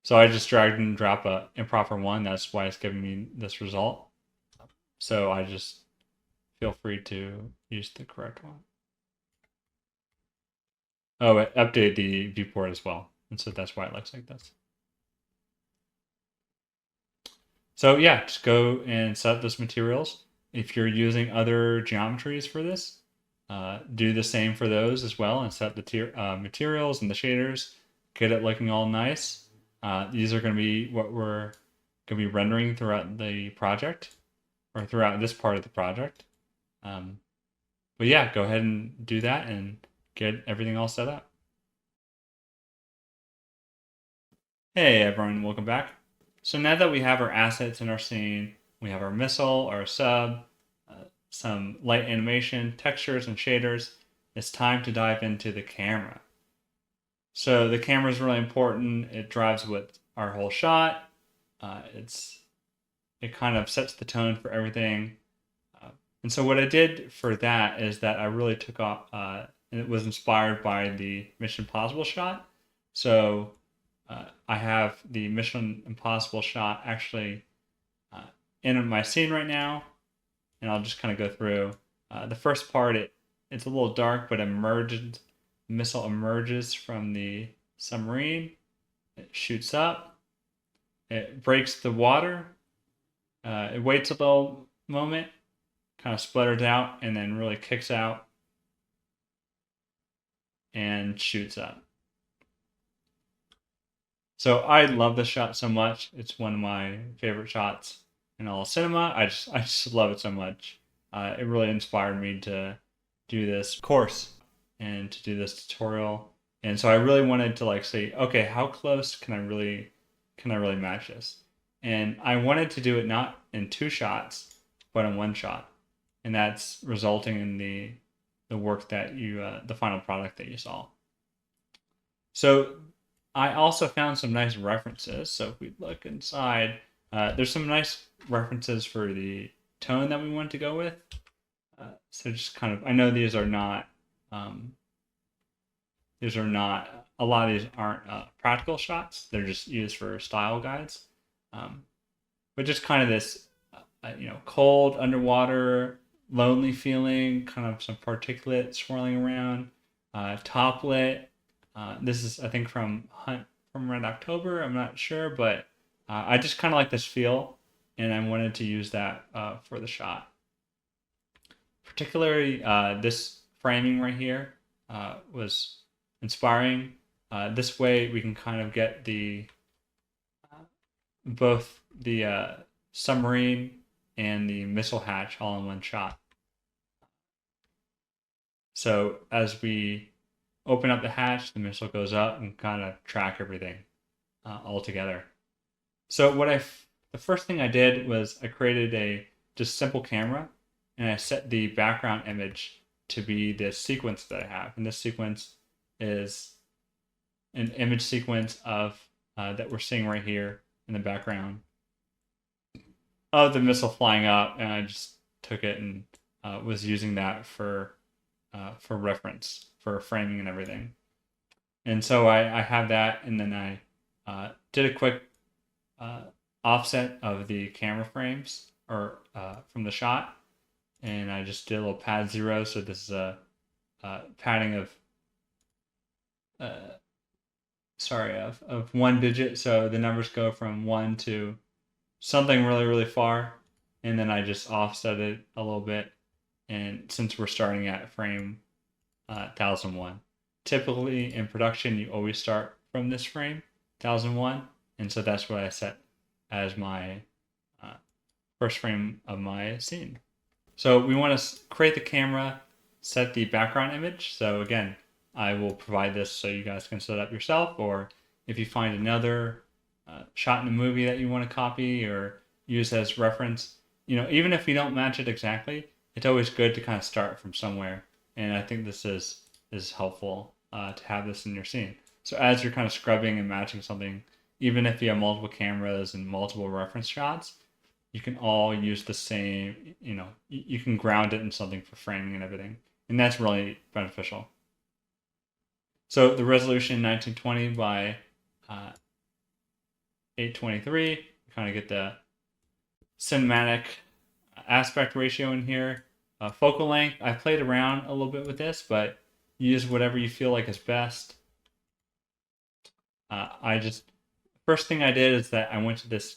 So I just dragged and dropped a improper one. That's why it's giving me this result. So I just feel free to use the correct one. Oh, it updated the viewport as well. And so that's why it looks like this. So yeah, just go and set up those materials. If you're using other geometries for this, do the same for those as well and set up the materials and the shaders. Get it looking all nice. These are going to be what we're going to be rendering throughout the project or throughout this part of the project. But yeah, go ahead and do that and get everything all set up. Hey everyone, welcome back. So now that we have our assets in our scene, we have our missile, our sub, some light animation, textures, and shaders, it's time to dive into the camera. So the camera is really important. It drives with our whole shot. It kind of sets the tone for everything. And so what I did for that is that I really took off, and it was inspired by the Mission Impossible shot. So I have the Mission Impossible shot actually in my scene right now, and I'll just kind of go through. The first part, it's a little dark, but missile emerges from the submarine. It shoots up. It breaks the water. It waits a little moment, kind of sputters out, and then really kicks out and shoots up. So I love this shot so much. It's one of my favorite shots in all cinema. I just love it so much. It really inspired me to do this course and to do this tutorial. And so I really wanted to say, okay, how close can I really match this? And I wanted to do it not in 2 shots, but in 1 shot. And that's resulting in the work that the final product that you saw. So I also found some nice references. So if we look inside, there's some nice references for the tone that we want to go with. So just kind of, I know these are not, a lot of these aren't practical shots. They're just used for style guides. But just kind of this, cold, underwater, lonely feeling, kind of some particulate swirling around, top lit. This is, I think, from Red October. I'm not sure, but I just kind of like this feel, and I wanted to use that for the shot. Particularly, this framing right here was inspiring. This way, we can kind of get both the submarine and the missile hatch all in 1 shot. So as we open up the hatch, the missile goes up and kind of track everything all together. So the first thing I did was I created a just simple camera, and I set the background image to be the sequence that I have. And this sequence is an image sequence of that we're seeing right here in the background of the missile flying up, and I just took it and was using that for reference, for framing and everything. And so I have that, and then I did a quick offset of the camera frames or from the shot, and I just did a little pad 0. So this is a padding of 1 digit. So the numbers go from 1 to something really, really far, and then I just offset it a little bit. And since we're starting at frame 1001, typically in production, you always start from this frame, 1001. And so that's what I set as my first frame of my scene. So we want to create the camera, set the background image. So again, I will provide this so you guys can set up yourself, or if you find another shot in a movie that you want to copy or use as reference, even if you don't match it exactly, it's always good to kind of start from somewhere. And I think this is helpful to have this in your scene. So as you're kind of scrubbing and matching something, even if you have multiple cameras and multiple reference shots, you can all use the same, you can ground it in something for framing and everything. And that's really beneficial. So the resolution 1920 by 823, you kind of get the cinematic aspect ratio in here. Focal length, I played around a little bit with this, but use whatever you feel like is best. First thing I did is that I went to this,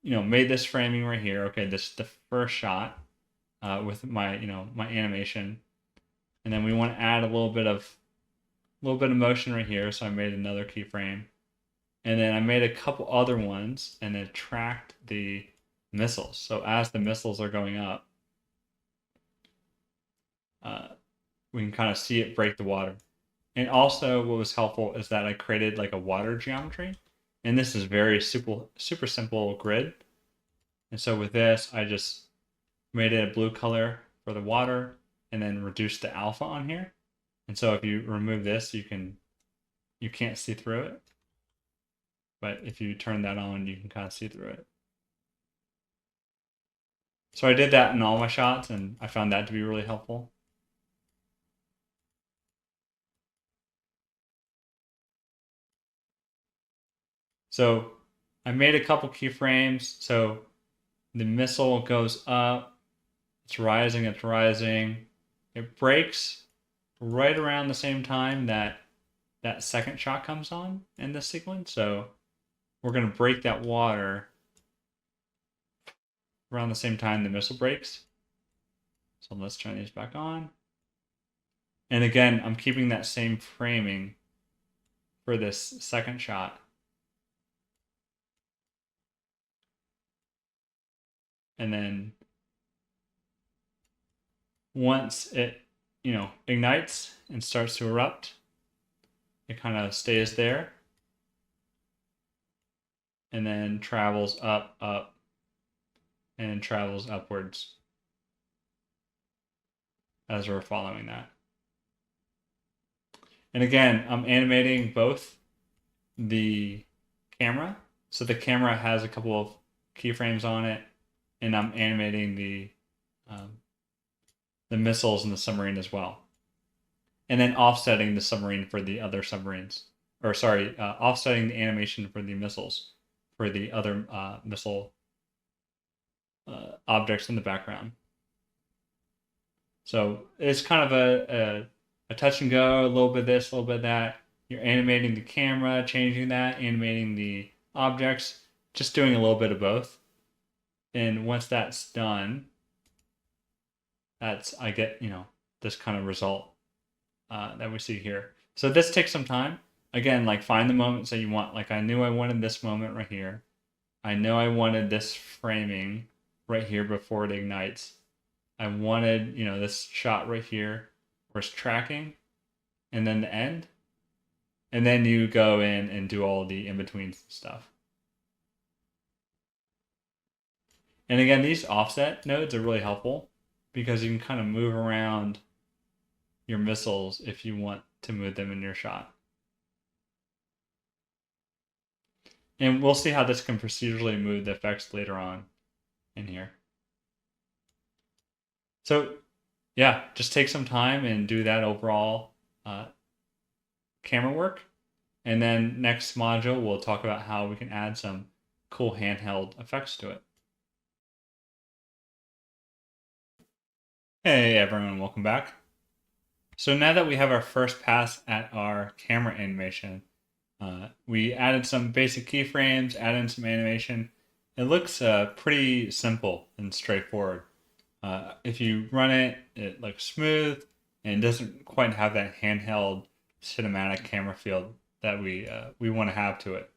made this framing right here. Okay, this is the first shot with my, my animation. And then we want to add a little bit of motion right here. So I made another keyframe. And then I made a couple other ones and then tracked the missiles. So as the missiles are going up, we can kind of see it break the water. And also what was helpful is that I created like a water geometry. And this is very super simple grid. And so with this, I just made it a blue color for the water and then reduced the alpha on here. And so if you remove this, you can't see through it. But if you turn that on, you can kind of see through it. So I did that in all my shots, and I found that to be really helpful. So I made a couple keyframes. So the missile goes up, it's rising, It breaks right around the same time that second shot comes on in this sequence. So we're going to break that water around the same time the missile breaks. So let's turn these back on. And again, I'm keeping that same framing for this second shot. And then once it, ignites and starts to erupt, it kind of stays there and then travels up, and travels upwards as we're following that. And again, I'm animating both the camera. So the camera has a couple of keyframes on it, and I'm animating the missiles in the submarine as well. And then offsetting the submarine for the other submarines. Or sorry, offsetting the animation for the missiles for the other missile objects in the background. So it's kind of a touch and go, a little bit of this, a little bit of that. You're animating the camera, changing that, animating the objects, just doing a little bit of both. And once that's done, I get, this kind of result that we see here. So this takes some time. Again, like find the moments that you want. Like I knew I wanted this moment right here. I know I wanted this framing right here before it ignites. I wanted, this shot right here where it's tracking, and then the end. And then you go in and do all the in-between stuff. And again, these offset nodes are really helpful because you can kind of move around your missiles if you want to move them in your shot. And we'll see how this can procedurally move the effects later on in here. So yeah, just take some time and do that overall camera work. And then next module, we'll talk about how we can add some cool handheld effects to it. Hey everyone, welcome back. So now that we have our first pass at our camera animation, we added some basic keyframes, added some animation, it looks pretty simple and straightforward. If you run it, it looks smooth and doesn't quite have that handheld cinematic camera feel that we want to have to it.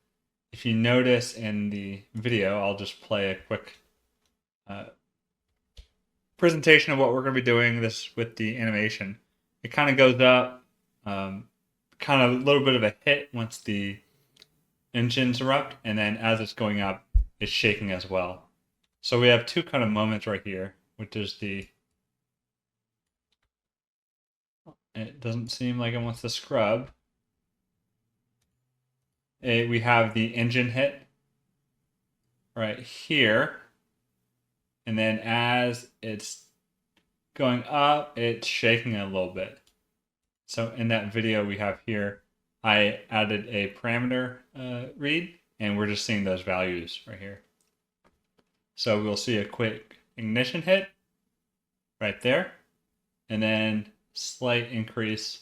If you notice in the video, I'll just play a quick presentation of what we're going to be doing this with the animation. It kind of goes up, kind of a little bit of a hit once the engines erupt, and then as it's going up, it's shaking as well. So we have two kind of moments right here, which is it doesn't seem like it wants to scrub. We have the engine hit right here, and then as it's going up, it's shaking a little bit. So in that video we have here, I added a parameter read, and we're just seeing those values right here. So we'll see a quick ignition hit right there, and then slight increase,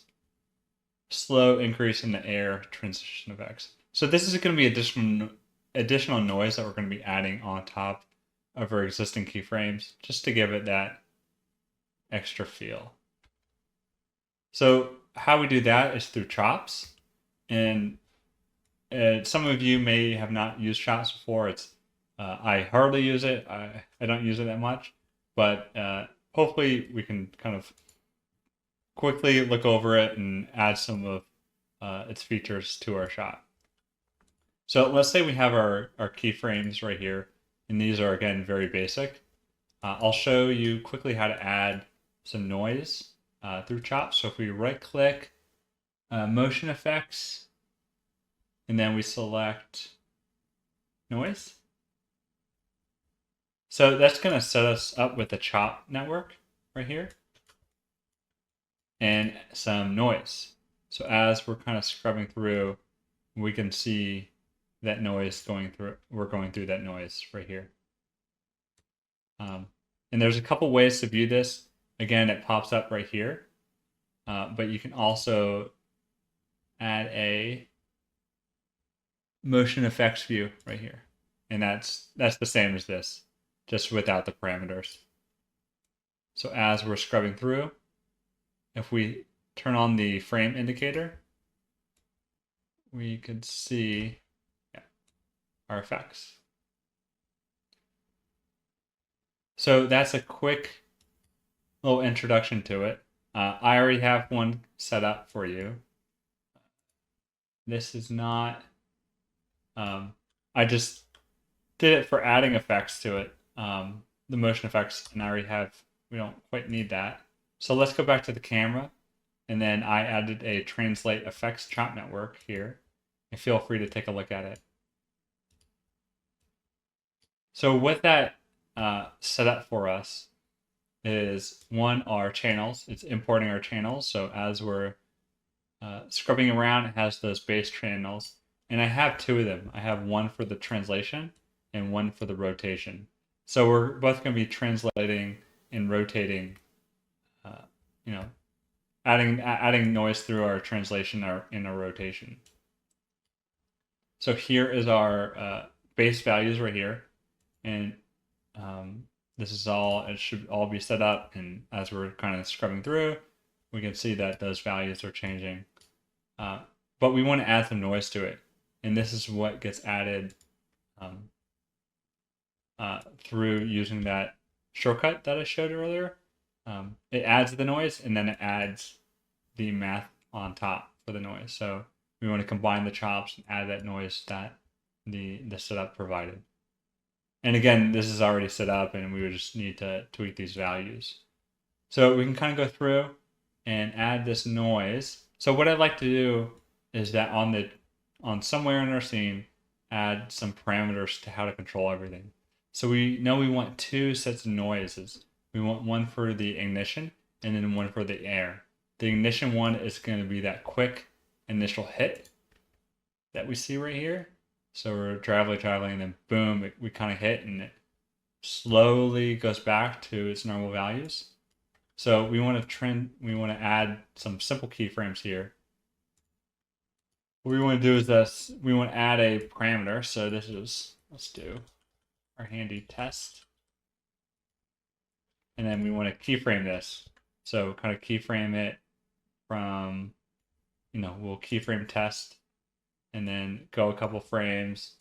slow increase in the air transition effects. So this is going to be additional noise that we're going to be adding on top of our existing keyframes, just to give it that extra feel. So how we do that is through chops, and some of you may have not used chops before. I hardly use it. I don't use it that much, but hopefully we can kind of quickly look over it and add some of its features to our shot. So let's say we have our keyframes right here, and these are, again, very basic. I'll show you quickly how to add some noise through chops. So if we right-click motion effects, and then we select noise. So that's going to set us up with a chop network right here and some noise. So as we're kind of scrubbing through, we can see that noise going through. We're going through that noise right here. And there's a couple ways to view this. Again, it pops up right here, but you can also add a motion effects view right here, and that's the same as this, just without the parameters. So as we're scrubbing through, if we turn on the frame indicator, we could see our effects. So that's a quick little introduction to it. I already have one set up for you. This is not, I just did it for adding effects to it, the motion effects, and I already have, we don't quite need that. So let's go back to the camera, and then I added a translate effects chop network here, and feel free to take a look at it. So what that set up for us is, one, our channels. It's importing our channels. So as we're scrubbing around, it has those base channels. And I have two of them. I have one for the translation and one for the rotation. So we're both going to be translating and rotating, adding noise through our translation in our rotation. So here is our base values right here. And this is all, it should all be set up, and as we're kind of scrubbing through, we can see that those values are changing. But we want to add some noise to it, and this is what gets added through using that shortcut that I showed earlier. It adds the noise, and then it adds the math on top for the noise. So we want to combine the chops and add that noise that the setup provided. And again, this is already set up, and we would just need to tweak these values. So we can kind of go through and add this noise. So what I'd like to do is that on somewhere in our scene, add some parameters to how to control everything. So we know we want two sets of noises. We want one for the ignition and then one for the air. The ignition one is going to be that quick initial hit that we see right here. So we're traveling, and then boom, we kind of hit, and it slowly goes back to its normal values. So we want to add some simple keyframes here. What we want to do is this: we want to add a parameter. So this is, let's do our handy test. And then we want to keyframe this. So kind of keyframe it from, we'll keyframe test and then go a couple frames,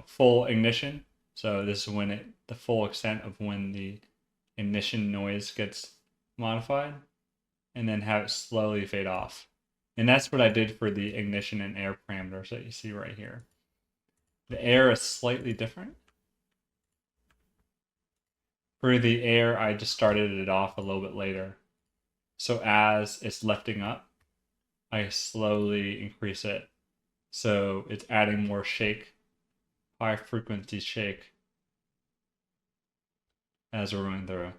full ignition. So this is when the full extent of when the ignition noise gets modified, and then have it slowly fade off. And that's what I did for the ignition and air parameters that you see right here. The air is slightly different. For the air, I just started it off a little bit later. So as it's lifting up, I slowly increase it. So it's adding more shake, high frequency shake as we're going through.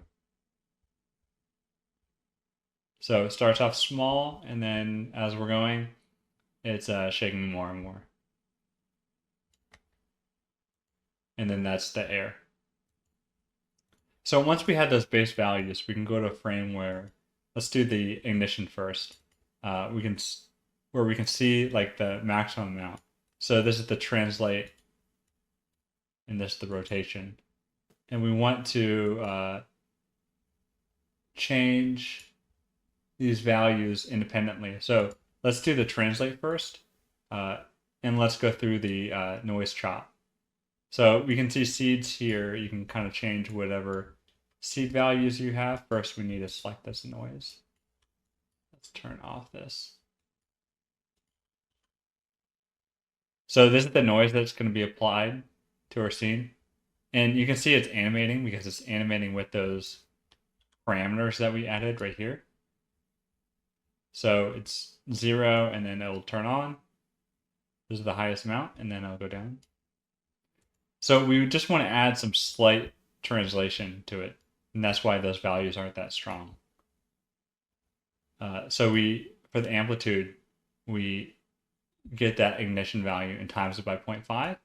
So it starts off small, and then as we're going, it's shaking more and more. And then that's the air. So once we have those base values, we can go to a frame where, let's do the ignition first. Where we can see like the maximum amount. So this is the translate, and this is the rotation. And we want to change these values independently. So let's do the translate first, and let's go through the noise chop. So we can see seeds here. You can kind of change whatever seed values you have. First, we need to select this noise. Let's turn off this. So this is the noise that's going to be applied to our scene. And you can see it's animating because it's animating with those parameters that we added right here. So it's 0, and then it'll turn on. This is the highest amount, and then it'll go down. So we just want to add some slight translation to it, and that's why those values aren't that strong. So for the amplitude, we get that ignition value and times it by 0.5.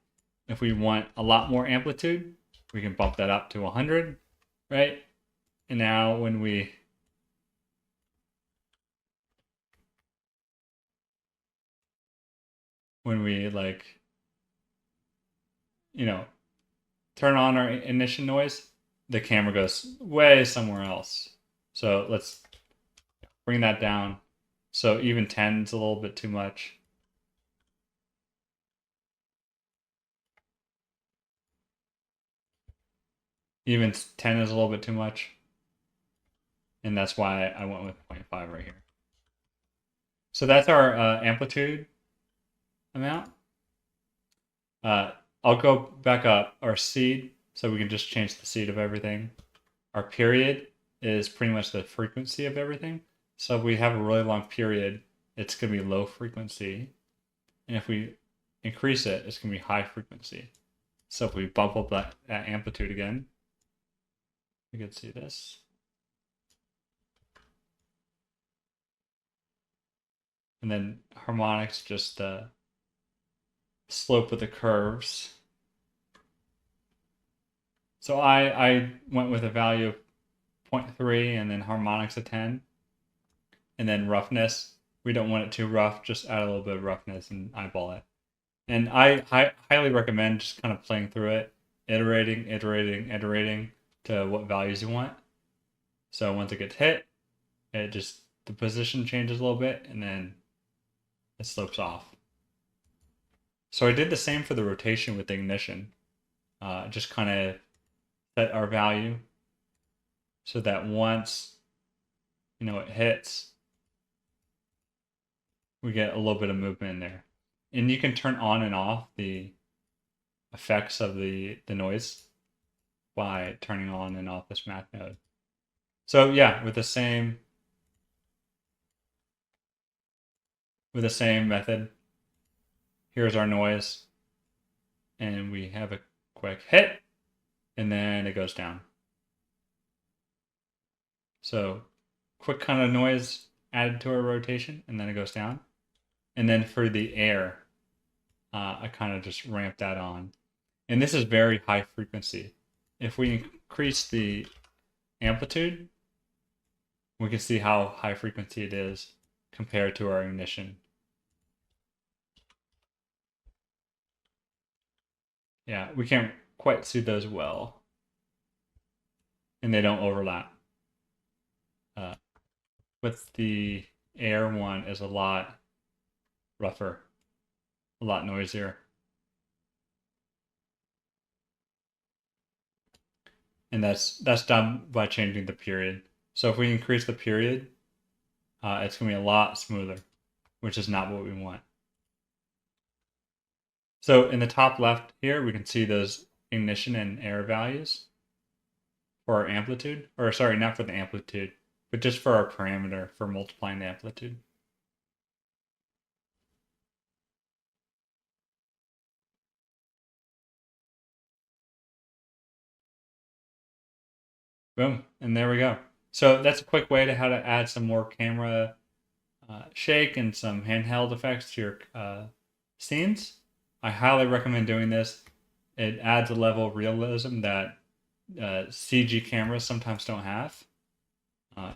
If we want a lot more amplitude, we can bump that up to 100, right? And now when we like, turn on our ignition noise, the camera goes way somewhere else. So let's bring that down. So even 10 is a little bit too much. Even 10 is a little bit too much. And that's why I went with 0.5 right here. So that's our amplitude amount. I'll go back up our seed, so we can just change the seed of everything. Our period is pretty much the frequency of everything. So if we have a really long period, it's going to be low frequency. And if we increase it, it's going to be high frequency. So if we bump up that amplitude again, we can see this. And then harmonics, just the slope of the curves. So I went with a value of 0.3 and then harmonics of 10. And then roughness, we don't want it too rough, just add a little bit of roughness and eyeball it. And I highly recommend just kind of playing through it, iterating to what values you want. So once it gets hit, the position changes a little bit, and then it slopes off. So I did the same for the rotation with the ignition. Just kind of set our value so that once it hits, we get a little bit of movement in there. And you can turn on and off the effects of the noise by turning on and off this math node. So yeah, with the same method, here's our noise, and we have a quick hit, and then it goes down. So quick kind of noise added to our rotation, and then it goes down. And then for the air, I kind of just ramp that on. And this is very high frequency. If we increase the amplitude, we can see how high frequency it is compared to our ignition. Yeah, we can't quite see those well, and they don't overlap. With the air one is a lot rougher, a lot noisier. And that's done by changing the period. So if we increase the period, it's going to be a lot smoother, which is not what we want. So in the top left here, we can see those ignition and air values for our amplitude, or sorry, not for the amplitude, but just for our parameter for multiplying the amplitude. Boom, and there we go. So that's a quick way to how to add some more camera shake and some handheld effects to your scenes. I highly recommend doing this. It adds a level of realism that CG cameras sometimes don't have.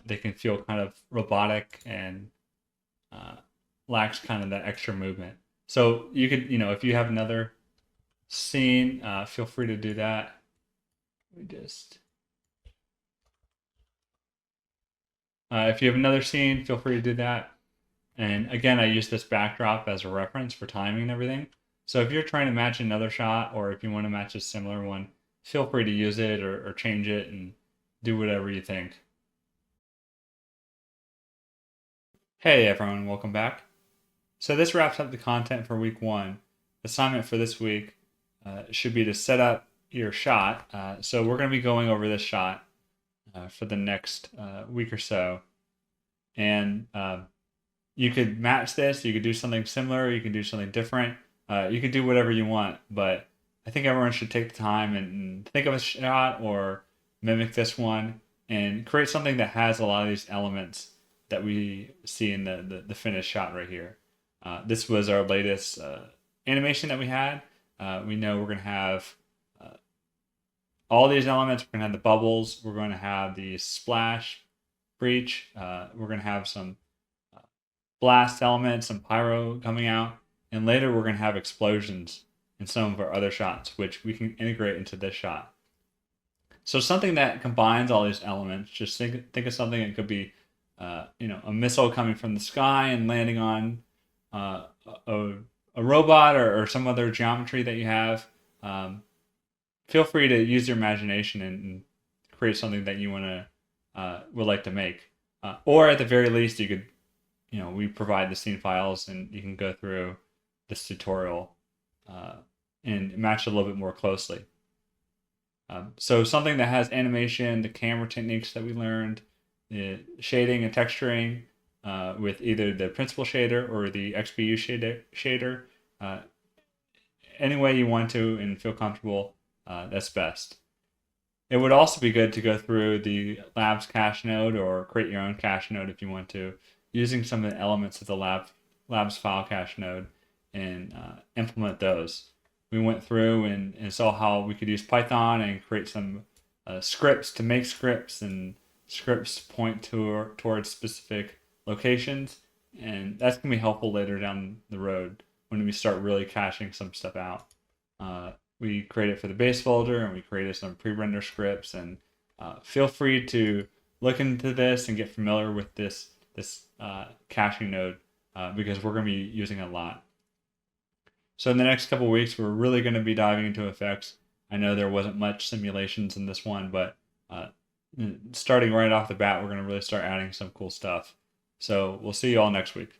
They can feel kind of robotic and lacks kind of that extra movement. So you could, if you have another scene, feel free to do that. If you have another scene, feel free to do that. And again, I use this backdrop as a reference for timing and everything. So if you're trying to match another shot, or if you want to match a similar one, feel free to use it or change it and do whatever you think. Hey everyone, welcome back. So this wraps up the content for week 1. The assignment for this week should be to set up your shot. So we're going to be going over this shot for the next week or so. And you could match this, you could do something similar, you could do something different. You could do whatever you want, but I think everyone should take the time and think of a shot or mimic this one and create something that has a lot of these elements that we see in the finished shot right here. This was our latest animation that we had. We know we're going to have all these elements. We're going to have the bubbles. We're going to have the splash, breach. We're going to have some blast elements, some pyro coming out. And later we're going to have explosions in some of our other shots, which we can integrate into this shot. So something that combines all these elements, just think of something that could be, a missile coming from the sky and landing on a robot or some other geometry that you have. Feel free to use your imagination and create something that you would like to make. Or at the very least, you could, we provide the scene files and you can go through this tutorial and match it a little bit more closely. So something that has animation, the camera techniques that we learned, the shading and texturing with either the principal shader or the XPU shader. Any way you want to and feel comfortable, that's best. It would also be good to go through the Labs cache node or create your own cache node if you want to, using some of the elements of the Labs file cache node and implement those. We went through and saw how we could use Python and create some scripts to make scripts and scripts to point towards specific locations. And that's going to be helpful later down the road when we start really caching some stuff out. We created for the base folder and we created some pre-render scripts, and feel free to look into this and get familiar with this caching node because we're going to be using it a lot. So in the next couple of weeks, we're really going to be diving into effects. I know there wasn't much simulations in this one, but starting right off the bat, we're going to really start adding some cool stuff. So we'll see you all next week.